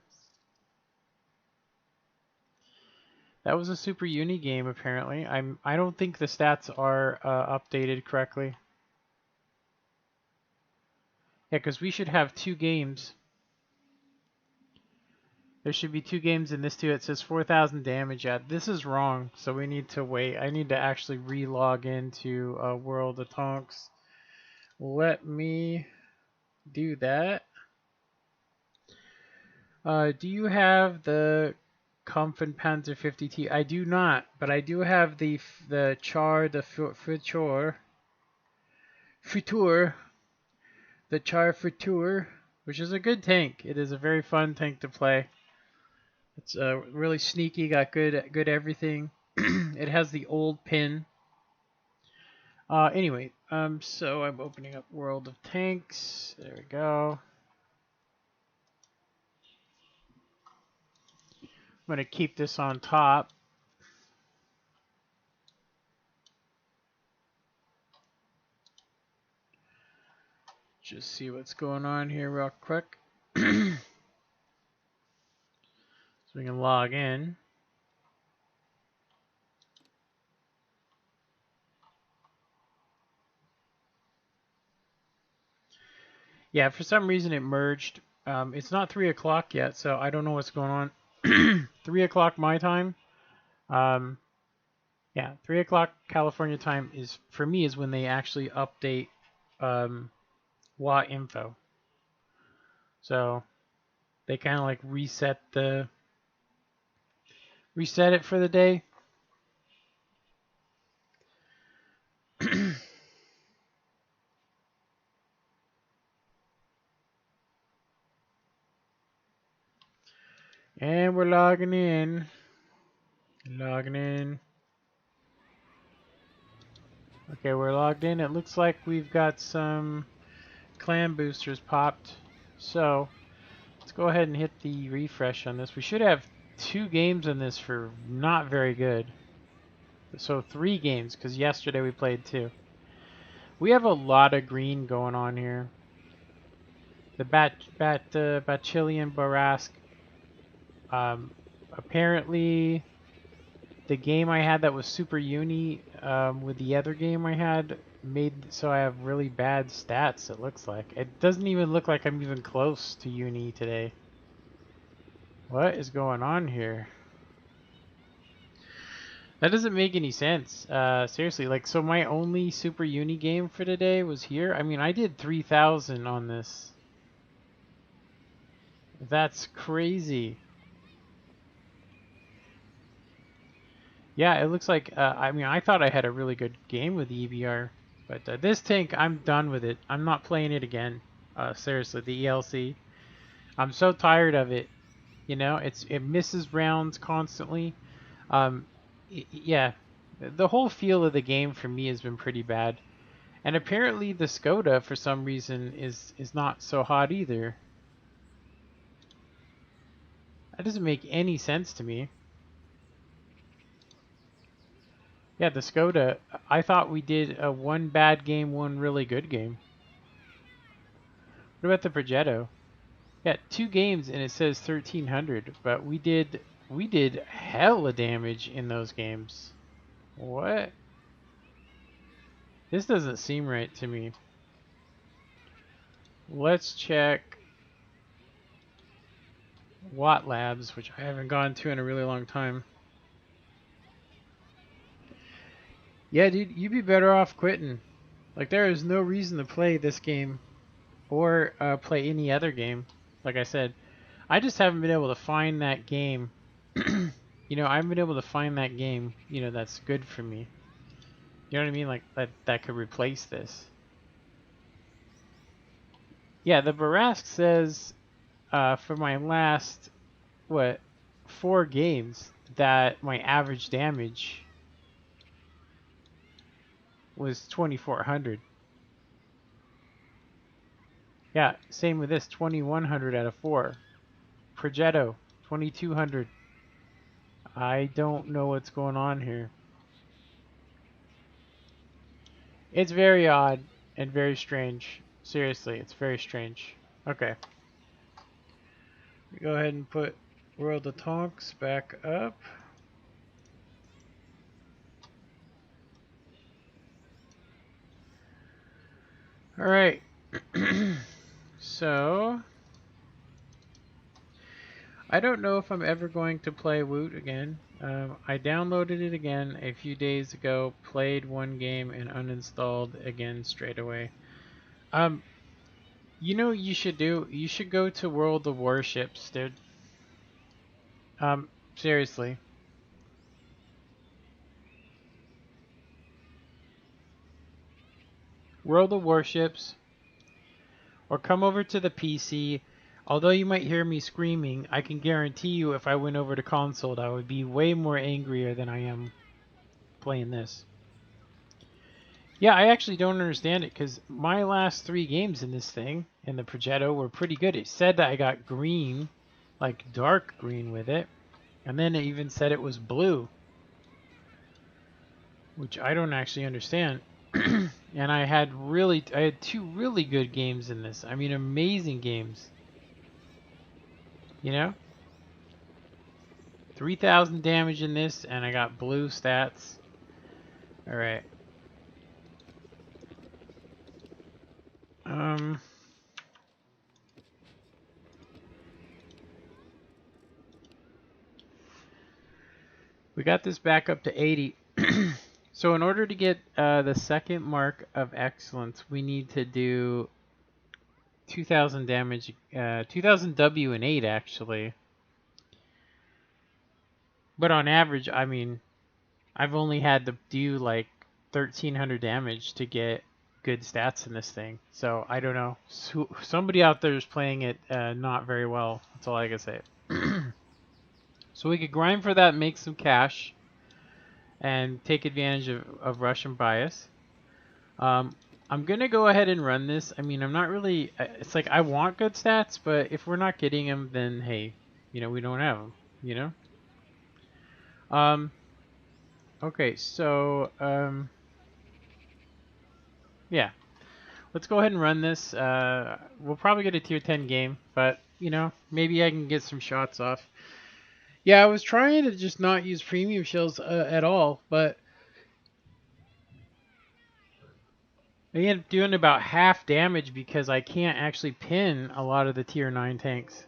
was a super uni game. Apparently, I don't think the stats are updated correctly. Yeah, because we should have 2 games. There should be 2 games in this too. It says 4,000 damage at. This is wrong, so we need to wait. I need to actually re-log into World of Tonks. Let me do that. Do you have the Kampfpanzer 50T? I do not, but I do have the Char, the Futur, the Char Futur, which is a good tank. It is a very fun tank to play. It's really sneaky, got good everything. It has the old pin. Anyway, so I'm opening up World of Tanks. There we go. I'm going to keep this on top. Just see what's going on here real quick. So we can log in. Yeah, for some reason it merged. It's not 3 o'clock yet, so I don't know what's going on. 3 o'clock my time. Yeah, 3 o'clock California time is, for me, is when they actually update WA info. So they kind of like reset it for the day. And we're logging in. Okay, we're logged in. It looks like we've got some clan boosters popped. So let's go ahead and hit the refresh on this. We should have 2 games in this for not very good. So 3 games, because yesterday we played 2. We have a lot of green going on here. The Bachilian Barask. Apparently, the game I had that was super uni with the other game I had made so I have really bad stats. It looks like it doesn't even look like I'm even close to uni today. What is going on here? That doesn't make any sense. Seriously, like, so my only super uni game for today was here. I mean, I did 3,000 on this. That's crazy. Yeah, it looks like, I mean, I thought I had a really good game with the EBR, but this tank, I'm done with it. I'm not playing it again. Seriously, the ELC. I'm so tired of it. You know, it misses rounds constantly. Yeah, the whole feel of the game for me has been pretty bad. And apparently the Skoda, for some reason, is not so hot either. That doesn't make any sense to me. Yeah, the Skoda, I thought we did a 1 bad game, 1 really good game. What about the Progetto? Yeah, 2 games and it says 1,300, but we did hella damage in those games. What? This doesn't seem right to me. Let's check Watt Labs, which I haven't gone to in a really long time. Yeah, dude, you'd be better off quitting. Like, there is no reason to play this game or play any other game. Like I said, I just haven't been able to find that game. You know, I haven't been able to find that game, you know, that's good for me. You know what I mean? Like, that could replace this. Yeah, the Barask says for my last, 4 games that my average damage was 2400. Yeah, same with this, 2100 out of 4. Progetto, 2200. I don't know what's going on here. It's very odd and very strange. Seriously, it's very strange. Okay. Go ahead and put World of Tonks back up. Alright. So, I don't know if I'm ever going to play Woot again. I downloaded it again a few days ago, played one game, and uninstalled again straight away. You know what you should do? You should go to World of Warships, dude. Seriously. World of Warships, or come over to the PC. Although you might hear me screaming, I can guarantee you if I went over to console, I would be way more angrier than I am playing this. Yeah, I actually don't understand it, because my last 3 games in this thing, in the Progetto, were pretty good. It said that I got green, like dark green with it, and then it even said it was blue, which I don't actually understand. And I had 2 really good games in this. I mean, amazing games. You know? 3,000 damage in this, and I got blue stats. Alright. We got this back up to 80. So in order to get the second mark of excellence, we need to do 2,000 damage, 2,000 W and 8 actually. But on average, I mean, I've only had to do like 1,300 damage to get good stats in this thing. So I don't know. Somebody out there is playing it not very well. That's all I can say. So we could grind for that, make some cash, and take advantage of Russian bias. I'm going to go ahead and run this. I mean, I'm not really... It's like I want good stats, but if we're not getting them, then hey, you know, we don't have them, you know? Okay, so... yeah. Let's go ahead and run this. We'll probably get a tier 10 game, but, you know, maybe I can get some shots off. Yeah, I was trying to just not use premium shells at all, but I ended up doing about half damage because I can't actually pin a lot of the tier 9 tanks.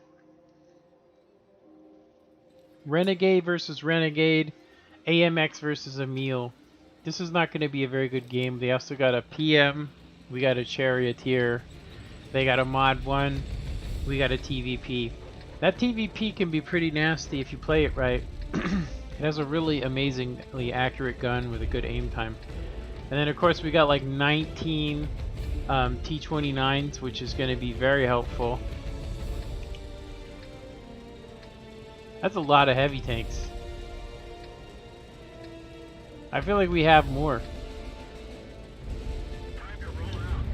Renegade versus Renegade, AMX versus Emil. This is not going to be a very good game. They also got a PM, we got a Charioteer, they got a Mod 1, we got a TVP. That TVP can be pretty nasty if you play it right. It has a really amazingly accurate gun with a good aim time. And then of course we got like 19 T-29s, which is going to be very helpful. That's a lot of heavy tanks. I feel like we have more.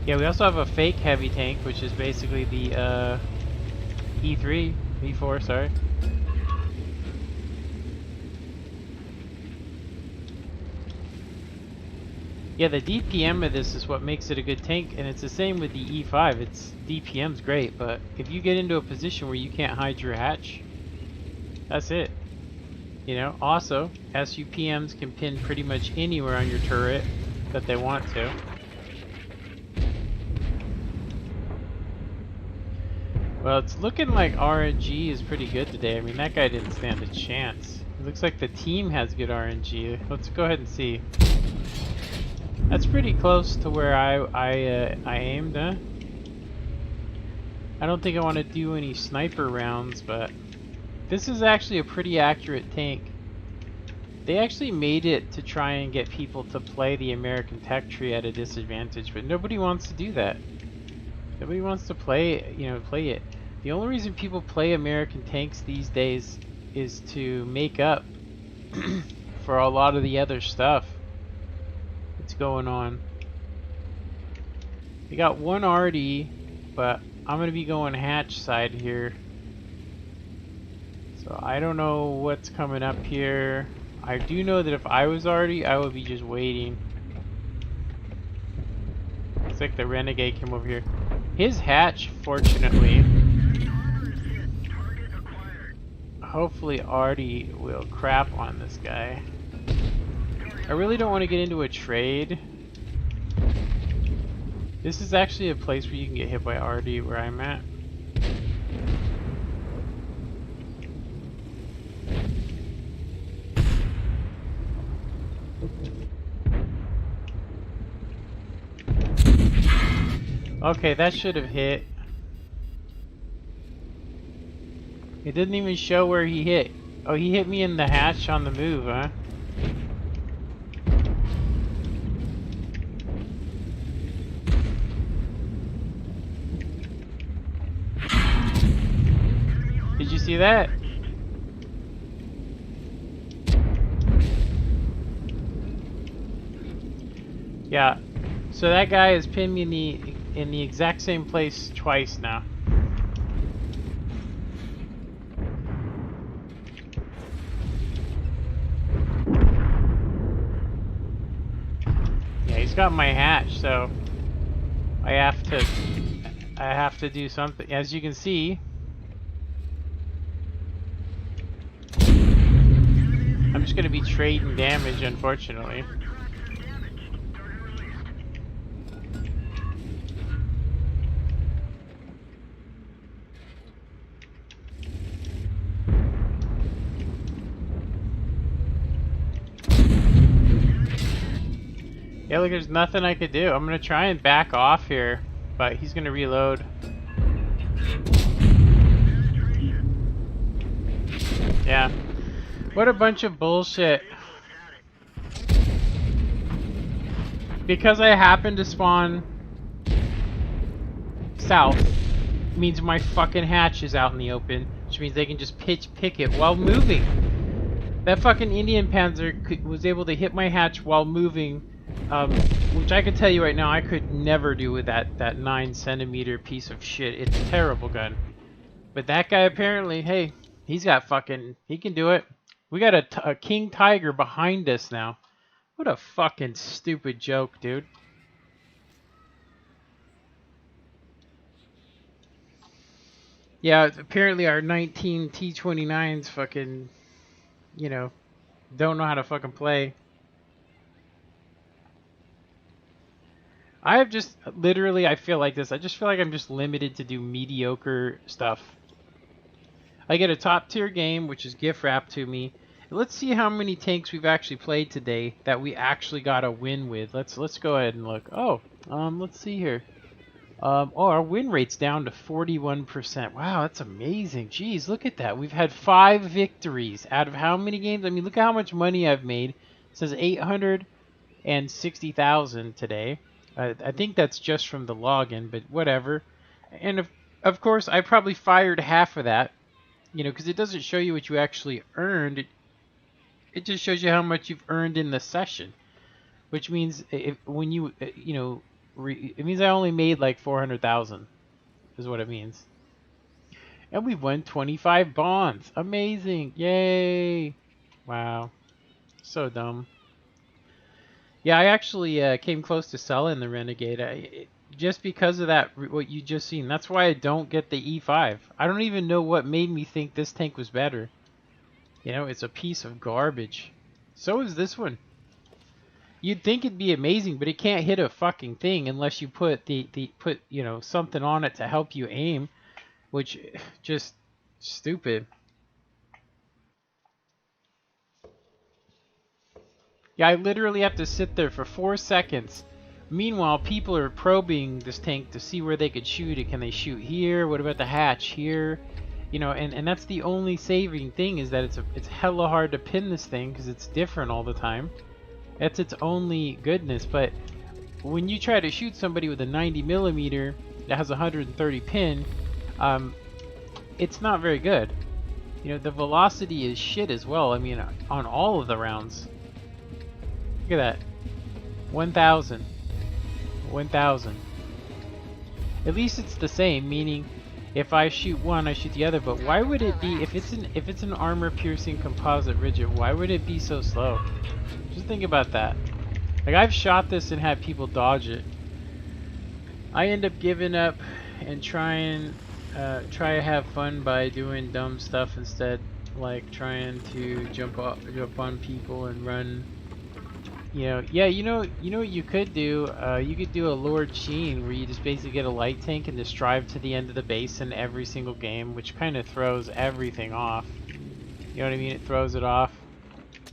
Yeah, we also have a fake heavy tank, which is basically the E3. E4, sorry. Yeah, the DPM of this is what makes it a good tank, and it's the same with the E5. Its DPM's great, but if you get into a position where you can't hide your hatch, that's it. You know, also, SUPMs can pin pretty much anywhere on your turret that they want to. Well, it's looking like RNG is pretty good today. I mean, that guy didn't stand a chance. It looks like the team has good RNG. Let's go ahead and see. That's pretty close to where I aimed, huh? I don't think I want to do any sniper rounds, but this is actually a pretty accurate tank. They actually made it to try and get people to play the American tech tree at a disadvantage, but nobody wants to do that. Nobody wants to play, you know, play it. The only reason people play American tanks these days is to make up for a lot of the other stuff. what's going on. We got one RD, but I'm gonna be going hatch side here. So I don't know what's coming up here. I do know that if I was RD, I would be just waiting. Looks like the Renegade came over here. His hatch, fortunately. Hopefully Artie will crap on this guy. I really don't want to get into a trade. This is actually a place where you can get hit by Artie where I'm at. Okay, that should have hit. It didn't even show where he hit. Oh, he hit me in the hatch on the move, huh? Did you see that? Yeah. So that guy has pinned me in the exact same place twice now. Yeah, he's got my hatch, so I have to do something. As you can see, I'm just gonna be trading damage, unfortunately. Yeah, look, there's nothing I could do. I'm gonna try and back off here, but he's gonna reload. Yeah. What a bunch of bullshit. Because I happen to spawn south means my fucking hatch is out in the open, which means they can just pick it while moving. That fucking Indian Panzer was able to hit my hatch while moving, which I could tell you right now I could never do with that 9-centimeter piece of shit. It's a terrible gun. But that guy apparently, hey, he's got fucking, he can do it. We got a King Tiger behind us now. What a fucking stupid joke, dude. Yeah, apparently our 19 T-29s fucking, you know, don't know how to fucking play. I have just, literally, I feel like this. I just feel like I'm just limited to do mediocre stuff. I get a top tier game, which is gift wrapped to me. Let's see how many tanks we've actually played today that we actually got a win with. Let's go ahead and look. Oh, let's see here. Oh, our win rate's down to 41%. Wow, that's amazing. Jeez, look at that. We've had 5 victories out of how many games? I mean, look at how much money I've made. It says 860,000 today. I think that's just from the login, but whatever. And of course, I probably fired half of that, you know, because it doesn't show you what you actually earned. It just shows you how much you've earned in the session, which means when you, you know, it means I only made like 400,000 is what it means. And we won 25 bonds. Amazing. Yay. Wow. So dumb. Yeah, I actually came close to selling the Renegade. Just because of that, what you just seen. That's why I don't get the E5. I don't even know what made me think this tank was better. You know, it's a piece of garbage. So is this one. You'd think it'd be amazing, but it can't hit a fucking thing unless you put you know, something on it to help you aim, which just stupid. Yeah, I literally have to sit there for 4 seconds. Meanwhile, people are probing this tank to see where they could shoot it. Can they shoot here? What about the hatch here? You know, and that's the only saving thing, is that it's hella hard to pin this thing because it's different all the time. That's its only goodness. But when you try to shoot somebody with a 90mm that has 130 pin, it's not very good. You know, the velocity is shit as well. I mean, on all of the rounds. Look at that. 1,000. 1,000. At least it's the same, meaning if I shoot one, I shoot the other. But why would it be, if it's an armor-piercing composite rigid, why would it be so slow? Just think about that. Like, I've shot this and had people dodge it. I end up giving up and try to have fun by doing dumb stuff instead, like trying to jump on people and run. You know, yeah, you know what you could do? You could do a Lord Sheen where you just basically get a light tank and just drive to the end of the basin every single game, which kind of throws everything off. You know what I mean? It throws it off.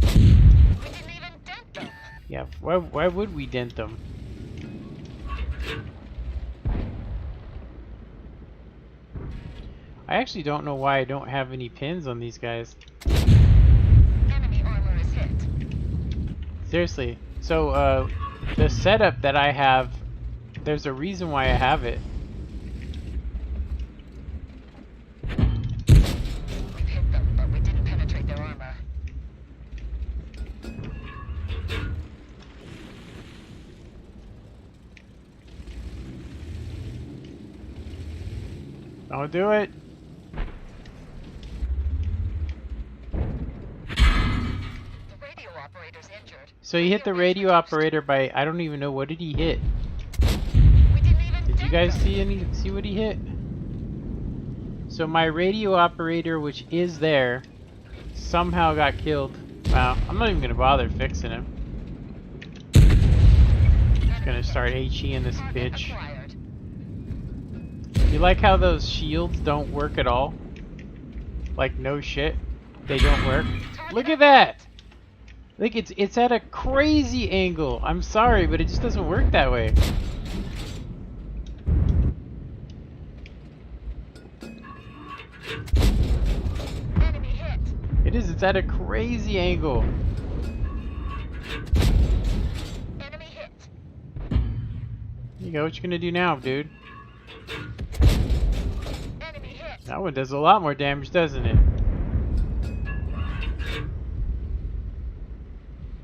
We didn't even dent them. Yeah, why would we dent them? I actually don't know why I don't have any pins on these guys. Enemy armor is hit. Seriously. So, the setup that I have, there's a reason why I have it. We've hit them, but we didn't penetrate their armor. Don't do it. The radio operator's injured. So he hit the radio operator by, I don't even know, what did he hit? We didn't even Did you dent guys them. see what he hit? So my radio operator, which is there, somehow got killed. Wow, I'm not even gonna bother fixing him. Just gonna start HEing this Target bitch. acquired. You like how those shields don't work at all? Like, no shit, they don't work. Look at that! Like, it's at a crazy angle. I'm sorry, but it just doesn't work that way. Enemy hit. It is, it's at a crazy angle. Enemy hit. Here you go, what you gonna do now, dude? Enemy hit. That one does a lot more damage, doesn't it?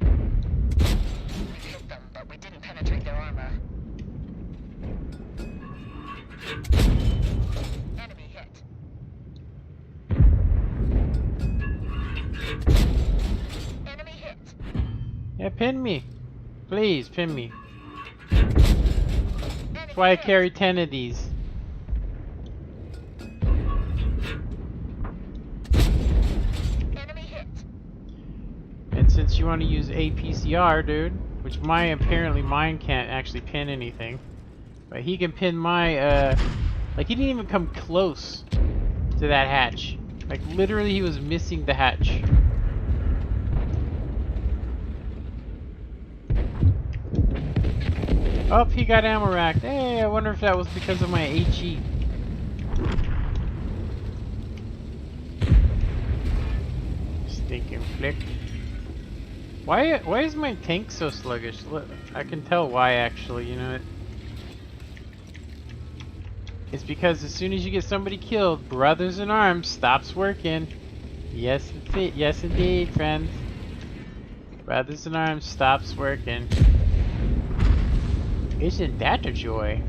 We've hit them, but we didn't penetrate their armor. Enemy hit. Enemy hit. Yeah, pin me. Please, pin me. Enemy That's why I hit. carry 10 of these. Enemy hit. And since you want to use APCR, dude, which apparently mine can't actually pin anything, but he can pin my, like, he didn't even come close to that hatch. Like, literally he was missing the hatch. Oh, he got ammo racked. Hey, I wonder if that was because of my HE. Stinking flick. Why is my tank so sluggish? Look, I can tell why actually, you know. It's because as soon as you get somebody killed, Brothers in Arms stops working. Yes, yes indeed, friends. Brothers in Arms stops working. Isn't that a joy?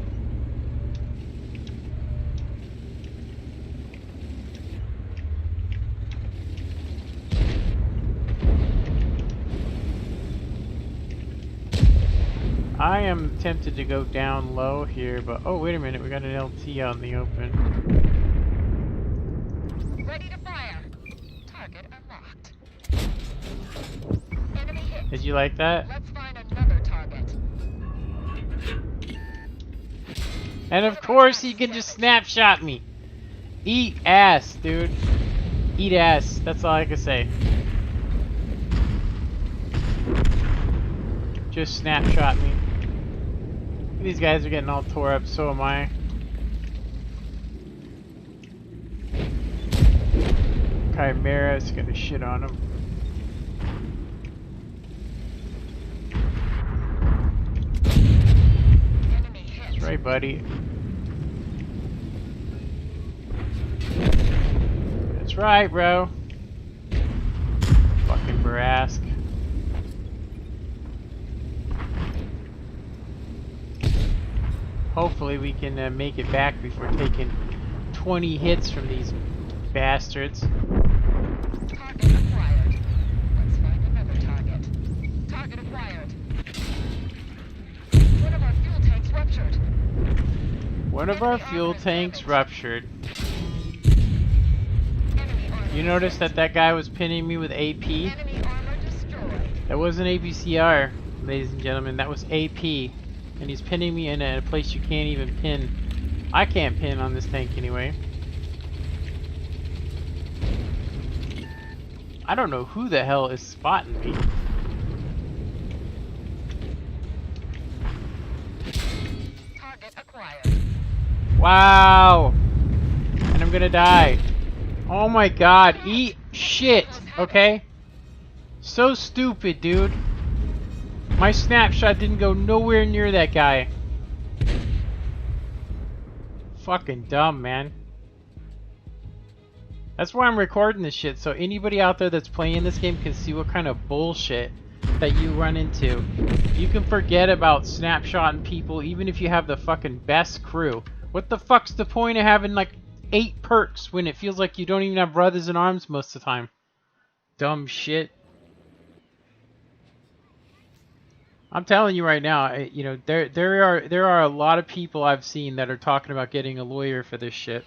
I am tempted to go down low here, but oh wait a minute, we got an LT out in the open. Ready to fire. Target unlocked. Enemy hit. Did you like that? Let's find another target. And of course he can just snapshot me. Eat ass, dude. Eat ass. That's all I can say. Just snapshot me. These guys are getting all tore up, so am I. Chimera's gonna shit on him. Enemy hit. That's right, buddy. That's right, bro. Fucking Barask. Hopefully we can make it back before taking 20 hits from these bastards. Target acquired. Let's find another target. Target acquired. One of our fuel tanks ruptured. One of our Enemy fuel armor is tanks damaged. ruptured. Enemy armor You is noticed hit. that that guy was pinning me with AP? Enemy armor destroyed. That wasn't ABCR, ladies and gentlemen. That was AP. And he's pinning me in a place you can't even pin. I can't pin on this tank anyway. I don't know who the hell is spotting me. Target acquired. Wow! And I'm gonna die. Oh my god, eat shit, okay? So stupid, dude. My snapshot didn't go nowhere near that guy. Fucking dumb, man. That's why I'm recording this shit, so anybody out there that's playing this game can see what kind of bullshit that you run into. You can forget about snapshotting people even if you have the fucking best crew. What the fuck's the point of having like 8 perks when it feels like you don't even have brothers in arms most of the time? Dumb shit. I'm telling you right now, you know, there are a lot of people I've seen that are talking about getting a lawyer for this shit.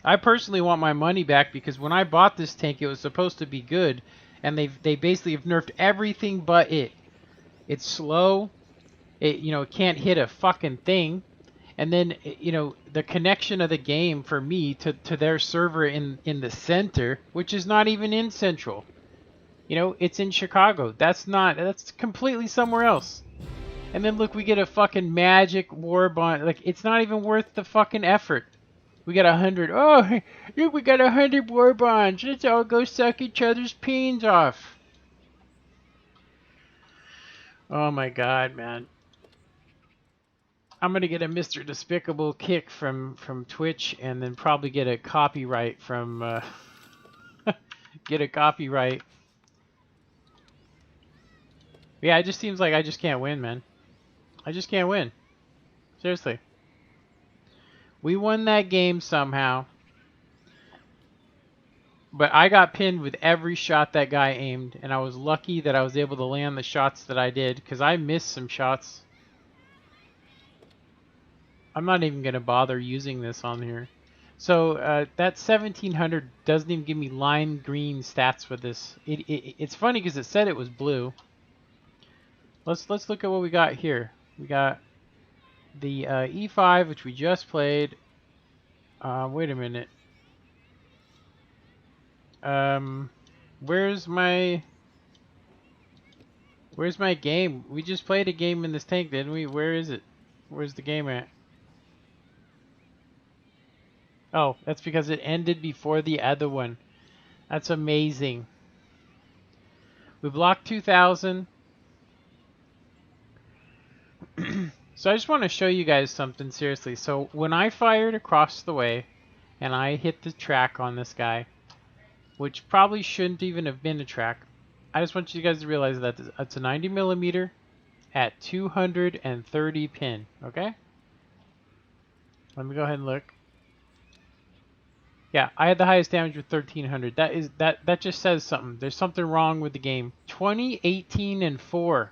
I personally want my money back because when I bought this tank, it was supposed to be good, and they basically have nerfed everything but it. It's slow. It it can't hit a fucking thing, and then the connection of the game for me to their server in the center, which is not even in Central. It's in Chicago. That's completely somewhere else. And then look, we get a fucking magic war bond. Like, it's not even worth the fucking effort. We got 100. Oh, look, we got 100 war bonds. Let's all go suck each other's peens off. Oh my god, man. I'm gonna get a Mr. Despicable kick from Twitch, and then probably get a copyright from get a copyright. Yeah, it just seems like I just can't win, man. I just can't win. Seriously. We won that game somehow. But I got pinned with every shot that guy aimed, and I was lucky that I was able to land the shots that I did, because I missed some shots. I'm not even going to bother using this on here. So that 1700 doesn't even give me lime green stats with this. It's funny because it said it was blue. Let's look at what we got here. We got the E5, which we just played. Wait a minute. Where's my game? We just played a game in this tank, didn't we? Where is it? Where's the game at? Oh, that's because it ended before the other one. That's amazing. We blocked 2000. So I just want to show you guys something seriously. So when I fired across the way and I hit the track on this guy, which probably shouldn't even have been a track, I just want you guys to realize that it's a 90 millimeter at 230 pin. Okay? Let me go ahead and look. Yeah, I had the highest damage with 1300. That just says something. There's something wrong with the game. 20, 18, and 4.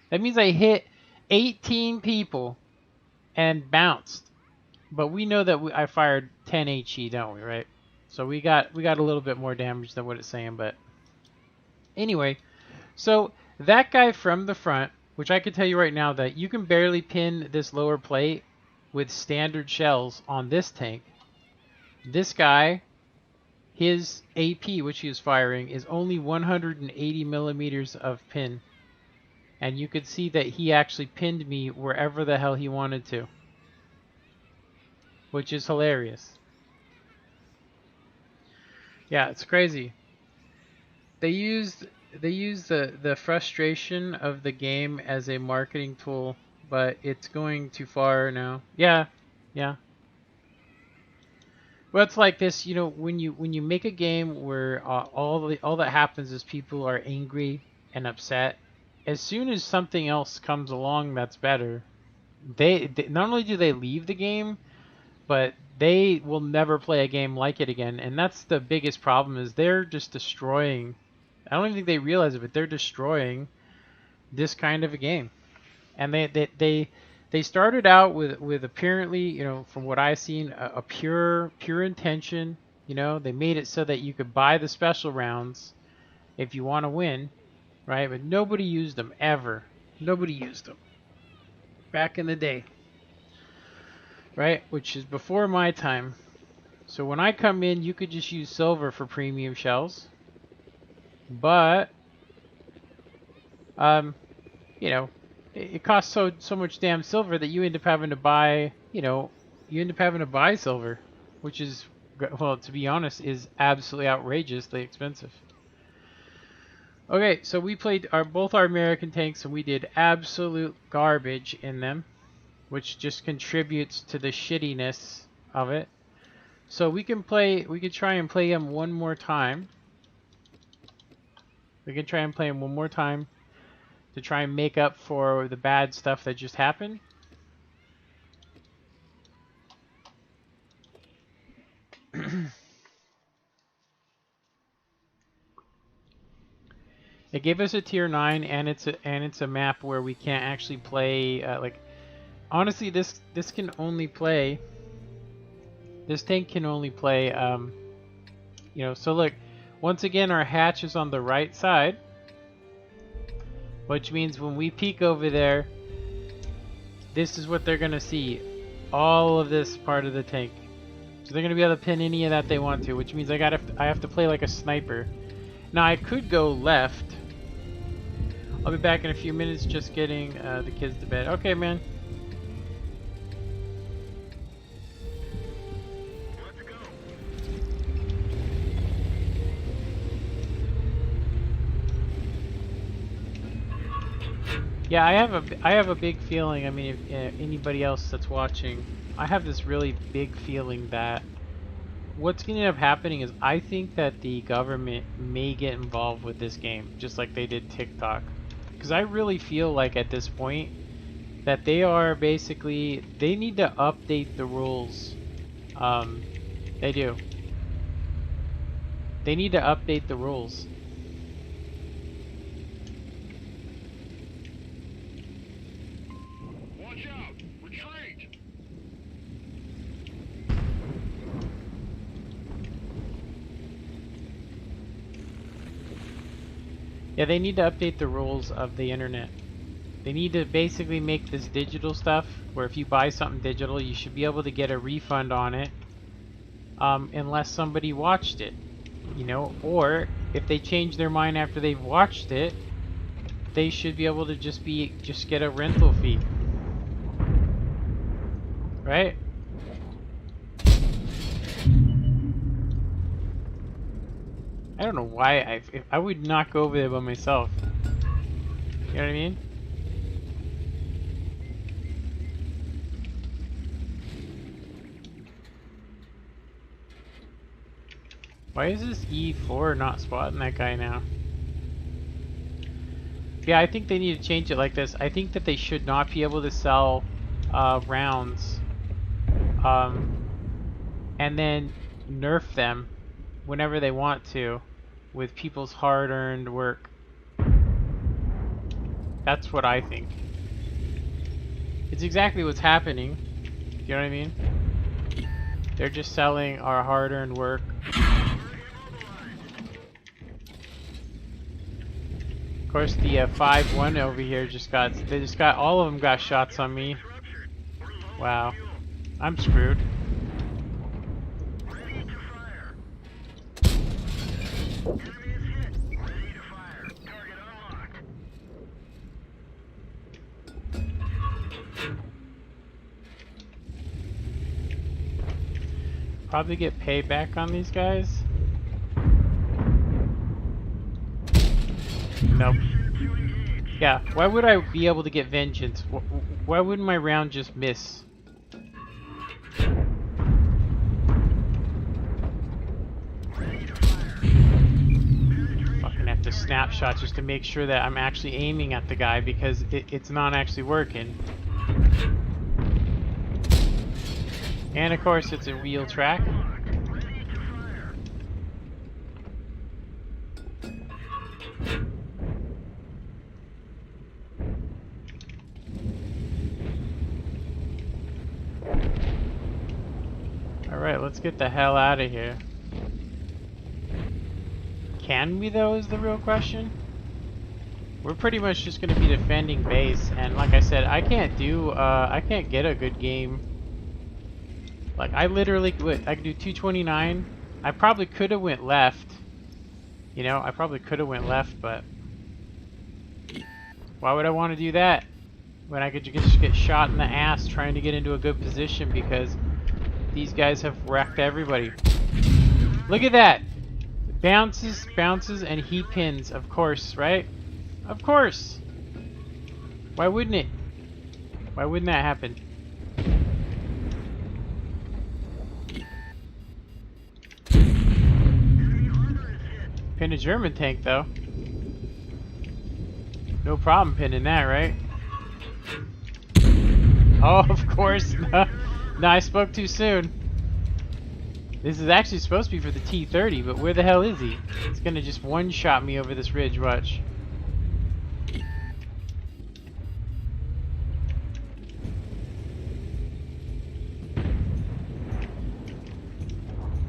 That means I hit 18 people and bounced. But we know that I fired 10 HE, don't we, right? So we got a little bit more damage than what it's saying, but anyway, so that guy from the front, which I can tell you right now that you can barely pin this lower plate with standard shells on this tank. This guy, his AP, which he is firing, is only 180 millimeters of pin. And you could see that he actually pinned me wherever the hell he wanted to. Which is hilarious. Yeah, it's crazy. They used the frustration of the game as a marketing tool, but it's going too far now. Yeah. Well, it's like this, when you make a game where all that happens is people are angry and upset, as soon as something else comes along that's better, they not only do they leave the game, but they will never play a game like it again. And that's the biggest problem, is they're just destroying. I don't even think they realize it, but they're destroying this kind of a game. And they started out with apparently, you know, from what I've seen, a pure intention. You know, they made it so that you could buy the special rounds if you want to win, right? But nobody used them ever. Nobody used them back in the day, right? Which is before my time. So when I come in, you could just use silver for premium shells, but you know, it costs so much damn silver that you end up having to buy, you know, silver, which is, well, to be honest, is absolutely outrageously expensive. Okay, so we played both our American tanks, and we did absolute garbage in them, which just contributes to the shittiness of it. So we could try and play him one more time. We can try and play him one more time to try and make up for the bad stuff that just happened. It gave us a tier 9, and it's a map where we can't actually play. Like, honestly, this can only play. This tank can only play. You know, so look, once again, our hatch is on the right side, which means when we peek over there, this is what they're gonna see. All of this part of the tank. So they're gonna be able to pin any of that they want to, which means I have to play like a sniper. Now I could go left. I'll be back in a few minutes, just getting the kids to bed. Okay, man. Let's go. Yeah, I have a big feeling. I mean, if anybody else that's watching, I have this really big feeling that what's going to end up happening is I think that the government may get involved with this game, just like they did TikTok. Because I really feel like at this point that they are basically, they need to update the rules. They do. They need to update the rules. Watch out! Retreat! Yeah, they need to update the rules of the internet. They need to basically make this digital stuff where if you buy something digital, you should be able to get a refund on it, unless somebody watched it, you know, or if they change their mind after they've watched it, they should be able to just get a rental fee, right? I don't know why I would not go over there by myself. You know what I mean? Why is this E4 not spotting that guy now? Yeah, I think they need to change it like this. I think that they should not be able to sell rounds, and then nerf them whenever they want to with people's hard-earned work. That's what I think. It's exactly what's happening. You know what I mean? They're just selling our hard-earned work. Of course, the 5-1 over here all of them got shots on me. Wow. I'm screwed. Ready to fire. Enemy is hit. Ready to fire. Target unlocked. Probably get payback on these guys. Nope. Yeah, why would I be able to get vengeance? Why wouldn't my round just miss? Fucking like the snapshots just to make sure that I'm actually aiming at the guy, because it's not actually working. And of course it's a wheel track. Alright, let's get the hell out of here. Can we though, is the real question? We're pretty much just going to be defending base, and like I said, I can't get a good game. Like, I literally, I could do 229. I probably could have went left. You know, I probably could have went left, but why would I want to do that when I could just get shot in the ass trying to get into a good position, because these guys have wrecked everybody. Look at that! Bounces, bounces, and he pins, of course, right? Of course! Why wouldn't it? Why wouldn't that happen? Pin a German tank, though. No problem pinning that, right? Oh, of course. No, I spoke too soon. This is actually supposed to be for the T-30, but where the hell is he? He's gonna just one-shot me over this ridge, watch.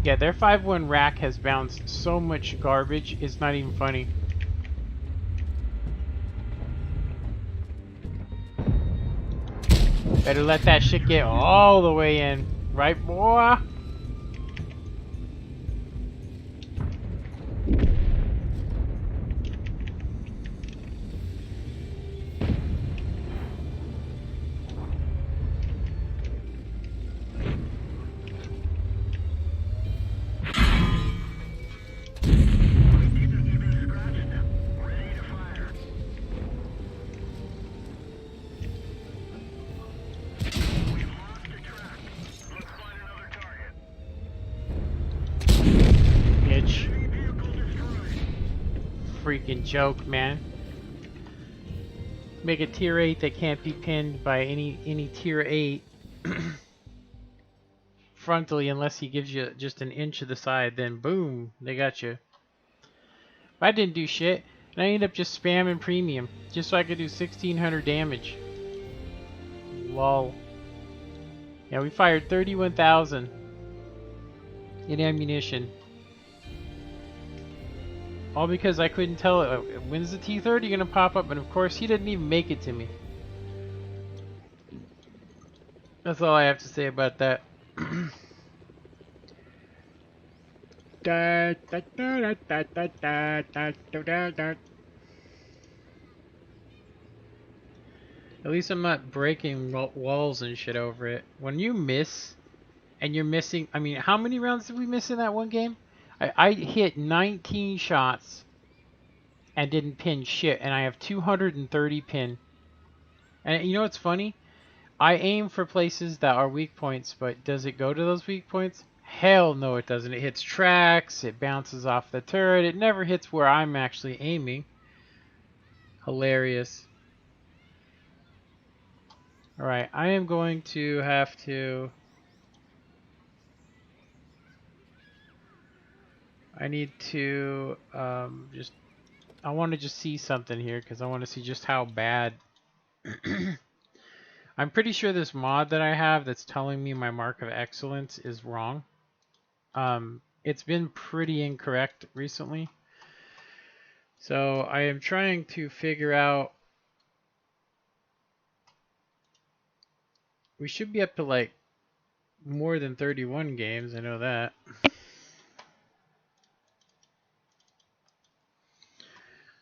Yeah, their 5-1 rack has bounced so much garbage, it's not even funny. Better let that shit get all the way in. Right, boy? Freaking joke, man. Make a tier 8 that can't be pinned by any tier 8 frontally, unless he gives you just an inch to the side, then boom, they got you. But I didn't do shit, and I ended up just spamming premium just so I could do 1600 damage. Lol. Yeah, we fired 31,000 in ammunition. All because I couldn't tell when's the T-30 gonna pop up, and of course he didn't even make it to me. That's all I have to say about that. At least I'm not breaking walls and shit over it. When you miss, and you're missing, I mean, how many rounds did we miss in that one game? I hit 19 shots and didn't pin shit, and I have 230 pin. And you know what's funny? I aim for places that are weak points, but does it go to those weak points? Hell no, it doesn't. It hits tracks, it bounces off the turret, it never hits where I'm actually aiming. Hilarious. Alright, I am going to have to... I need to I want to just see something here, because I want to see just how bad... I'm pretty sure this mod that I have that's telling me my mark of excellence is wrong. It's been pretty incorrect recently. So I am trying to figure out... We should be up to like more than 31 games, I know that.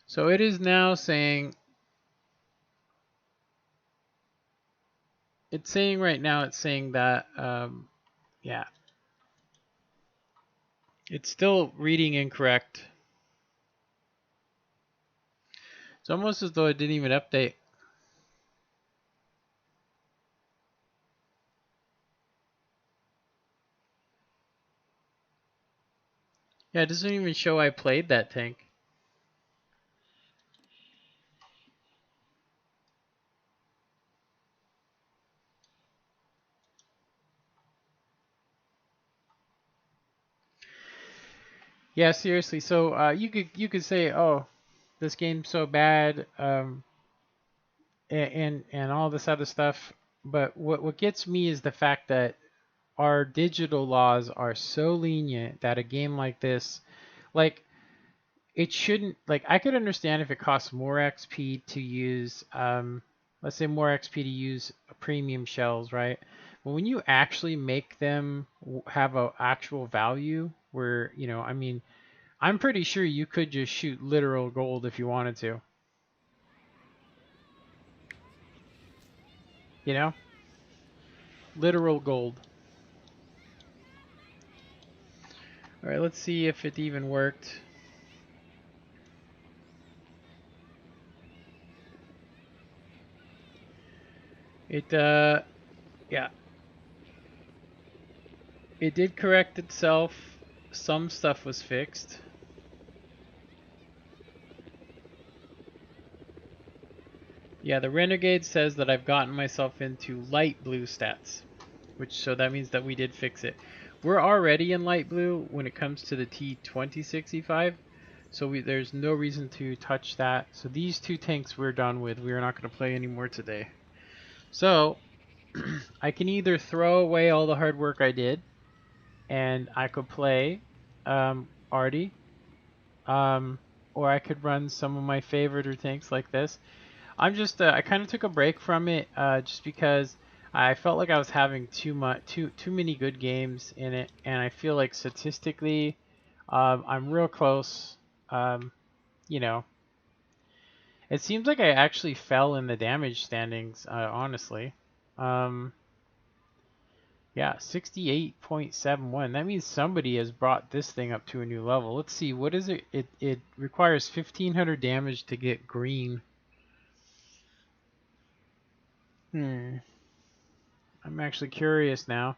So it is now saying... It's saying right now, it's saying that, yeah. It's still reading incorrect. It's almost as though it didn't even update. Yeah, it doesn't even show I played that tank. Yeah, seriously. So you could say, oh, this game's so bad, and all this other stuff. But what gets me is the fact that our digital laws are so lenient that a game like this, like it shouldn't, like I could understand if it costs more XP to use, let's say more XP to use premium shells, right? But when you actually make them have a actual value, where I mean, I'm pretty sure you could just shoot literal gold if you wanted to. You know, literal gold. All right, let's see if it even worked. It yeah, it did correct itself. Some stuff was fixed. Yeah, the Renegade says that I've gotten myself into light blue stats, so that means that we did fix it. We're already in light blue when it comes to the T2065, so there's no reason to touch that. So these two tanks we're done with. We're not going to play anymore today. So I can either throw away all the hard work I did, and I could play Artie, or I could run some of my favorite tanks like this. I kind of took a break from it just because I felt like I was having too many good games in it, and I feel like statistically, I'm real close. You know, it seems like I actually fell in the damage standings, honestly. Yeah, 68.71. That means somebody has brought this thing up to a new level. Let's see, what is it? It requires 1500 damage to get green. I'm actually curious now.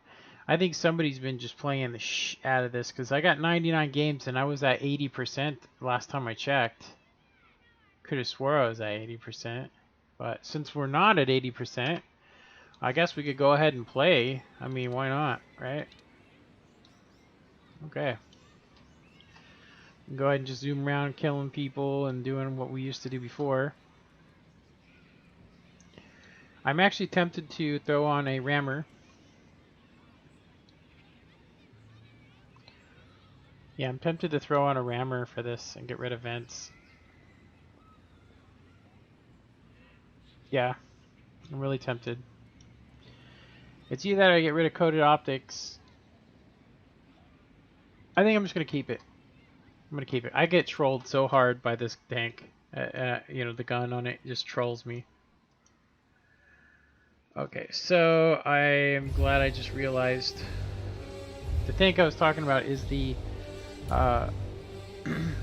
I think somebody's been just playing the out of this, because I got 99 games and I was at 80% last time I checked. Could have swore I was at 80%. But since we're not at 80%, I guess we could go ahead and play. I mean, why not, right? Okay. Go ahead and just zoom around killing people and doing what we used to do before. I'm actually tempted to throw on a rammer. Yeah, I'm tempted to throw on a rammer for this and get rid of vents. Yeah, I'm really tempted. It's either I get rid of coated optics. I think I'm just going to keep it. I'm going to keep it. I get trolled so hard by this tank. The gun on it just trolls me. Okay, so I am glad I just realized the tank I was talking about is the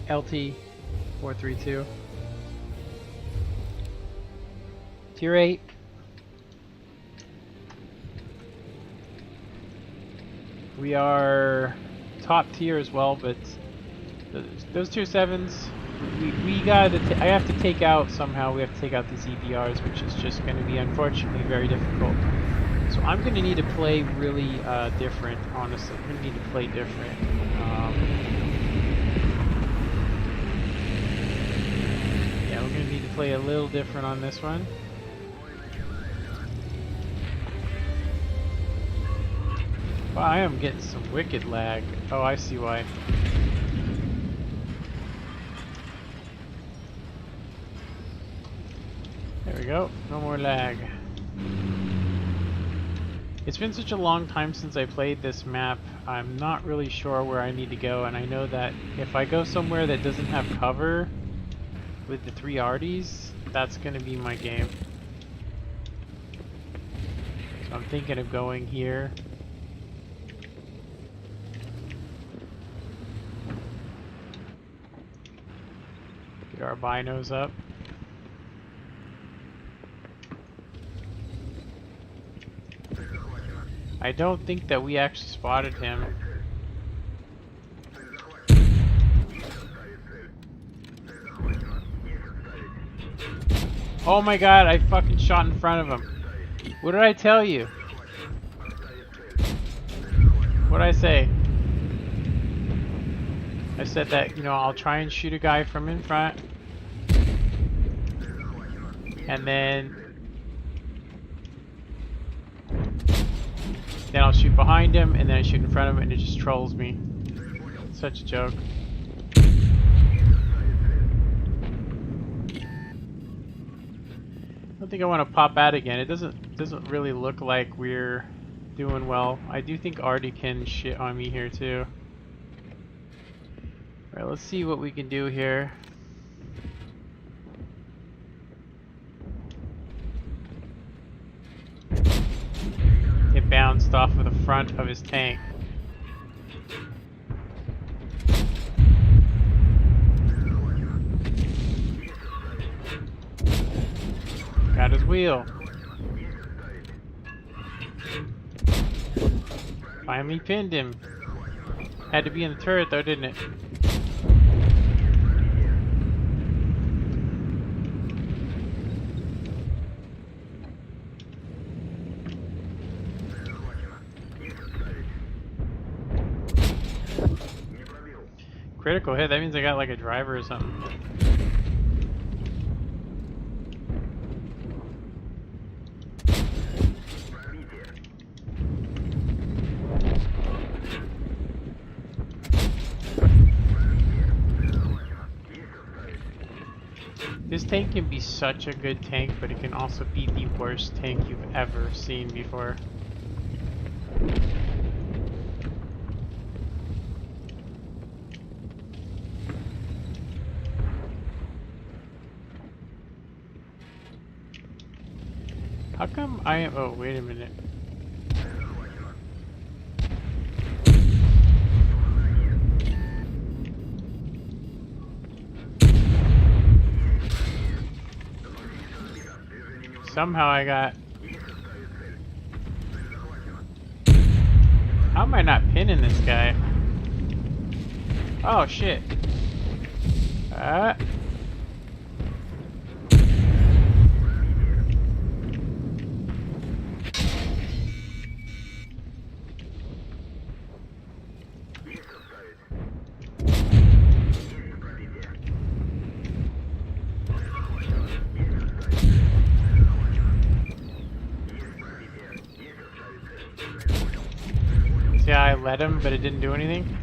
LT-432. Tier 8. We are top tier as well, but those tier 7s, I have to take out somehow. We have to take out these EBRs, which is just going to be unfortunately very difficult. So I'm going to need to play really different, honestly. I'm going to need to play different. Yeah, we're going to need to play a little different on this one. Wow, I am getting some wicked lag. Oh, I see why. There we go. No more lag. It's been such a long time since I played this map. I'm not really sure where I need to go, and I know that if I go somewhere that doesn't have cover with the 3 Arties, that's going to be my game. So I'm thinking of going here. Get our binos up. I don't think that we actually spotted him. Oh my god, I fucking shot in front of him. What did I tell you? What'd I say? I said that, you know, I'll try and shoot a guy from in front. And then I'll shoot behind him, and then I shoot in front of him, and it just trolls me. Such a joke. I don't think I want to pop out again. It doesn't really look like we're doing well. I do think Artie can shit on me here too. Alright, let's see what we can do here. It bounced off of the front of his tank. Got his wheel. Finally pinned him. Had to be in the turret though, didn't it? Critical hit, that means I got like a driver or something. This tank can be such a good tank, but it can also be the worst tank you've ever seen before. How come I am... Oh, wait a minute. Somehow I got... How am I not pinning this guy? Oh, shit. See how I let him, but it didn't do anything?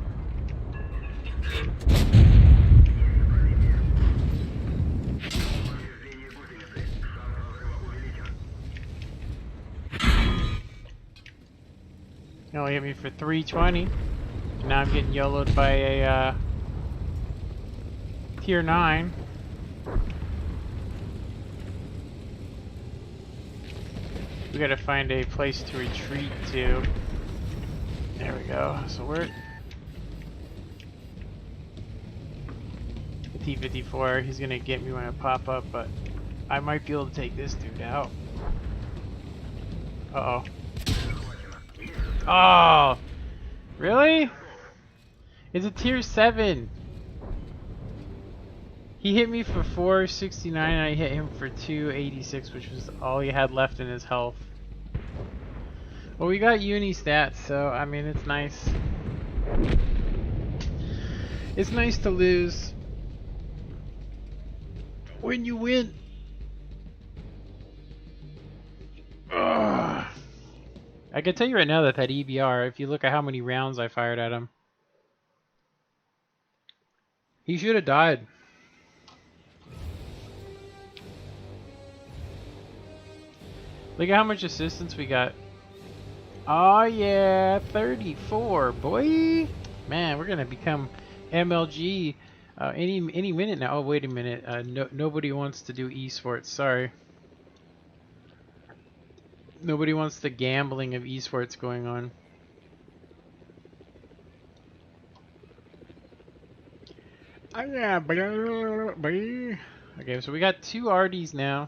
He only hit me for 320. Now I'm getting YOLO'd by a tier 9. We gotta find a place to retreat to. There we go. So we're the T-54. He's gonna get me when I pop up, but I might be able to take this dude out. Uh-oh. Oh! Really? It's a tier 7. He hit me for 469 and I hit him for 286, which was all he had left in his health. Well, we got uni stats, so I mean, it's nice. It's nice to lose when you win. Ugh. I can tell you right now that EBR, if you look at how many rounds I fired at him, he should have died. Look at how much assistance we got. Oh yeah, 34, boy. Man, we're gonna become MLG any minute now. Oh wait a minute, nobody wants to do esports. Sorry, nobody wants the gambling of esports going on. Oh yeah, boy. Okay, so we got 2 RDs now.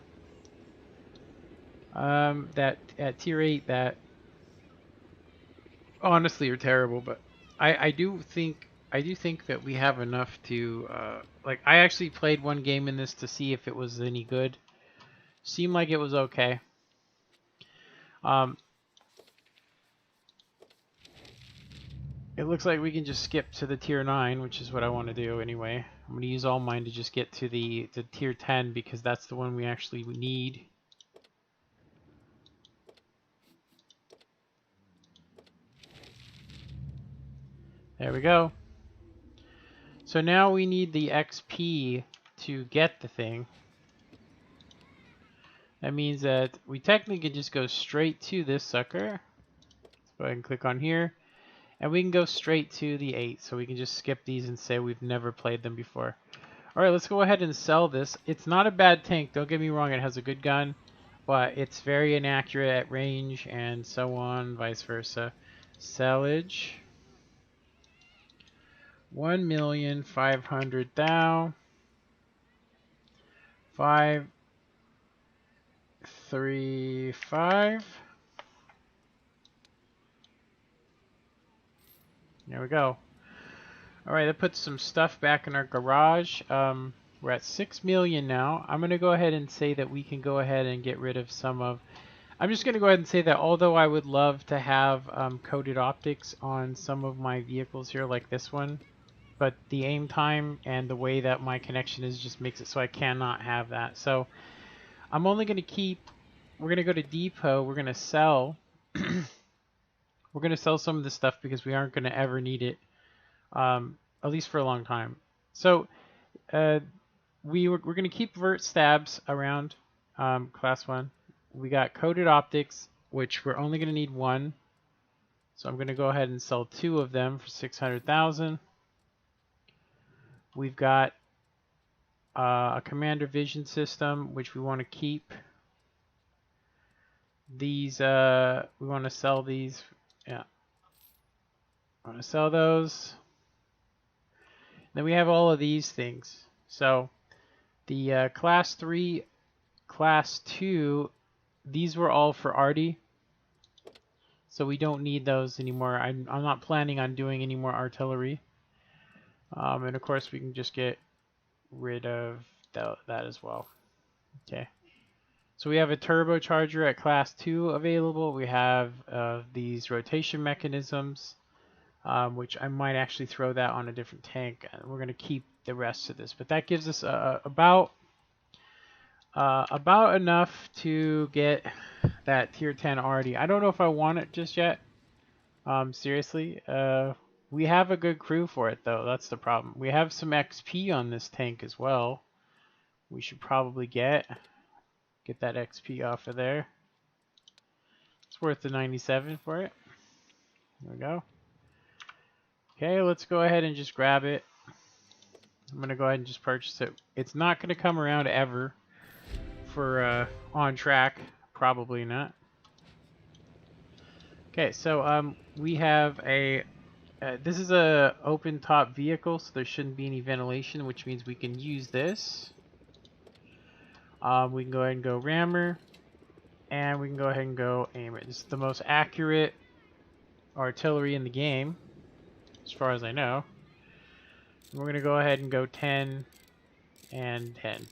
That at tier 8 that honestly are terrible, but I do think that we have enough to like, I actually played one game in this to see if it was any good. Seemed like it was okay. It looks like we can just skip to the tier 9, which is what I want to do anyway. I'm going to use all mine to just get to the tier 10 because that's the one we actually need. There we go. So now we need the XP to get the thing. That means that we technically can just go straight to this sucker. Let's go ahead and click on here. And we can go straight to the 8. So we can just skip these and say we've never played them before. Alright, let's go ahead and sell this. It's not a bad tank, don't get me wrong, it has a good gun. But it's very inaccurate at range and so on, vice versa. Sellage. 1,500,000. 535. There we go. Alright, that puts some stuff back in our garage. We're at 6 million now. I'm going to go ahead and say that we can go ahead and get rid of some of... I'm just going to go ahead and say that although I would love to have coated optics on some of my vehicles here like this one, but the aim time and the way that my connection is just makes it so I cannot have that. So I'm only going to keep... We're going to go to depot. We're going to sell... We're going to sell some of this stuff because we aren't going to ever need it. At least for a long time. So we're going to keep vert stabs around class 1. We got coated optics, which we're only going to need 1. So I'm going to go ahead and sell 2 of them for 600,000. We've got a commander vision system, which we want to keep. These we want to sell these. Yeah, I want to sell those. Then we have all of these things. So the class 3, class 2, these were all for Arty. So we don't need those anymore. I'm not planning on doing any more artillery. And of course we can just get rid of that as well. Okay. So we have a turbocharger at class 2 available. We have these rotation mechanisms. Which I might actually throw that on a different tank. We're going to keep the rest of this, but that gives us about enough to get that tier 10 already. I don't know if I want it just yet. Seriously, we have a good crew for it though. That's the problem. We have some XP on this tank as well. We should probably get that XP off of there. It's worth the 97 for it. There we go. Okay, let's go ahead and just grab it. I'm going to go ahead and just purchase it. It's not going to come around ever for on track. Probably not. Okay, so we have a... this is a open top vehicle, so there shouldn't be any ventilation, which means we can use this. We can go ahead and go rammer. And we can go ahead and go aim it. This is the most accurate artillery in the game, as far as I know. We're going to go ahead and go 10 and 10.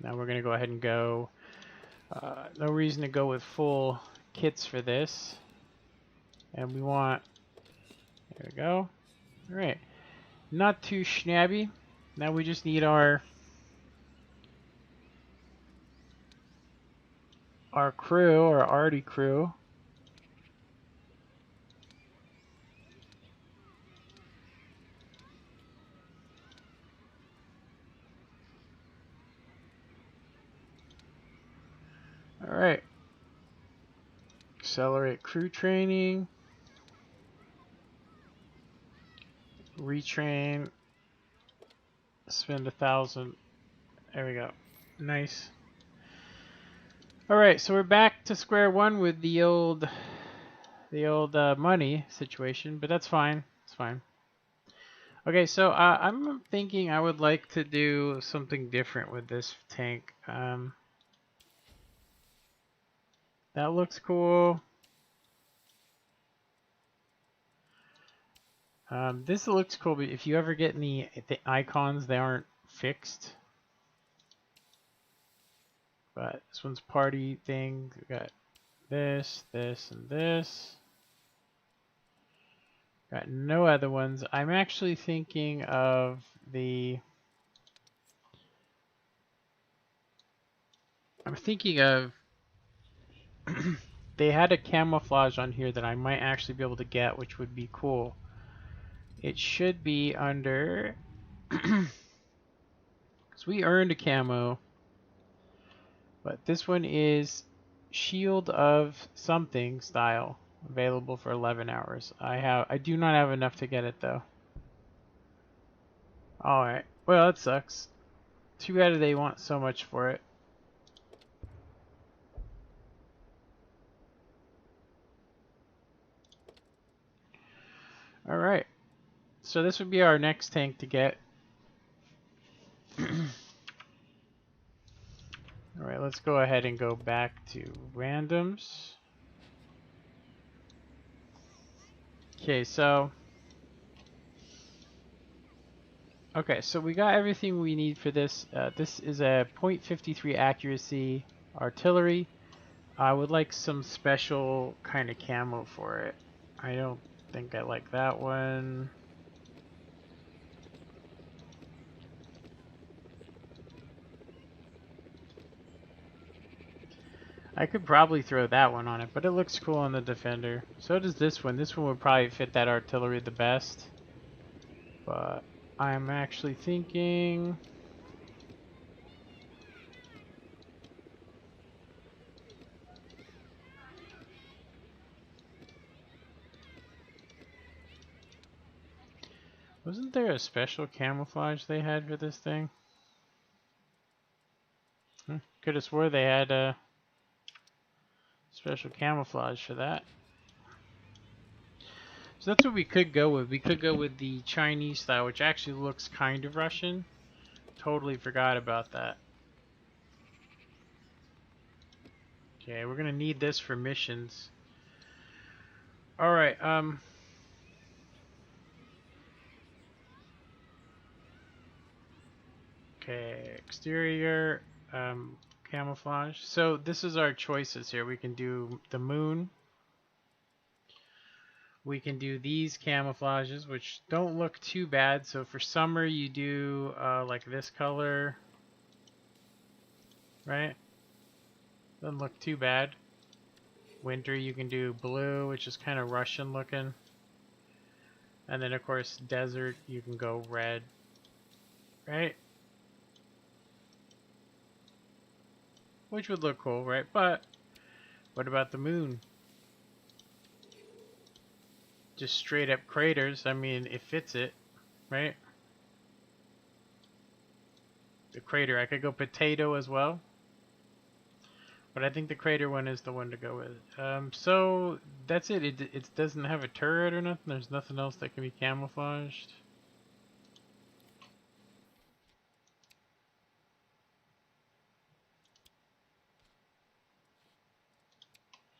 Now we're going to go ahead and go... no reason to go with full kits for this. And we want... There we go. Alright. Not too shabby. Now we just need our crew, our arty crew. Alright. Accelerate crew training. Retrain. Spend 1,000. There we go. Nice. Alright, so we're back to square one with the old money situation, but that's fine. It's fine. Okay, so I'm thinking I would like to do something different with this tank. That looks cool. This looks cool, but if you ever get any the icons, they aren't fixed. But this one's party thing. We got this, this, and this. Got no other ones. I'm actually thinking of the... I'm thinking of... They had a camouflage on here that I might actually be able to get, which would be cool. It should be under... Because we earned a camo. But this one is Shield of something style. Available for 11 hours. I do not have enough to get it though. Alright. Well, that sucks. Too bad they want so much for it. Alright. So this would be our next tank to get. Alright, let's go ahead and go back to randoms. Okay, so... Okay, so we got everything we need for this. This is a .53 accuracy artillery. I would like some special kind of camo for it. I don't think I like that one. I could probably throw that one on it, but it looks cool on the Defender. So does this one. This one would probably fit that artillery the best. But I'm actually thinking... Wasn't there a special camouflage they had for this thing? Could have swore they had a special camouflage for that. So that's what we could go with. We could go with the Chinese style, which actually looks kind of Russian. Totally forgot about that. Okay, we're gonna need this for missions. Alright, okay, exterior, camouflage. So this is our choices here. We can do the moon. We can do these camouflages, which don't look too bad. So for summer, you do like this color, right? Doesn't look too bad. Winter, you can do blue, which is kind of Russian looking. And then, of course, desert, you can go red, right? Which would look cool, right? But what about the moon? Just straight up craters. I mean, it fits it, right? The crater. I could go potato as well. But I think the crater one is the one to go with. So that's it. It doesn't have a turret or nothing. There's nothing else that can be camouflaged.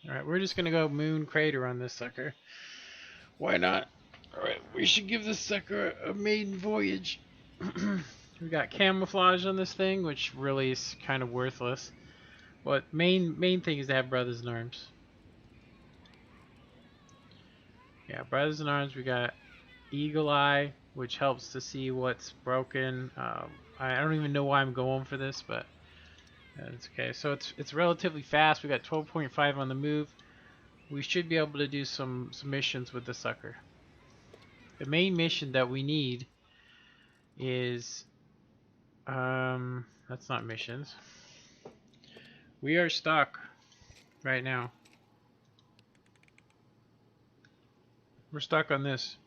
Alright, we're just gonna go moon crater on this sucker. Why not? Alright, we should give this sucker a maiden voyage. We got camouflage on this thing, which really is kind of worthless. But main thing is to have brothers in arms. Yeah, brothers in arms. We got eagle eye, which helps to see what's broken. I don't even know why I'm going for this, but that's okay. So it's relatively fast. We got 12.5 on the move. We should be able to do some missions with the sucker. The main mission that we need is that's not missions. We are stuck right now. We're stuck on this.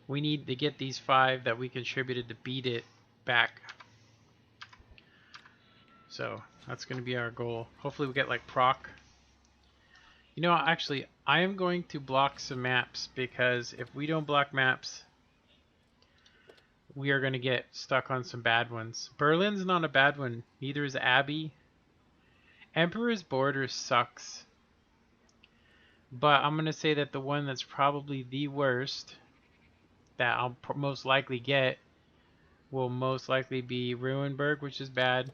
We need to get these 5 that we contributed to beat it back. So that's going to be our goal. Hopefully we get like proc. You know, actually, I am going to block some maps, because if we don't block maps, we are going to get stuck on some bad ones. Berlin's not a bad one. Neither is Abbey. Emperor's Border sucks. But I'm going to say that the one that's probably the worst, that I'll most likely get, will most likely be Ruinberg, which is bad.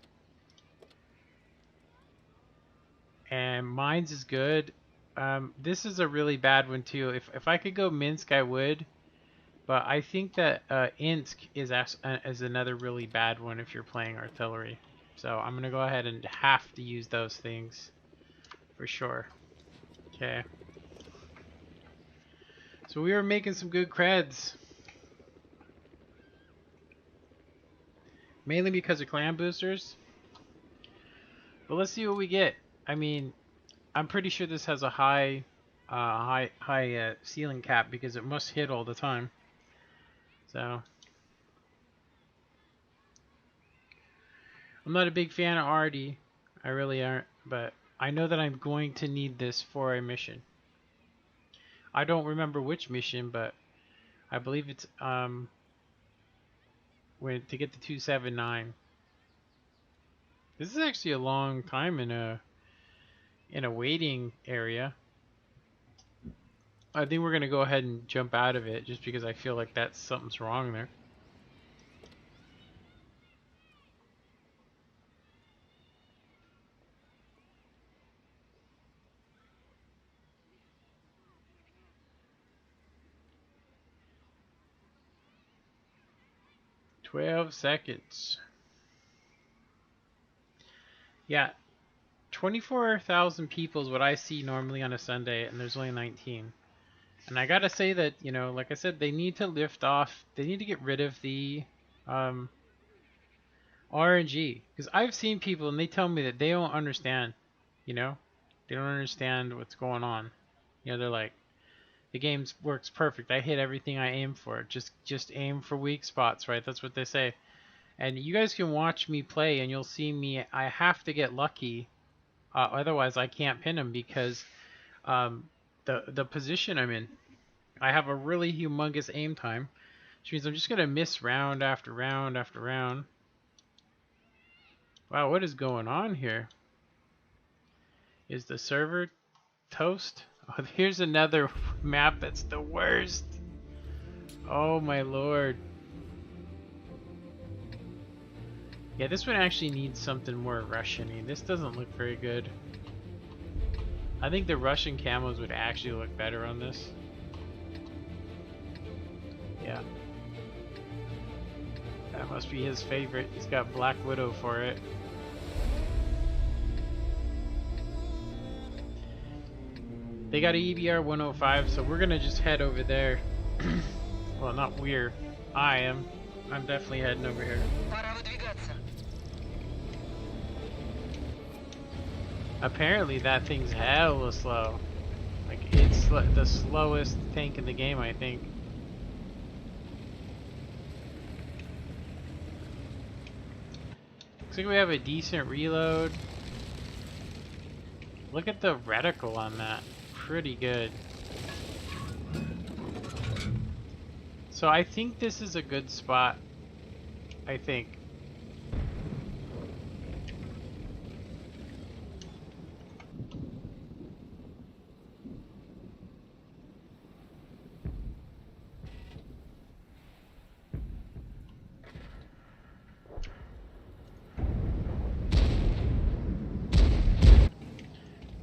And Mines is good. This is a really bad one too. If I could go Minsk, I would. But I think that Insk is another really bad one if you're playing artillery. So I'm gonna go ahead and have to use those things for sure. Okay. So we were making some good creds. Mainly because of clan boosters. But let's see what we get. I mean, I'm pretty sure this has a high ceiling cap because it must hit all the time. So I'm not a big fan of RD. I really aren't, but I know that I'm going to need this for a mission. I don't remember which mission, but I believe it's when to get the 279. This is actually a long time in a waiting area. I think we're gonna go ahead and jump out of it just because I feel like something's wrong there. "12 seconds. Yeah, 24,000 people is what I see normally on a Sunday, and there's only 19. And I gotta say that, you know, like I said, they need to lift off. They need to get rid of the RNG, because I've seen people and they tell me that they don't understand. You know, they don't understand what's going on. You know, they're like, the game works perfect. I hit everything I aim for. Just aim for weak spots, right? That's what they say. And you guys can watch me play, and you'll see me. I have to get lucky, otherwise I can't pin them because the position I'm in. I have a really humongous aim time, which means I'm just gonna miss round after round after round. Wow, what is going on here? Is the server toast? Oh, here's another map that's the worst. Oh my lord. Yeah, this one actually needs something more Russian-y. This doesn't look very good. I think the Russian camos would actually look better on this. Yeah. That must be his favorite. He's got Black Widow for it. They got a EBR 105, so we're gonna just head over there. Well, not we're. I am. I'm definitely heading over here. Пора выдвигаться. Apparently that thing's hella slow. Like, it's the slowest tank in the game, I think. Looks like we have a decent reload. Look at the reticle on that. Pretty good. So I think this is a good spot. I think.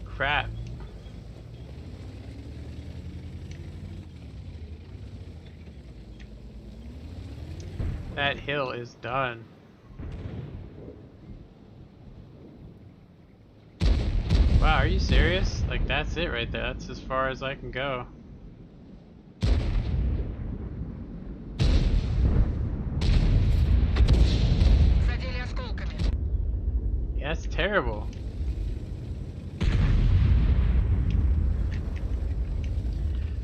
Crap. That hill is done. Wow, are you serious? Like, that's it right there. That's as far as I can go. Задели осколками. Yeah, that's terrible.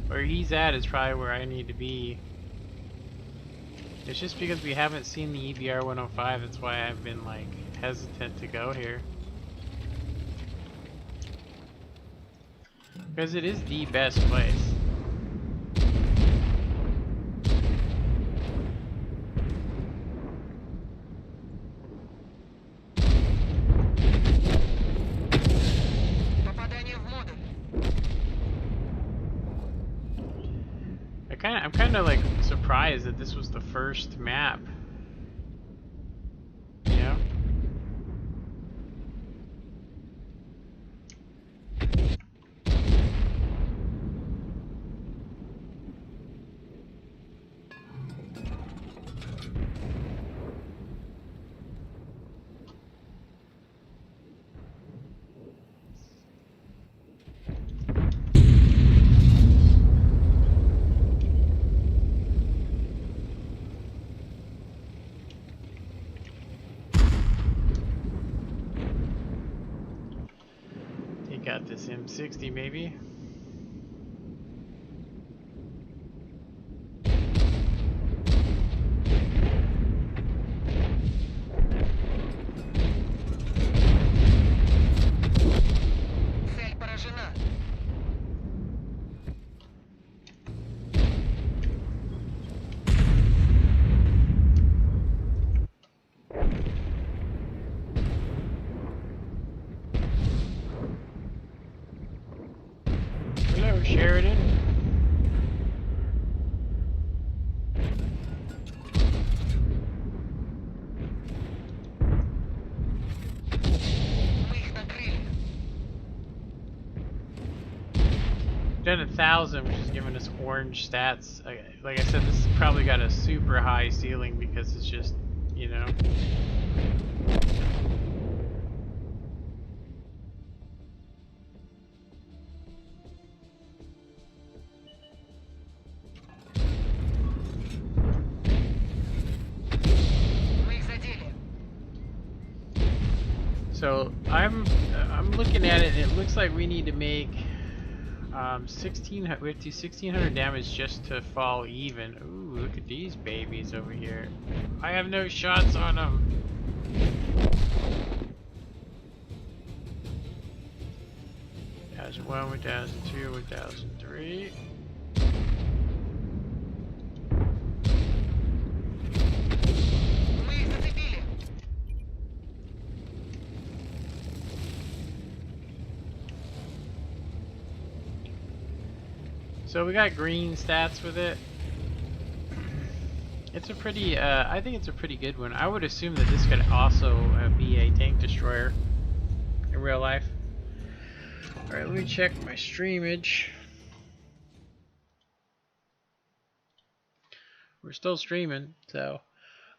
Where he's at is probably where I need to be. It's just because we haven't seen the EBR 105, that's why I've been like hesitant to go here. Because it is the best place. Попадание в модуль. I'm kind of like surprised that this was the first map M60 maybe. Цель поражена. Hello, Sheridan. Мы их накрыли. Done 1,000, which is giving us orange stats. Like I said, this has probably got a super high ceiling because it's just, you know. Мы их задели. So I'm looking at it, and it looks like we need to make 16. We have to do 1,600 damage just to fall even. Ooh, look at these babies over here. I have no shots on them. 1,001, 1,002, 1,003. Мы их зацепили. So we got green stats with it. It's a pretty, I think it's a pretty good one. I would assume that this could also be a tank destroyer in real life. Alright, let me check my streamage. We're still streaming, so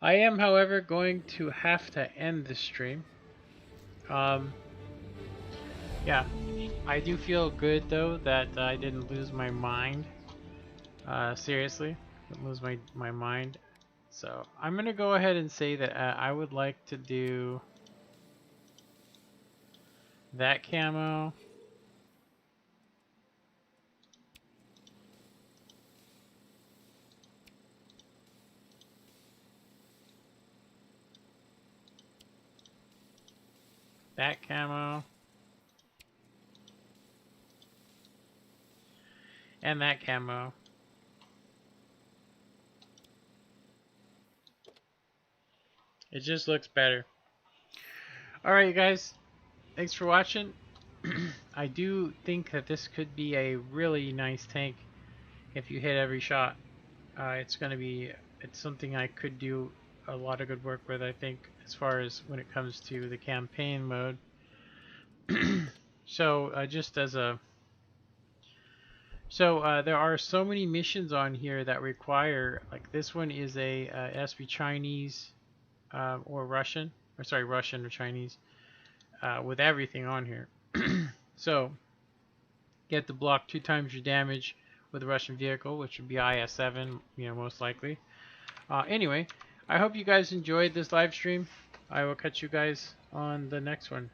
I am, however, going to have to end this stream. Yeah, I do feel good though that I didn't lose my mind. Seriously, didn't lose my mind. So I'm gonna go ahead and say that I would like to do that camo. That camo. And that camo. It just looks better. Alright, you guys. Thanks for watching. I do think that this could be a really nice tank if you hit every shot. It's something I could do a lot of good work with, I think, as far as when it comes to the campaign mode. So there are so many missions on here that require, like this one is it has to be Chinese or Russian, or sorry, Russian or Chinese, with everything on here. So get to block 2 times your damage with a Russian vehicle, which would be IS-7, you know, most likely. Anyway, I hope you guys enjoyed this live stream. I will catch you guys on the next one.